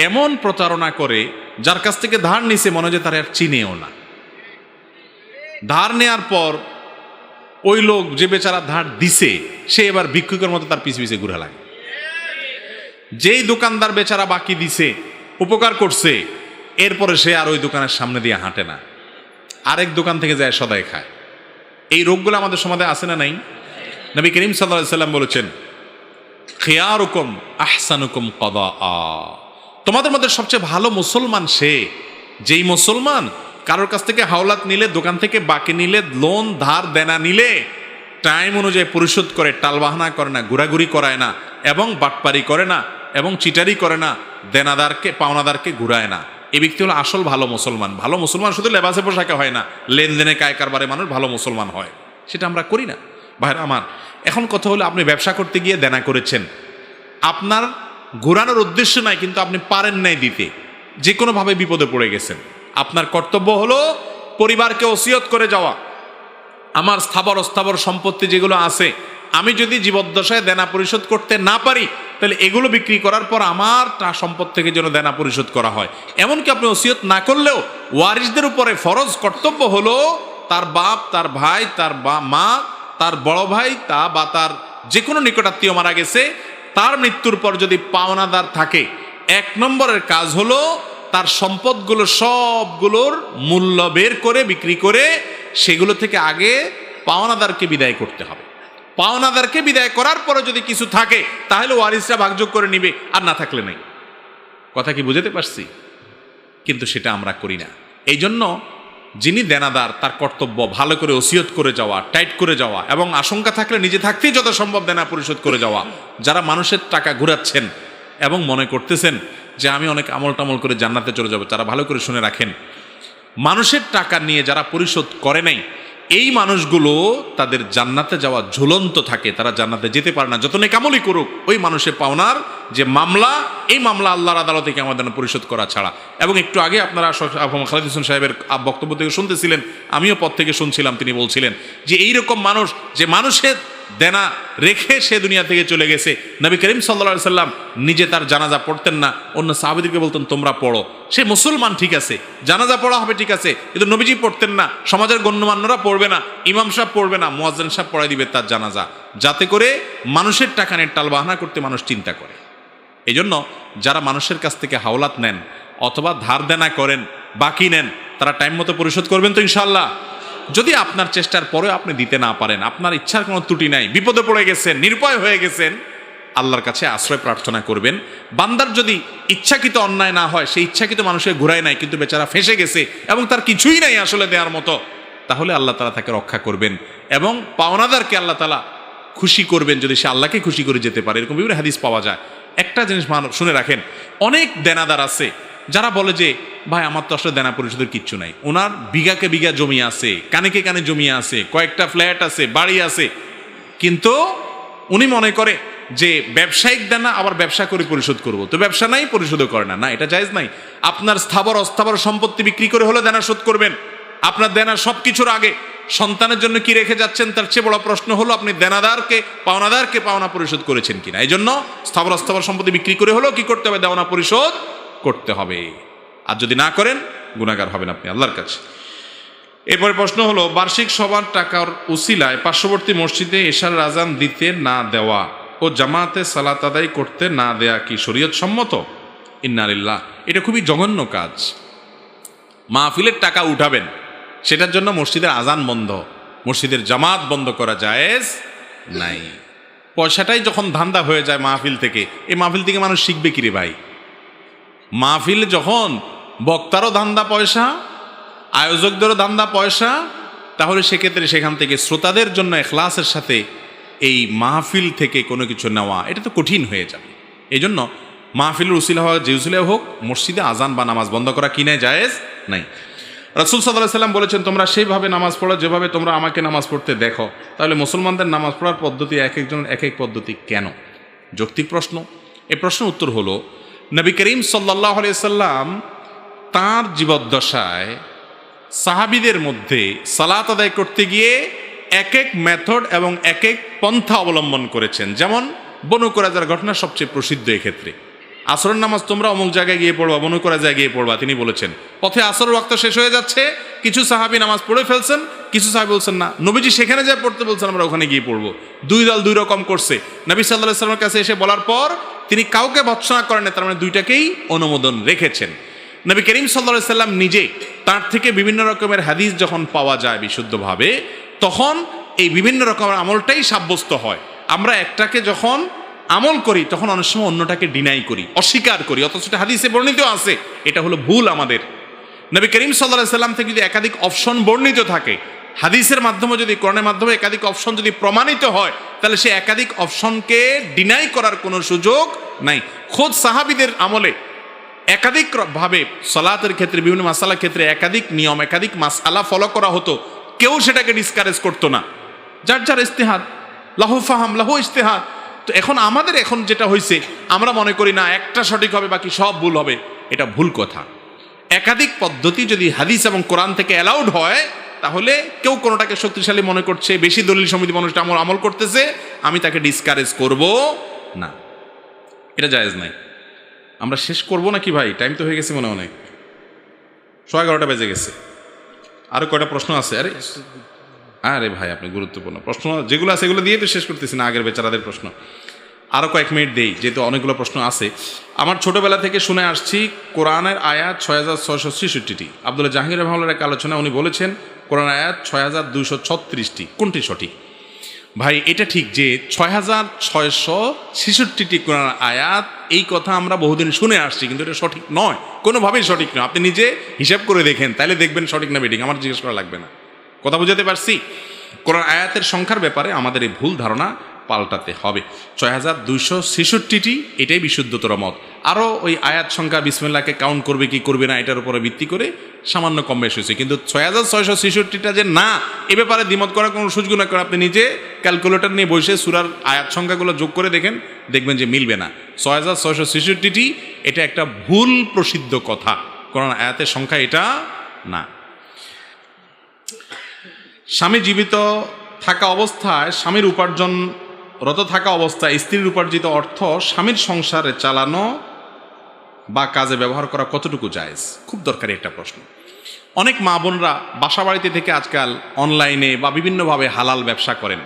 এমন প্রতারণা করে, যার কাছ থেকে ধার নিছে মনে হয় তারা আর চিনেও না। ধার নেয়ার পর ওই লোক যে বেচারা ধার দিছে সে এবার ভিক্ষুকের মতো তার পিছে পিছে ঘুরে লাগে। যেই দোকানদার বেচারা বাকি দিছে, উপকার করছে, এরপরে সে আর ওই দোকানের সামনে দিয়ে হাঁটে না, আরেক দোকান থেকে যায় সদাই খায়। এই রোগগুলো আমাদের সমাজে আছে না নাই? নবী করিম সাল্লাল্লাহু আলাইহি সাল্লাম বলেছেন, খিয়ারুকুম আহসানুকুম কাদাআ, তোমাদের মধ্যে সবচেয়ে ভালো মুসলমান সে যেই মুসলমান কারোর কাছ থেকে হাওলাত নিলে, দোকান থেকে বাকি নিলে, লোন ধার দেনা নিলে টাইম অনুযায়ী পরিশোধ করে, টালবাহানা করে না, ঘোরাঘুরি করায় না, এবং বাটপারি করে না, এবং চিটারি করে না, দেনাদারকে পাওনাদারকে ঘুরায় না। এই ব্যক্তি হলো আসল ভালো মুসলমান। ভালো মুসলমান শুধু লেবাসে পোশাকে হয় না, লেনদেনে কায় কারবারে মানুষ ভালো মুসলমান হয়। সেটা আমরা করি না। ভাইরা আমার, এখন কথা হলো আপনি ব্যবসা করতে গিয়ে দেনা করেছেন, আপনার ঘোরানোর উদ্দেশ্য নাই, কিন্তু আপনি পারেন নাই দিতে, যে কোনোভাবে বিপদে পড়ে গেছেন। আপনার কর্তব্য হলো পরিবারকে ওসিয়ত করে যাওয়া, আমার স্থাবর অস্থাবর সম্পত্তি যেগুলো আছে, আমি যদি জীবদ্দশায় দেনা পরিশোধ করতে না পারি, তাহলে এগুলো বিক্রি করার পর আমার সম্পদ থেকে যেন দেনা পরিশোধ করা হয়। এমনকি আপনি ওসিয়ত না করলেও ওয়ারিসদের উপরে ফরজ কর্তব্য হলো তার বাপ, তার ভাই, তার মা, তার বড় ভাই বা তার যে কোনো নিকটাত্মীয় মারা গেছে, তার মৃত্যুর পর যদি পাওনাদার থাকে, 1 নম্বরের কাজ হলো তার সম্পদগুলো সবগুলোর মূল্য বের করে বিক্রি করে সেগুলো থেকে আগে পাওনাদারকে বিদায় করতে হবে। পাওনাদারকে বিদায় করার পরে যদি কিছু থাকে তাহলে ওয়ারিসরা ভাগযোগ করে নিবে, আর না থাকলে নেই। কথা কি বুঝতে পারছি? কিন্তু সেটা আমরা করি না। এই জন্য যিনি দেনাদার তার কর্তব্য ভালো করে ওসিয়ত করে যাওয়া, টাইট করে যাওয়া, এবং আশঙ্কা থাকলে নিজে থাকতেই যত সম্ভব দেনা পরিশোধ করে যাওয়া। যারা মানুষের টাকা ঘুরাচ্ছেন এবং মনে করতেছেন যে আমি অনেক আমল টামল করে জান্নাতে চলে যাব, তারা ভালো করে শুনে রাখেন, মানুষের টাকা নিয়ে যারা পরিশোধ করে নাই, এই মানুষগুলো তাদের জান্নাতে যাওয়া ঝুলন্ত থাকে, তারা জান্নাতে যেতে পারে না যত নেকামলি করুক। ওই মানুষের পাওনার যে মামলা, এই মামলা আল্লাহর আদালতে কি আমাদের পরিশোধ করা ছাড়া। এবং একটু আগে আপনারা খালেদ হোসেন সাহেবের বক্তব্য থেকে শুনতেছিলেন, আমিও পথ থেকে শুনছিলাম, তিনি বলছিলেন যে এইরকম মানুষ যে মানুষের দেনা রেখে সে দুনিয়া থেকে চলে গেছে, নবী করিম সাল্লাল্লাহু আলাইহি সাল্লাম নিজে তার জানাজা পড়তেন না, অন্য সাহাবীদেরকে বলতেন তোমরা পড়ো। সে মুসলমান, ঠিক আছে, জানাজা পড়া হবে, ঠিক আছে, কিন্তু নবীজি পড়তেন না, সমাজের গণ্যমান্যরা পড়বে না, ইমাম সাহেব পড়বে না, মুয়াজ্জিন সাহেব পড়াই দিবে তার জানাজা, যাতে করে মানুষের টাকা নিয়ে টালবাহানা করতে মানুষ চিন্তা করে। এই জন্য যারা মানুষের কাছ থেকে হাওলাত নেন অথবা ধার দেনা করেন, বাকি নেন, তারা টাইম মতো পরিশোধ করবেন তো ইনশাআল্লাহ? যদি আপনার চেষ্টার পরেও আপনি দিতে না পারেন, আপনার ইচ্ছার কোনো ত্রুটি নাই, বিপদে পড়ে গেছেন, নিরুপায় হয়ে গেছেন, আল্লাহর কাছে আশ্রয় প্রার্থনা করবেন। বান্দার যদি ইচ্ছাকৃত অন্যায় না হয়, সেই ইচ্ছাকৃত মানুষের ঘুরায় নাই, কিন্তু বেচারা ফেঁসে গেছে এবং তার কিছুই নাই আসলে দেওয়ার মতো, তাহলে আল্লাহ তাআলা তাকে রক্ষা করবেন এবং পাওনাদারকে আল্লাহ তাআলা খুশি করবেন যদি সে আল্লাহকে খুশি করে যেতে পারে। এরকম বিভিন্ন হাদিস পাওয়া যায়। একটা জিনিস শুনে রাখেন, অনেক দেনাদার আছে যারা বলে যে ভাই আমার তো আসলে দেনা পরিশোধের কিচ্ছু নাই, ওনার বিঘাকে বিঘা জমি আছে, কানেকে কানে জমি আছে, কয়েকটা ফ্ল্যাট আছে, বাড়ি আছে, কিন্তু উনি মনে করে যে ব্যবসায়িক দেনা আবার ব্যবসা করে পরিশোধ করব, তো ব্যবসা নাই, পরিশোধও করে না। না, এটা জায়েজ নাই। আপনার স্থাবর অস্থাবর সম্পত্তি বিক্রি করে হলে দেনা শোধ করবেন। আপনার দেনা সব কিছুর আগে সন্তানের জন্য কি রেখে যাচ্ছেন, তার চেয়ে বড় প্রশ্ন হলো আপনি দেনাদারকে পাওনা পরিশোধ করেছেন কিনা। এই জন্য স্থাবর অস্থাবর সম্পত্তি বিক্রি করে হলো কি করতে হবে, দেওয়ানা পরিশোধ করতে হবে। আর যদি না করেন গুনাহগার হবেন আপনি আল্লাহর কাছে। এরপরে প্রশ্ন হলো, বার্ষিক সবার টাকার উসিলায় পার্শ্ববর্তী মসজিদে এশার আযান দিতে না দেওয়া ও জামাতে সালাত আদায় করতে না দেয়া কি শরীয়ত সম্মত? ইন্না লিল্লাহ, এটা খুবই জঘন্য কাজ। মাহফিলের টাকা উঠাবেন, সেটার জন্য মসজিদের আজান বন্ধ, মসজিদের জামাত বন্ধ করা জায়েজ নাই। পয়সাটাই যখন ধান্দা হয়ে যায় মাহফিল থেকে, এই মাহফিল থেকে মানুষ শিখবে কিরে ভাই? মাহফিল যখন বক্তারও ধান্দা পয়সা, আয়োজকদেরও ধান্দা পয়সা, তাহলে সেক্ষেত্রে সেখান থেকে শ্রোতাদের জন্য ইখলাসের সাথে এই মাহফিল থেকে কোনো কিছু নেওয়া এটা তো কঠিন হয়ে যাবে। এই জন্য মাহফিলের উসিলা হওয়া যে উসিলা হোক, মসজিদে আজান বা নামাজ বন্ধ করা কি নাই, জায়েজ নাই। রাসূল সাল্লাল্লাহু আলাইহি সাল্লাম বলেছেন, তোমরা সেইভাবে নামাজ পড়ো যেভাবে তোমরা আমাকে নামাজ পড়তে দেখো। তাহলে মুসলমানদের নামাজ পড়ার পদ্ধতি এক একজনের এক এক পদ্ধতি কেন? যৌক্তিক প্রশ্ন। এই প্রশ্নের উত্তর হলো, নবী করিম সাল্লাল্লাহু আলাইহি সাল্লাম তাঁর জীবদ্দশায় সাহাবীদের মধ্যে সালাত আদায় করতে গিয়ে এক এক মেথড এবং এক এক পন্থা অবলম্বন করেছেন। যেমন বনু কুরাইজার ঘটনা সবচেয়ে প্রসিদ্ধ। এক্ষেত্রে আসরের নামাজ তোমরা অমুক জায়গায় গিয়ে পড়বা, বনু কুরাইজায় গিয়ে পড়বা, তিনি বলেছেন। পথে আসর ওয়াক্ত শেষ হয়ে যাচ্ছে, কিছু সাহাবী নামাজ পড়ে ফেলছেন, কিছু সাহাবী বলছেন না, নবীজি সেখানে যা পড়তে বলছেন আমরা ওখানে গিয়ে পড়বো। দুই দল দুই রকম করছে। নবী সাল্লাল্লাহু আলাইহি ওয়াসাল্লামের কাছে এসে বলার পর তিনি কাউকে ভৎসনা করেন, তার মানে দুইটাকেই অনুমোদন রেখেছেন। নবী করিম সাল্লাল্লাহু আলাইহি ওয়াসাল্লাম নিজে তার থেকে বিভিন্ন রকমের হাদিস যখন পাওয়া যায় বিশুদ্ধভাবে, তখন এই বিভিন্ন রকমের আমলটাই সাব্যস্ত হয়। আমরা একটাকে যখন আমল করি তখন অনেক সময় অন্যটাকে ডিনাই করি, অস্বীকার করি, অথচ এটা হাদিসে বর্ণিত আছে। এটা হলো ভুল আমাদের। নবী করিম সাল্লাল্লাহু আলাইহি ওয়াসাল্লাম থেকে যদি একাধিক অপশন বর্ণিত থাকে, হাদিসের মাধ্যমে যদি কোরআনের মাধ্যমে একাধিক অপশন যদি প্রমাণিত হয়, তাহলে সে একাধিক অপশনকে ডিনাই করার কোনো সুযোগ নাই। খোদ সাহাবীদের আমলে একাধিক ভাবে সালাতের ক্ষেত্রে, বিভিন্ন মাসালার ক্ষেত্রে একাধিক নিয়ম, একাধিক মাসআলা ফলো করা হতো, কেউ সেটাকে ডিসকারেজ করতো না। যার যার ইজতিহাদ, লাহু ফাহাম লাহু ইজতিহাদ। তো এখন আমাদের এখন যেটা হয়েছে, আমরা মনে করি না একটা সঠিক হবে বাকি সব ভুল হবে। এটা ভুল কথা। একাধিক পদ্ধতি যদি হাদিস এবং কোরআন থেকে অ্যালাউড হয়, তাহলে কেউ কোনোটাকে শক্তিশালী মনে করছে, বেশি দলিল সমিতি মানুষটা আমল করতেছে, আমি তাকে ডিসকারেজ করব না, এটা জায়েজ নাই। আমরা শেষ করব নাকি ভাই? টাইম তো হয়ে গেছে মনে অনেক, 11:30 বেজে গেছে। আরো কয়টা প্রশ্ন আছে? আরে ভাই, আপনি গুরুত্বপূর্ণ প্রশ্ন যেগুলো আছে এগুলো দিয়ে তো শেষ করতেছি না, আগের বেচারাদের প্রশ্ন। আরও কয়েক মিনিট দেই, যেহেতু অনেকগুলো প্রশ্ন আছে। আমার ছোটবেলা থেকে শুনে আসছি কোরআনের আয়াত 6666টি। আব্দুল্লাহ জাহাঙ্গীর রহমানের এক আলোচনা উনি বলেছেন কোরআন আয়াত 6236টি। কোনটি সঠিক? ভাই এটা ঠিক যে 6666টি কোরআন আয়াত, এই কথা আমরা বহুদিন শুনে আসছি, কিন্তু এটা সঠিক নয়, কোনোভাবেই সঠিক নয়। আপনি নিজে হিসাব করে দেখেন, তাহলে দেখবেন সঠিক না বেঠিক, আমার জিজ্ঞেস করা লাগবে না। কথা বুঝাতে পারছি? কোরআন আয়াতের সংখ্যার ব্যাপারে আমাদের এই ভুল ধারণা পাল্টাতে হবে। 6266টি, এটাই বিশুদ্ধতর মত। আরও ওই আয়াত সংখ্যা বিসমিল্লাহকে কাউন্ট করবে কি করবে না, এটার উপরে ভিত্তি করে সামান্য কম বেশি হয়েছে, কিন্তু 6666টা যে না, এ ব্যাপারে দ্বিমত করার কোনো সুযোগ না। করে আপনি নিজে ক্যালকুলেটর নিয়ে বসে সূরার আয়াত সংখ্যাগুলো যোগ করে দেখেন, দেখবেন যে মিলবে না। 6666টি এটা একটা ভুল প্রসিদ্ধ কথা, কোরআন আয়াতের সংখ্যা এটা না। স্বামী জীবিত থাকা অবস্থায়, স্বামীর উপার্জনরত থাকা অবস্থায় স্ত্রীর উপার্জিত অর্থ স্বামীর সংসারে চালানো বা কাজে ব্যবহার করা কতটুকু জায়েজ? খুব দরকারি একটা প্রশ্ন। অনেক মা বোনরা বাসা বাড়িতে থেকে আজকাল অনলাইনে বা বিভিন্নভাবে হালাল ব্যবসা করেন,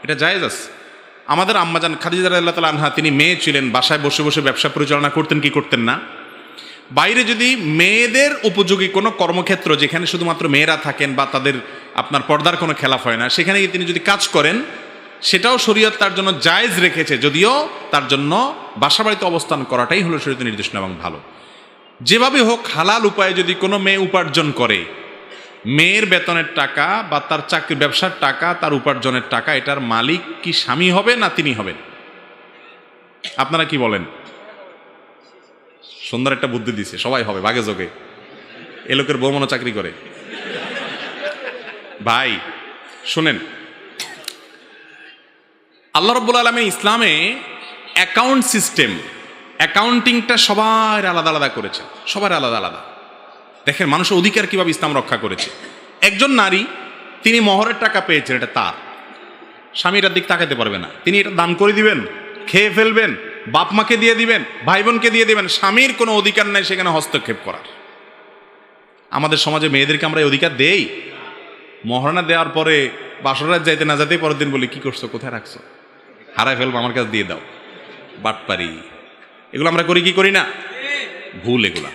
এটা জায়েজ আছে। আমাদের আম্মাজান খাদিজা রাদিয়াল্লাহু তাআলা আনহা, তিনি মেয়ে ছিলেন, বাসায় বসে বসে ব্যবসা পরিচালনা করতেন কি করতেন না? বাইরে যদি মেয়েদের উপযোগী কোনো কর্মক্ষেত্র, যেখানে শুধুমাত্র মেয়েরা থাকেন বা তাদের আপনার পর্দার কোনো খেলাফ হয় না, সেখানে গিয়ে তিনি যদি কাজ করেন, সেটাও শরীয়ত তার জন্য জায়েজ রেখেছে, যদিও তার জন্য বাসা বাড়িতে অবস্থান করাটাই হলো শরীয়তের নির্দেশনা এবং ভালো। যেভাবে হোক হালাল উপায়ে যদি কোনো মেয়ে উপার্জন করে, মেয়ের বেতনের টাকা বা তার চাকরি ব্যবসার টাকা, তার উপার্জনের টাকা, এটার মালিক কি স্বামী হবে না তিনি হবেন? আপনারা কি বলেন? সুন্দর একটা বুদ্ধি দিছে, সবাই হবে ভাগে যোগে। এ লোকের বউ মনে চাকরি করে। ভাই শুনেন, আল্লাহ রাব্বুল আলামিন ইসলামে অ্যাকাউন্ট সিস্টেম, অ্যাকাউন্টিংটা সবার আলাদা আলাদা করেছে, সবার আলাদা আলাদা। দেখেন মানুষের অধিকার কিভাবে ইসলাম রক্ষা করেছে। একজন নারী তিনি মহরের টাকা পেয়েছেন, এটা তার, স্বামী এটার দিক তাকাতে পারবে না। তিনি এটা দান করে দিবেন, খেয়ে ফেলবেন, বাপ মাকে দিয়ে দিবেন, ভাই বোনকে দিয়ে দিবেন, স্বামীর কোনো অধিকার নাই সেখানে হস্তক্ষেপ করার। আমাদের সমাজে মেয়েদেরকে আমরা এই অধিকার দেই? মহারণা দেওয়ার পরে বাসরাত যাইতে না যাইতেই পরের দিন বলি কি করছো, কোথায় রাখছো, হারায় ফেলবো, আমার কাছে দিয়ে দাও, বাটপারি। এগুলো আমরা করি কি করি না? ভুল এগুলা।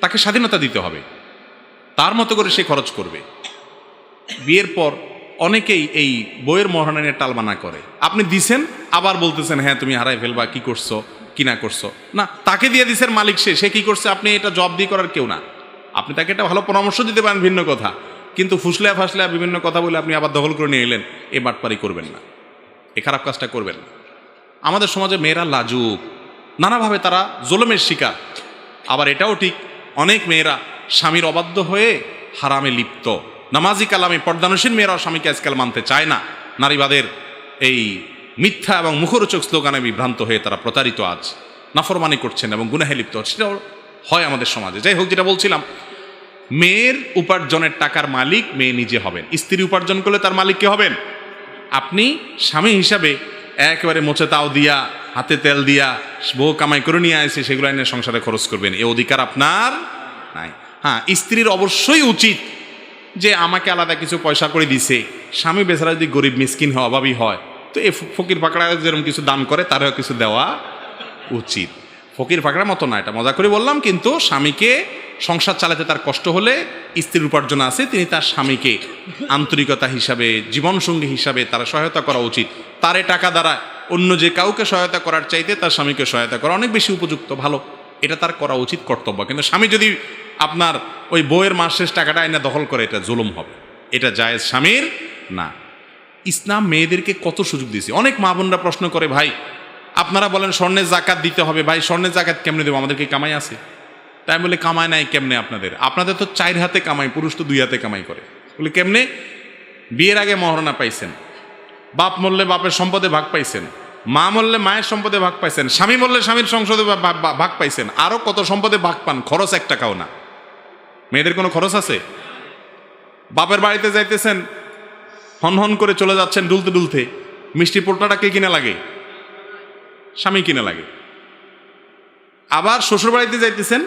তাকে স্বাধীনতা দিতে হবে, তার মতো করে সে খরচ করবে। বিয়ের পর অনেকেই এই বইয়ের মহারণা নিয়ে টালবানা করে। আপনি দিছেন আবার বলতেছেন হ্যাঁ তুমি হারায় ফেলবা, কি করছো কি না করছো। না, তাকে দিয়ে দিছেন, মালিক সে কি করছে আপনি এটা জব দিয়ে করার কেউ না। আপনি তাকে একটা ভালো পরামর্শ দিতে পারেন, ভিন্ন কথা, কিন্তু ফুসলা ফাসলা বিভিন্ন কথা বলে আপনি আবার দখল করে নিয়ে এলেন, এ বাটপারি করবেন না, এ খারাপ কাজটা করবেন না। আমাদের সমাজে মেয়েরা লাজুক, নানাভাবে তারা জুলুমের শিকার। আবার এটাও ঠিক, অনেক মেয়েরা স্বামীর অবাধ্য হয়ে হারামে লিপ্ত। নামাজি কালামে পর্দানুসীন মেয়েরাও স্বামীকে আজকাল মানতে চায় না। নারীবাদের এই মিথ্যা এবং মুখরোচক স্লোগানে বিভ্রান্ত হয়ে তারা প্রতারিত, আজ নাফরমানি করছেন এবং গুনাহে লিপ্ত হচ্ছে। সেটাও হয় আমাদের সমাজে। যাই হোক, যেটা বলছিলাম, মেয়ের উপার্জনের টাকার মালিক মেয়ে নিজে হবেন। স্ত্রী উপার্জন করলে তার মালিক কে হবেন? আপনি স্বামী হিসাবে একেবারে মোচে তাও দিয়া, হাতে তেল দিয়া বউ কামাই করে নিয়ে আসে, সেগুলো এনে সংসারে খরচ করবেন, এ অধিকার আপনার নাই। হ্যাঁ, স্ত্রীর অবশ্যই উচিত যে আমাকে আলাদা কিছু পয়সা করে দিছে, স্বামী বেচারা যদি গরিব মিসকিন হয়, অভাবী হয়, তো এ ফকির ফাঁকড়া যেরকম কিছু দান করে তারও কিছু দেওয়া উচিত। ফকির ফাঁকড়ার মতো না, এটা মজা করে বললাম, কিন্তু স্বামীকে সংসার চালাতে তার কষ্ট হলে স্ত্রীর উপার্জন আছে, তিনি তার স্বামীকে আন্তরিকতা হিসাবে, জীবনসঙ্গী হিসাবে তার সহায়তা করা উচিত। তার টাকা দ্বারা অন্য যে কাউকে সহায়তা করার চাইতে তার স্বামীকে সহায়তা করা অনেক বেশি উপযুক্ত, ভালো, এটা তার করা উচিত, কর্তব্য। কিন্তু স্বামী যদি আপনার ওই বইয়ের মাস শেষ টাকাটা আইনা দখল করে, এটা জুলুম হবে, এটা জায়েজ স্বামীর না। ইসলাম মেয়েদেরকে কত সুযোগ দিয়েছে। অনেক মা বোনরা প্রশ্ন করে, ভাই আপনারা বলেন স্বর্ণের জাকাত দিতে হবে, ভাই স্বর্ণের জাকাত কেমনে দেবো, আমাদের কি কামাই আছে? তাই বলে কামাই নাই কেমনে আপনাদের তো 4 হাতে কামাই, পুরুষ তো 2 হাতে কামাই করে। বলে কেমনে? বিয়ের আগে মহারণা পাইছেন, বাপ মরলে বাপের সম্পদে ভাগ পাইছেন, মা মরলে মায়ের সম্পদে ভাগ পাইছেন, স্বামী মরলে স্বামীর সংসদে ভাগ পাইছেন, আরো কত সম্পদে ভাগ পান, খরচ 1 টাকাও না। মেয়েদের কোনো খরচ আছে? বাপের বাড়িতে যাইতেছেন, হন হন করে চলে যাচ্ছেন ডুলতে ডুলতে, মিষ্টি পোটলাটা কে কিনে লাগে? স্বামী কিনে লাগে। আবার শ্বশুর বাড়িতে যাইতেছেন,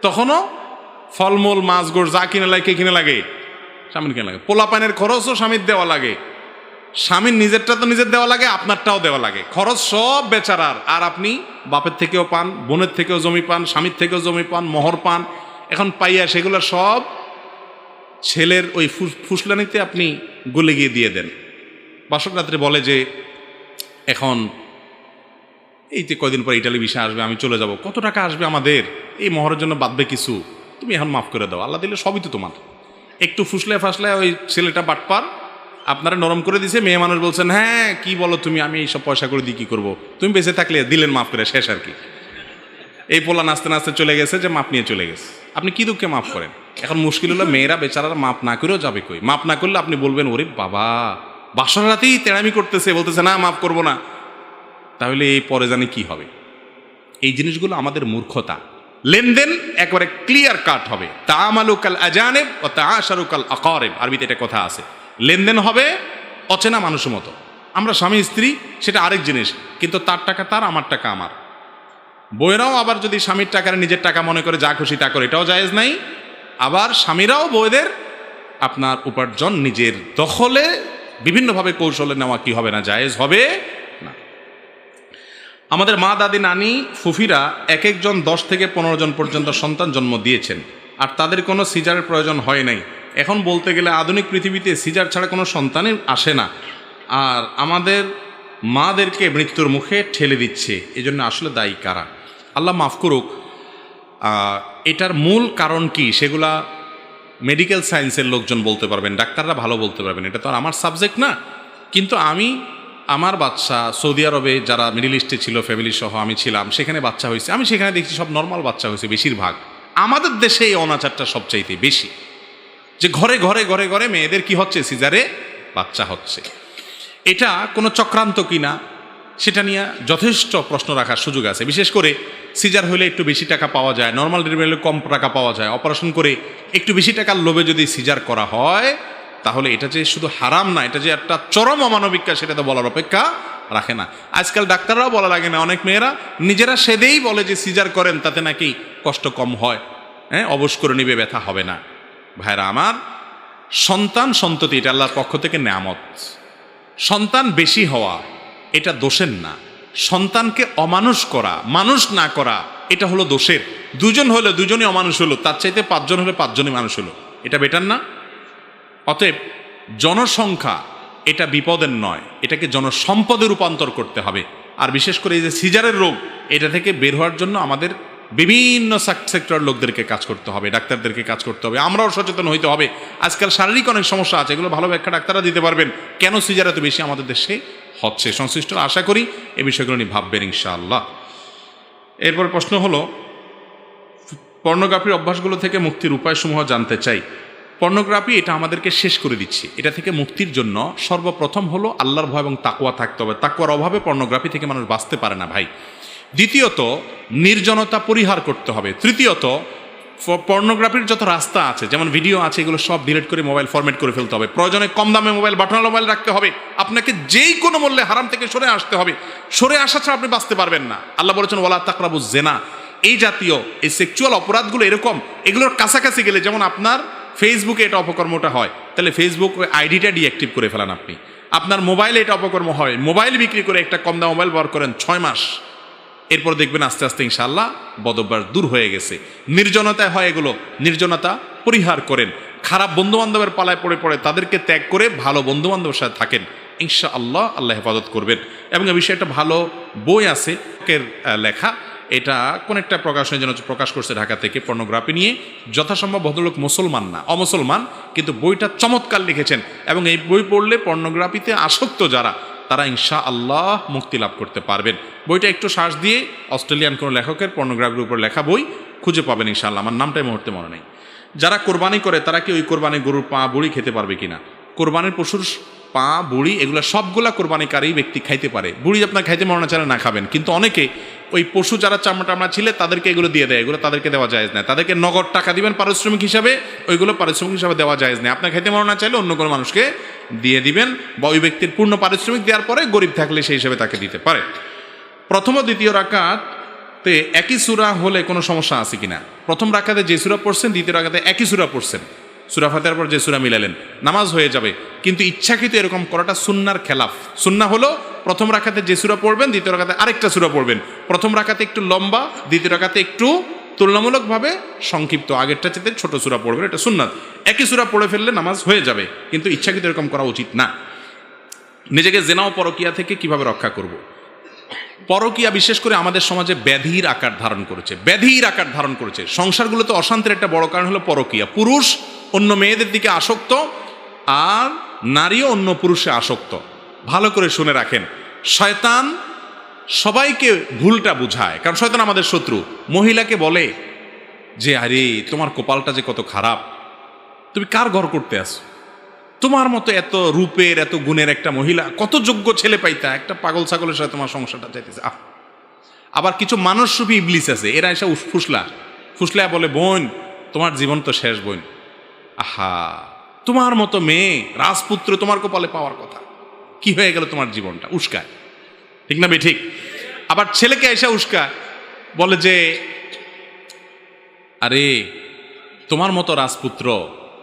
তখনও ফলমূল মাছ গোড় যা কিনে লাগে, কে কিনে লাগে? স্বামীর কিনে লাগে। পোলা পানের খরচও স্বামীর দেওয়া লাগে, স্বামীর নিজেরটা তো নিজের দেওয়া লাগে, আপনারটাও দেওয়া লাগে, খরচ সব বেচারার। আর আপনি বাপের থেকেও পান, বোনের থেকেও জমি পান, স্বামীর থেকেও জমি পান, মোহর পান, এখন পাইয়া সেগুলো সব ছেলের ওই ফুসলানিতে আপনি গলে গিয়ে দিয়ে দেন। বাসক রাত্রে বলে যে এখন এই যে কয়দিন পর ইটালি ভিসা আসবে, আমি চলে যাব, কত টাকা আসবে আমাদের, এই মোহরের জন্য বাঁধবে কিছু, তুমি এখন মাফ করে দাও, আল্লাহ দিলে সবই তো তোমার। একটু ফুসলে ফাসলে ওই ছেলেটা বাটপার আপনারা নরম করে দিছে, মেয়ে মানুষ বলছেন হ্যাঁ কি বলো তুমি, আমি এইসব পয়সা করে দিই কি করবো, তুমি বেঁচে থাকলে দিলেন মাফ করে, শেষ আর কি। এই পোলা নাচতে নাচতে চলে গেছে, যে মাপ নিয়ে চলে গেছে, আপনি কি দুঃখে মাফ করেন? এখন মুশকিল হলো মেয়েরা বেচারারা মাপ না করেও যাবে কই। মাপ না করলে আপনি বলবেন ওরে বাবা বাসর রাতেই তেড়ামি করতেছে, বলতেছে না মাফ করবো না, তাহলে এই পরে জানি কি হবে। এই জিনিসগুলো আমাদের মূর্খতা। লেনদেন একবারে ক্লিয়ার কাট হবে। তাআমালুকাল আজানিব ওয়া তাআশারুকাল আকারিব, আরবিতে এটা কথা আছে। লেনদেন হবে অচেনা মানুষের মতো। আমরা স্বামী স্ত্রী সেটা আরেক জিনিস, কিন্তু তার টাকা তার, আমার টাকা আমার। বউয়েরাও আবার যদি স্বামীর টাকার নিজের টাকা মনে করে যা খুশি তা করে, এটাও জায়েজ নাই। আবার স্বামীরাও বউদের আপনার উপার্জন নিজের দখলে বিভিন্নভাবে কৌশলে নেওয়া কি হবে না, জায়েজ হবে না। আমাদের মা, দাদি, নানি, ফুফিরা এক একজন 10 থেকে 15 জন পর্যন্ত সন্তান জন্ম দিয়েছেন, আর তাদের কোনো সিজারের প্রয়োজন হয় নাই। এখন বলতে গেলে আধুনিক পৃথিবীতে সিজার ছাড়া কোনো সন্তানই আসে না, আর আমাদের মাদেরকে মৃত্যুর মুখে ঠেলে দিচ্ছে। এজন্য আসলে দায়ী কারা? আল্লাহ মাফ করুক। এটার মূল কারণ কি সেগুলা মেডিকেল সায়েন্সের লোকজন বলতে পারবেন, ডাক্তাররা ভালো বলতে পারবেন, এটা তো আর আমার সাবজেক্ট না। কিন্তু আমার বাচ্চা সৌদি আরবে যারা মিডল ইস্টে ছিল, ফ্যামিলি সহ আমি ছিলাম, সেখানে বাচ্চা হয়েছে, আমি সেখানে দেখছি সব নর্মাল বাচ্চা হয়েছে বেশিরভাগ। আমাদের দেশে এই অনাচারটা সবচাইতে বেশি, যে ঘরে ঘরে ঘরে ঘরে মেয়েদের কি হচ্ছে, সিজারে বাচ্চা হচ্ছে। এটা কোনো চক্রান্ত কিনা সেটা নিয়ে যথেষ্ট প্রশ্ন রাখার সুযোগ আছে। বিশেষ করে সিজার হলে একটু বেশি টাকা পাওয়া যায়, নর্মাল ডেলিভারি হলে কম টাকা পাওয়া যায়। অপারেশন করে একটু বেশি টাকার লোভে যদি সিজার করা হয়, তাহলে এটা যে শুধু হারাম না, এটা যে একটা চরম অমানবিক কাজ, সেটা তো বলার অপেক্ষা রাখে না। আজকাল ডাক্তাররাও বলা লাগে না, অনেক মেয়েরা নিজেরা সেদেই বলে যে সিজার করেন, তাতে নাকি কষ্ট কম হয়, হ্যাঁ অবশ করে নিবে, ব্যথা হবে না। ভাইরা আমার, সন্তান সন্ততি এটা আল্লাহর পক্ষ থেকে নেয়ামত। সন্তান বেশি হওয়া এটা দোষের না, সন্তানকে অমানুষ করা, মানুষ না করা, এটা হলো দোষের। দুজন হলে দুজনই অমানুষ হলো, তার চাইতে পাঁচজন হলে পাঁচজনই মানুষ হলো, এটা বেটার না? অতএব জনসংখ্যা এটা বিপদের নয়, এটাকে জনসম্পদে রূপান্তর করতে হবে। আর বিশেষ করে এই যে সিজারের রোগ, এটা থেকে বের হওয়ার জন্য আমাদের বিভিন্ন সেক্টর লোকদেরকে কাজ করতে হবে, ডাক্তারদেরকে কাজ করতে হবে, আমরাও সচেতন হইতে হবে। আজকাল শারীরিক অনেক সমস্যা আছে, এগুলো ভালো ব্যাখ্যা ডাক্তাররা দিতে পারবেন, কেন সিজার এত বেশি আমাদের দেশে হচ্ছে। সংশ্লিষ্টরা আশা করি এই বিষয়গুলো নিয়ে ভাববেন ইনশাআল্লাহ। এরপর প্রশ্ন হলো, পর্নোগ্রাফির অভ্যাসগুলো থেকে মুক্তির উপায়সমূহ জানতে চাই। পর্নোগ্রাফি এটা আমাদেরকে শেষ করে দিচ্ছে। এটা থেকে মুক্তির জন্য সর্বপ্রথম হলো আল্লাহর ভয় এবং তাকওয়া থাকতে হবে। তাকওয়ার অভাবে পর্নোগ্রাফি থেকে মানুষ বাঁচতে পারে না ভাই। দ্বিতীয়ত, নির্জনতা পরিহার করতে হবে। তৃতীয়ত, পর্নোগ্রাফির যত রাস্তা আছে, যেমন ভিডিও আছে, এগুলো সব ডিলিট করে মোবাইল ফরম্যাট করে ফেলতে হবে। প্রয়োজনে কম দামে মোবাইল, বাটনাল মোবাইল রাখতে হবে। আপনাকে যেই কোনো মূল্যে হারাম থেকে সরে আসতে হবে। সরে আসা ছাড়া আপনি বাঁচতে পারবেন না। আল্লাহ বলেছেন ওয়ালা তাকরাবুজ জেনা। এই জাতীয় এই সেক্সুয়াল অপরাধগুলো এরকম, এগুলোর কাছাকাছি গেলে, যেমন আপনার ফেসবুকে এটা অপকর্মটা হয়, তাহলে ফেসবুক আইডিটা ডিঅ্যাক্টিভ করে ফেলান আপনি। আপনার মোবাইলে এটা অপকর্ম হয়, মোবাইল বিক্রি করে একটা কম দাম মোবাইল ব্যবহার করেন 6 মাস, এরপর দেখবেন আস্তে আস্তে ইনশাআল্লাহ বদঅভ্যাস দূর হয়ে গেছে। নির্জনতায় হয় এগুলো, নির্জনতা পরিহার করেন। খারাপ বন্ধু বান্ধবের পালায় পড়ে তাদেরকে ত্যাগ করে ভালো বন্ধু বান্ধবের সাথে থাকেন, ইনশাআল্লাহ আল্লাহ হেফাজত করবেন। এবং এ বিষয়ে একটা ভালো বই আছে লেখা, এটা কোন একটা প্রকাশনের জন্য প্রকাশ করছে ঢাকা থেকে, পর্নোগ্রাফি নিয়ে। যথাসম্ভব ভদ্রলোক মুসলমান না, অমুসলমান, কিন্তু বইটা চমৎকার লিখেছেন। এবং এই বই পড়লে পর্নোগ্রাফিতে আসক্ত যারা, তারা ইনশাআল্লাহ মুক্তি লাভ করতে পারবেন। বইটা একটু সার্চ দিয়ে অস্ট্রেলিয়ান কোনো লেখকের পর্নোগ্রাফির উপর লেখা বই খুঁজে পাবেন ইনশাআল্লাহ। আমার নামটা এই মুহূর্তে মনে নেই। যারা কোরবানি করে তারা কি ওই কোরবানি গরুর পা বুড়ি খেতে পারবে কিনা? কোরবানির পশুর পা বুড়ি এগুলো সবগুলা কোরবানিকারী ব্যক্তি খাইতে পারে। বুড়ি আপনার খাইতে মনে চাইলে না খাবেন, কিন্তু অনেকে ওই পশু যারা চামড়া টামড়া ছিলে তাদেরকে এগুলো দিয়ে দেয়, এগুলো তাদেরকে দেওয়া যায় না। তাদেরকে নগদ টাকা দিবেন পারিশ্রমিক হিসাবে, ওইগুলো পারিশ্রমিক হিসাবে দেওয়া যায় না। আপনার খাইতে মনে না চাইলে অন্য কোনো মানুষকে দিয়ে দিবেন, বা ওই ব্যক্তির পূর্ণ পারিশ্রমিক দেওয়ার পরে গরিব থাকলে সেই হিসাবে তাকে দিতে পারে। প্রথম ও দ্বিতীয় রাকাতে একই সূরা হলে কোনো সমস্যা আছে কিনা? প্রথম রাকাতে যে সূরা পড়ছেন, দ্বিতীয় রাকাতে একই সূরা পড়ছেন, সূরা ফাতিহার পর যে সূরা মিলালেন, নামাজ হয়ে যাবে। কিন্তু ইচ্ছাকৃত এরকম করাটা সুন্নাহর খেলাফ। সুন্নাহ হলো প্রথম রাকাতে যে সূরা পড়বেন, দ্বিতীয় রাকাতে আরেকটা সূরা পড়বেন। প্রথম রাকাতে একটু লম্বা, দ্বিতীয় রাকাতে একটু তুলনামূলকভাবে সংক্ষিপ্ত, আগেরটা চেয়ে ছোট সূরা পড়বেন, এটা সুন্নাত। একই সূরা পড়ে ফেললে নামাজ হয়ে যাবে, কিন্তু ইচ্ছাকৃত এরকম করা উচিত না। নিজেকে জেনা ও পরকিয়া থেকে কিভাবে রক্ষা করব? পরকিয়া বিশেষ করে আমাদের সমাজে ব্যাধির আকার ধারণ করেছে, ব্যাধির আকার ধারণ করেছে। সংসারগুলোতে অশান্তির একটা বড় কারণ হলো পরকিয়া। পুরুষ অন্য মেয়েদের দিকে আসক্ত, আর নারীও অন্য পুরুষে আসক্ত। ভালো করে শুনে রাখেন, শয়তান সবাইকে ভুলটা বুঝায়, কারণ শয়তান আমাদের শত্রু। মহিলাকে বলে যে আরে তোমার কপালটা যে কত খারাপ, তুমি কার ঘর করতে আসো? তোমার মতো এত রূপের এত গুণের একটা মহিলা, কত যোগ্য ছেলে পাইতা, একটা পাগল ছাগলের সাথে তোমার সংসারটা চাইতেছে। আবার কিছু মানুষরূপী ইবলিস আছে, এরা এসে ফুসলা বলে বোন তোমার জীবন তো শেষ বোন, আহা তোমার মতো মেয়ে রাজপুত্র তোমার কপালে পাওয়ার কথা, কি হয়ে গেল তোমার জীবনটা, উস্কায়। ঠিক না ঠিক? আবার ছেলেকে এসে উস্কায়, বলে যে আরে তোমার মতো রাজপুত্র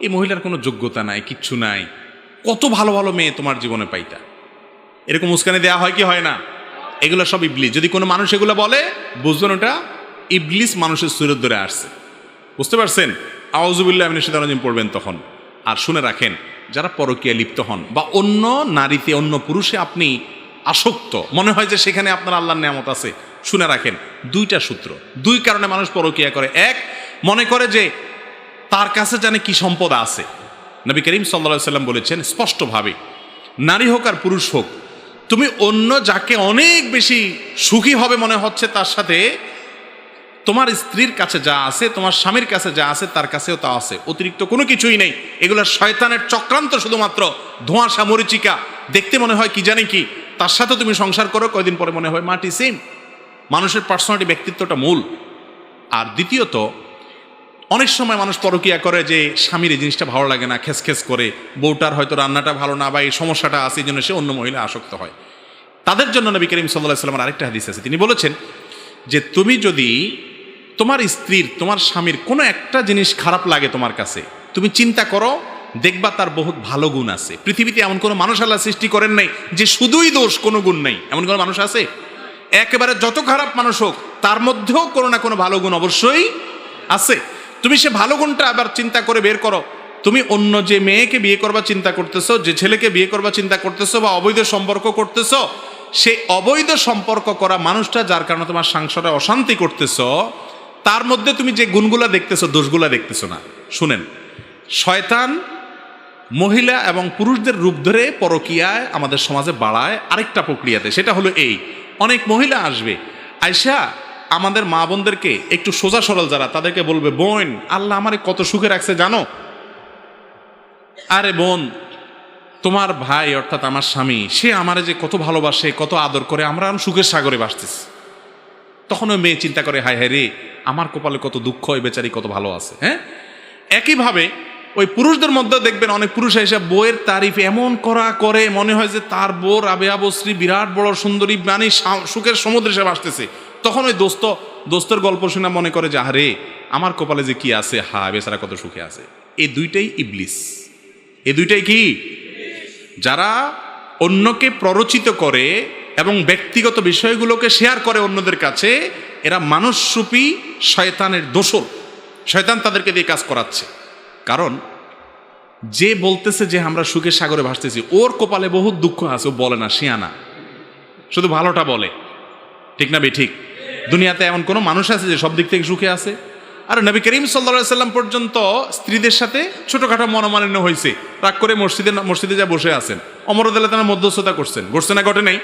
এই মহিলার কোনো যোগ্যতা নাই, কিচ্ছু নাই, কত ভালো ভালো মেয়ে তোমার জীবনে পাইতা। এরকম উস্কানি দেওয়া হয় কি হয় না? এগুলো সব ইবলিস। যদি কোনো মানুষ এগুলো বলে, বুঝবেন ওটা ইবলিস মানুষের সুরত ধরে আসছে। বুঝতে পারছেন? আউযুবিল্লাহি মিনাশ শাইতানির রাজিম পড়বেন তখন। আর শুনে রাখেন, যারা পরকীয়া লিপ্ত হন বা অন্য নারীতে অন্য পুরুষে আপনি আসক্ত, মনে হয় যে সেখানে আপনার আল্লাহর নিয়ামত আছে, শুনে রাখেন দুইটা সূত্র, দুই কারণে মানুষ পরকীয়া করে। এক, মনে করে যে তার কাছে জানে কি সম্পদ আছে। নবী করিম সাল্লাল্লাহু আলাইহি সাল্লাম বলেছেন স্পষ্টভাবে, নারী হোক আর পুরুষ হোক, তুমি অন্য যাকে অনেক বেশি সুখী হবে মনে হচ্ছে তার সাথে, তোমার স্ত্রীর কাছে যা আছে, তোমার স্বামীর কাছে যা আছে, তার কাছেও তা আছে, অতিরিক্ত কোনো কিছুই নেই। এগুলো শয়তানের চক্রান্ত, শুধুমাত্র ধোঁয়াশা মরিচিকা। দেখতে মনে হয় কি জানি কি, তার সাথে তুমি সংসার করো, কয়দিন পরে মনে হয় মাটি সেম। মানুষের পার্সোনালিটি, ব্যক্তিত্বটা মূল। আর দ্বিতীয়ত, অনেক সময় মানুষ পরকীয়া করে যে স্বামীর এই জিনিসটা ভালো লাগে না, খেস করে, বউটার হয়তো রান্নাটা ভালো না বা এই সমস্যাটা আছে, এই জন্য সে অন্য মহিলা আসক্ত হয়। তাদের জন্য নবী করিম সাল্লাল্লাহু আলাইহি ওয়াসাল্লামের আরেকটা হাদিস আছে, তিনি বলেছেন যে তুমি যদি তোমার স্ত্রীর, তোমার স্বামীর কোনো একটা জিনিস খারাপ লাগে তোমার কাছে, তুমি চিন্তা করো, দেখবা তার বহুত ভালো গুণ আছে। পৃথিবীতে এমন কোনো মানুষ আল্লাহ সৃষ্টি করেন নাই যে শুধুই দোষ, কোনো গুণ নাই, এমন কোনো মানুষ আছে? একেবারে যত খারাপ মানুষ হোক তার মধ্যেও কোনো না কোনো ভালো গুণ অবশ্যই আছে। তুমি সে ভালো গুণটা আবার চিন্তা করে বের করো। তুমি অন্য যে মেয়েকে বিয়ে করবা চিন্তা করতেছো, যে ছেলেকে বিয়ে করবা চিন্তা করতেছো, বা অবৈধ সম্পর্ক করতেছো, সেই অবৈধ সম্পর্ক করা মানুষটা যার কারণে তোমার সংসারে অশান্তি করতেছো, তার মধ্যে তুমি যে গুণগুলা দেখতেছো, দোষগুলা দেখতেছো না। শুনেন, শয়তান মহিলা এবং পুরুষদের রূপ ধরে পরকীয়ায় আমাদের সমাজে বাড়ায় আরেকটা প্রক্রিয়াতে। সেটা হলো এই, অনেক মহিলা আসবে, আয়সা আমাদের মা বোনদেরকে, একটু সোজা সরল যারা, তাদেরকে বলবে, বোন আল্লাহ আমারে কত সুখে রাখছে জানো? আরে বোন, তোমার ভাই অর্থাৎ আমার স্বামী, সে আমারে যে কত ভালোবাসে, কত আদর করে, আমরা সুখের সাগরে ভাসতেছি। তখন ওই মেয়ে চিন্তা করে, হায় হায় রে, আমার কপালে কত দুঃখ, ওই বেচারি কত ভালো আছে। হ্যাঁ, একইভাবে ওই পুরুষদের মধ্যে দেখবেন অনেক পুরুষ এসে বউয়ের তারিফ এমন করা করে, মনে হয় যে তার বউ রাবেয়া বসরি বিরাট বড় সুন্দরী, মানে সুখের সমুদ্রে সে ভাসতেছে। তখন ওই দোস্তের গল্প শুনে মনে করে যে আরে আমার কপালে যে কি আছে, হা বেচারা কত সুখে আছে। এই দুইটাই ইবলিস। এই দুইটাই কি? যারা অন্যকে প্ররোচিত করে এবং ব্যক্তিগত বিষয়গুলোকে শেয়ার করে অন্যদের কাছে, এরা মানুষরূপী শয়তানের দোসর। শয়তান তাদেরকে দিয়ে কাজ করাচ্ছে। কারণ যে বলতেছে যে আমরা সুখের সাগরে ভাসতেছি, ওর কপালে বহুত দুঃখ আছে, ও বলে না, শিয়ানা, শুধু ভালোটা বলে। ঠিক না ঠিক? দুনিয়াতে এমন কোনো মানুষ আছে যে সব দিক থেকে সুখে আছে? আর নবী করিম সাল্লাল্লাহু আলাইহি সাল্লাম পর্যন্ত স্ত্রীদের সাথে ছোটখাটো মনোমালিন্য হয়েছে, রাগ করে মসজিদে যা বসে আছেন, ওমর রাদিয়াল্লাহু আনহু মধ্যস্থতা করছেন, ঘটছে না ঘটে নাই?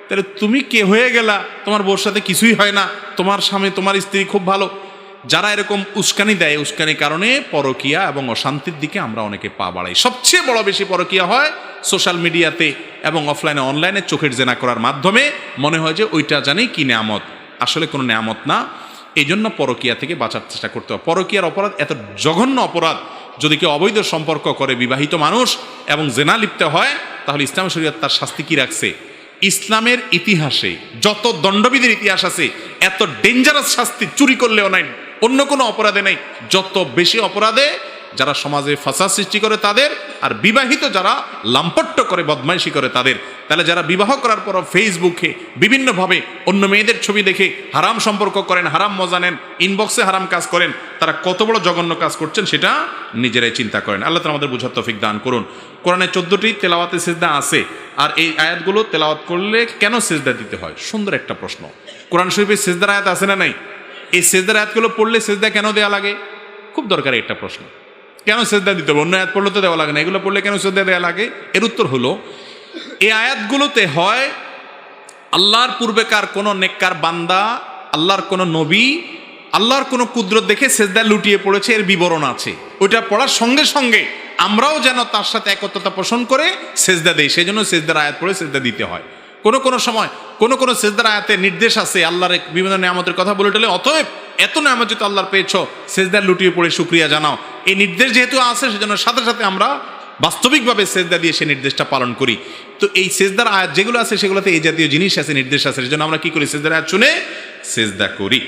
তাহলে তুমি কে হয়ে গেলা, তোমার বউর সাথে কিছুই হয় না, তোমার স্বামী তোমার স্ত্রী খুব ভালো। যারা এরকম উস্কানি দেয়, উস্কানির কারণে পরকীয়া এবং অশান্তির দিকে আমরা অনেকে পা বাড়াই। সবচেয়ে বড় বেশি পরকীয়া হয় সোশ্যাল মিডিয়াতে এবং অফলাইনে, অনলাইনে চোখের জেনা করার মাধ্যমে। মনে হয় যে ওইটা জানি কি নেয়ামত, আসলে কোনো নেয়ামত না। এই জন্য পরকীয়া থেকে বাঁচার চেষ্টা করতে হবে। পরকীয়ার অপরাধ এত জঘন্য অপরাধ, যদি কেউ অবৈধ সম্পর্ক করে বিবাহিত মানুষ এবং জেনা লিপ্ত হয়, তাহলে ইসলাম শরীয়ত তার শাস্তি কি রাখছে? ইসলামের ইতিহাসে যত দণ্ডবিধির ইতিহাস আছে, এত ডেঞ্জারাস শাস্তি চুরি করলেও নাই, অন্য কোনো অপরাধে নেই। যত বেশি অপরাধে যারা সমাজে ফাসাদ সৃষ্টি করে তাদের, আর বিবাহিত যারা লাম্পট্য করে বদমাইশি করে তাদের। তাহলে যারা বিবাহ করার পর ফেসবুকে বিভিন্নভাবে অন্য মেয়েদের ছবি দেখে হারাম সম্পর্ক করেন, হারাম মজা নেন, ইনবক্সে হারাম কাজ করেন, তারা কত বড় জঘন্য কাজ করছেন সেটা নিজেরাই চিন্তা করেন। আল্লাহ তাআলা আমাদের বুঝার তৌফিক দান করুন। কোরআনে 14টি তেলাওয়াতে সিজদা আছে, আর এই আয়াতগুলো তেলাওয়াত করলে কেন সিজদা দিতে হয়? সুন্দর একটা প্রশ্ন। কোরআন শরীফে সিজদার আয়াত আছে না নাই? এই সিজদার আয়াতগুলো পড়লে সিজদা কেন দেওয়া লাগে? খুব দরকারি একটা প্রশ্ন। কেন সিজদা দিতে হবে? অন্য আয়াত পড়লে তো দেওয়া লাগে না, এগুলো পড়লে কেন সিজদা দেওয়া লাগে? এর উত্তর হলো, এই আয়াতগুলোতে হয় আল্লাহর পূর্বেকার কোনো নেককার বান্দা, আল্লাহর কোনো নবী, আল্লাহর কোনো কুদরত দেখে সিজদা লুটিয়ে পড়েছে, এর বিবরণ আছে। ওইটা পড়ার সঙ্গে সঙ্গে আমরাও যেন তার সাথে একত্রতা পোষণ করে সিজদা দেই, সেই জন্য সিজদার আয়াত পড়ে সিজদা দিতে হয়। কোনো সময় কোনো সিজদার আয়াতে নির্দেশ আছে আল্লাহর বিভিন্ন নিয়ামতের কথা বলে টলে, অতএব এত নিয়ামত যেহেতু আল্লাহর পেয়েছো, সিজদা লুটিয়ে পড়ে শুকরিয়া জানাও। এই নির্দেশ যেহেতু আছে, সেজন্য সাথে সাথে আমরা বাস্তবিকভাবে সিজদা দিয়ে সেই নির্দেশটা পালন করি। তো এই সিজদার আয়াত যেগুলো আছে সেগুলোতে এই জাতীয় জিনিস আছে, নির্দেশ আছে, সেজন্য আমরা কি করি? সিজদার আয়াত শুনে সিজদা করি।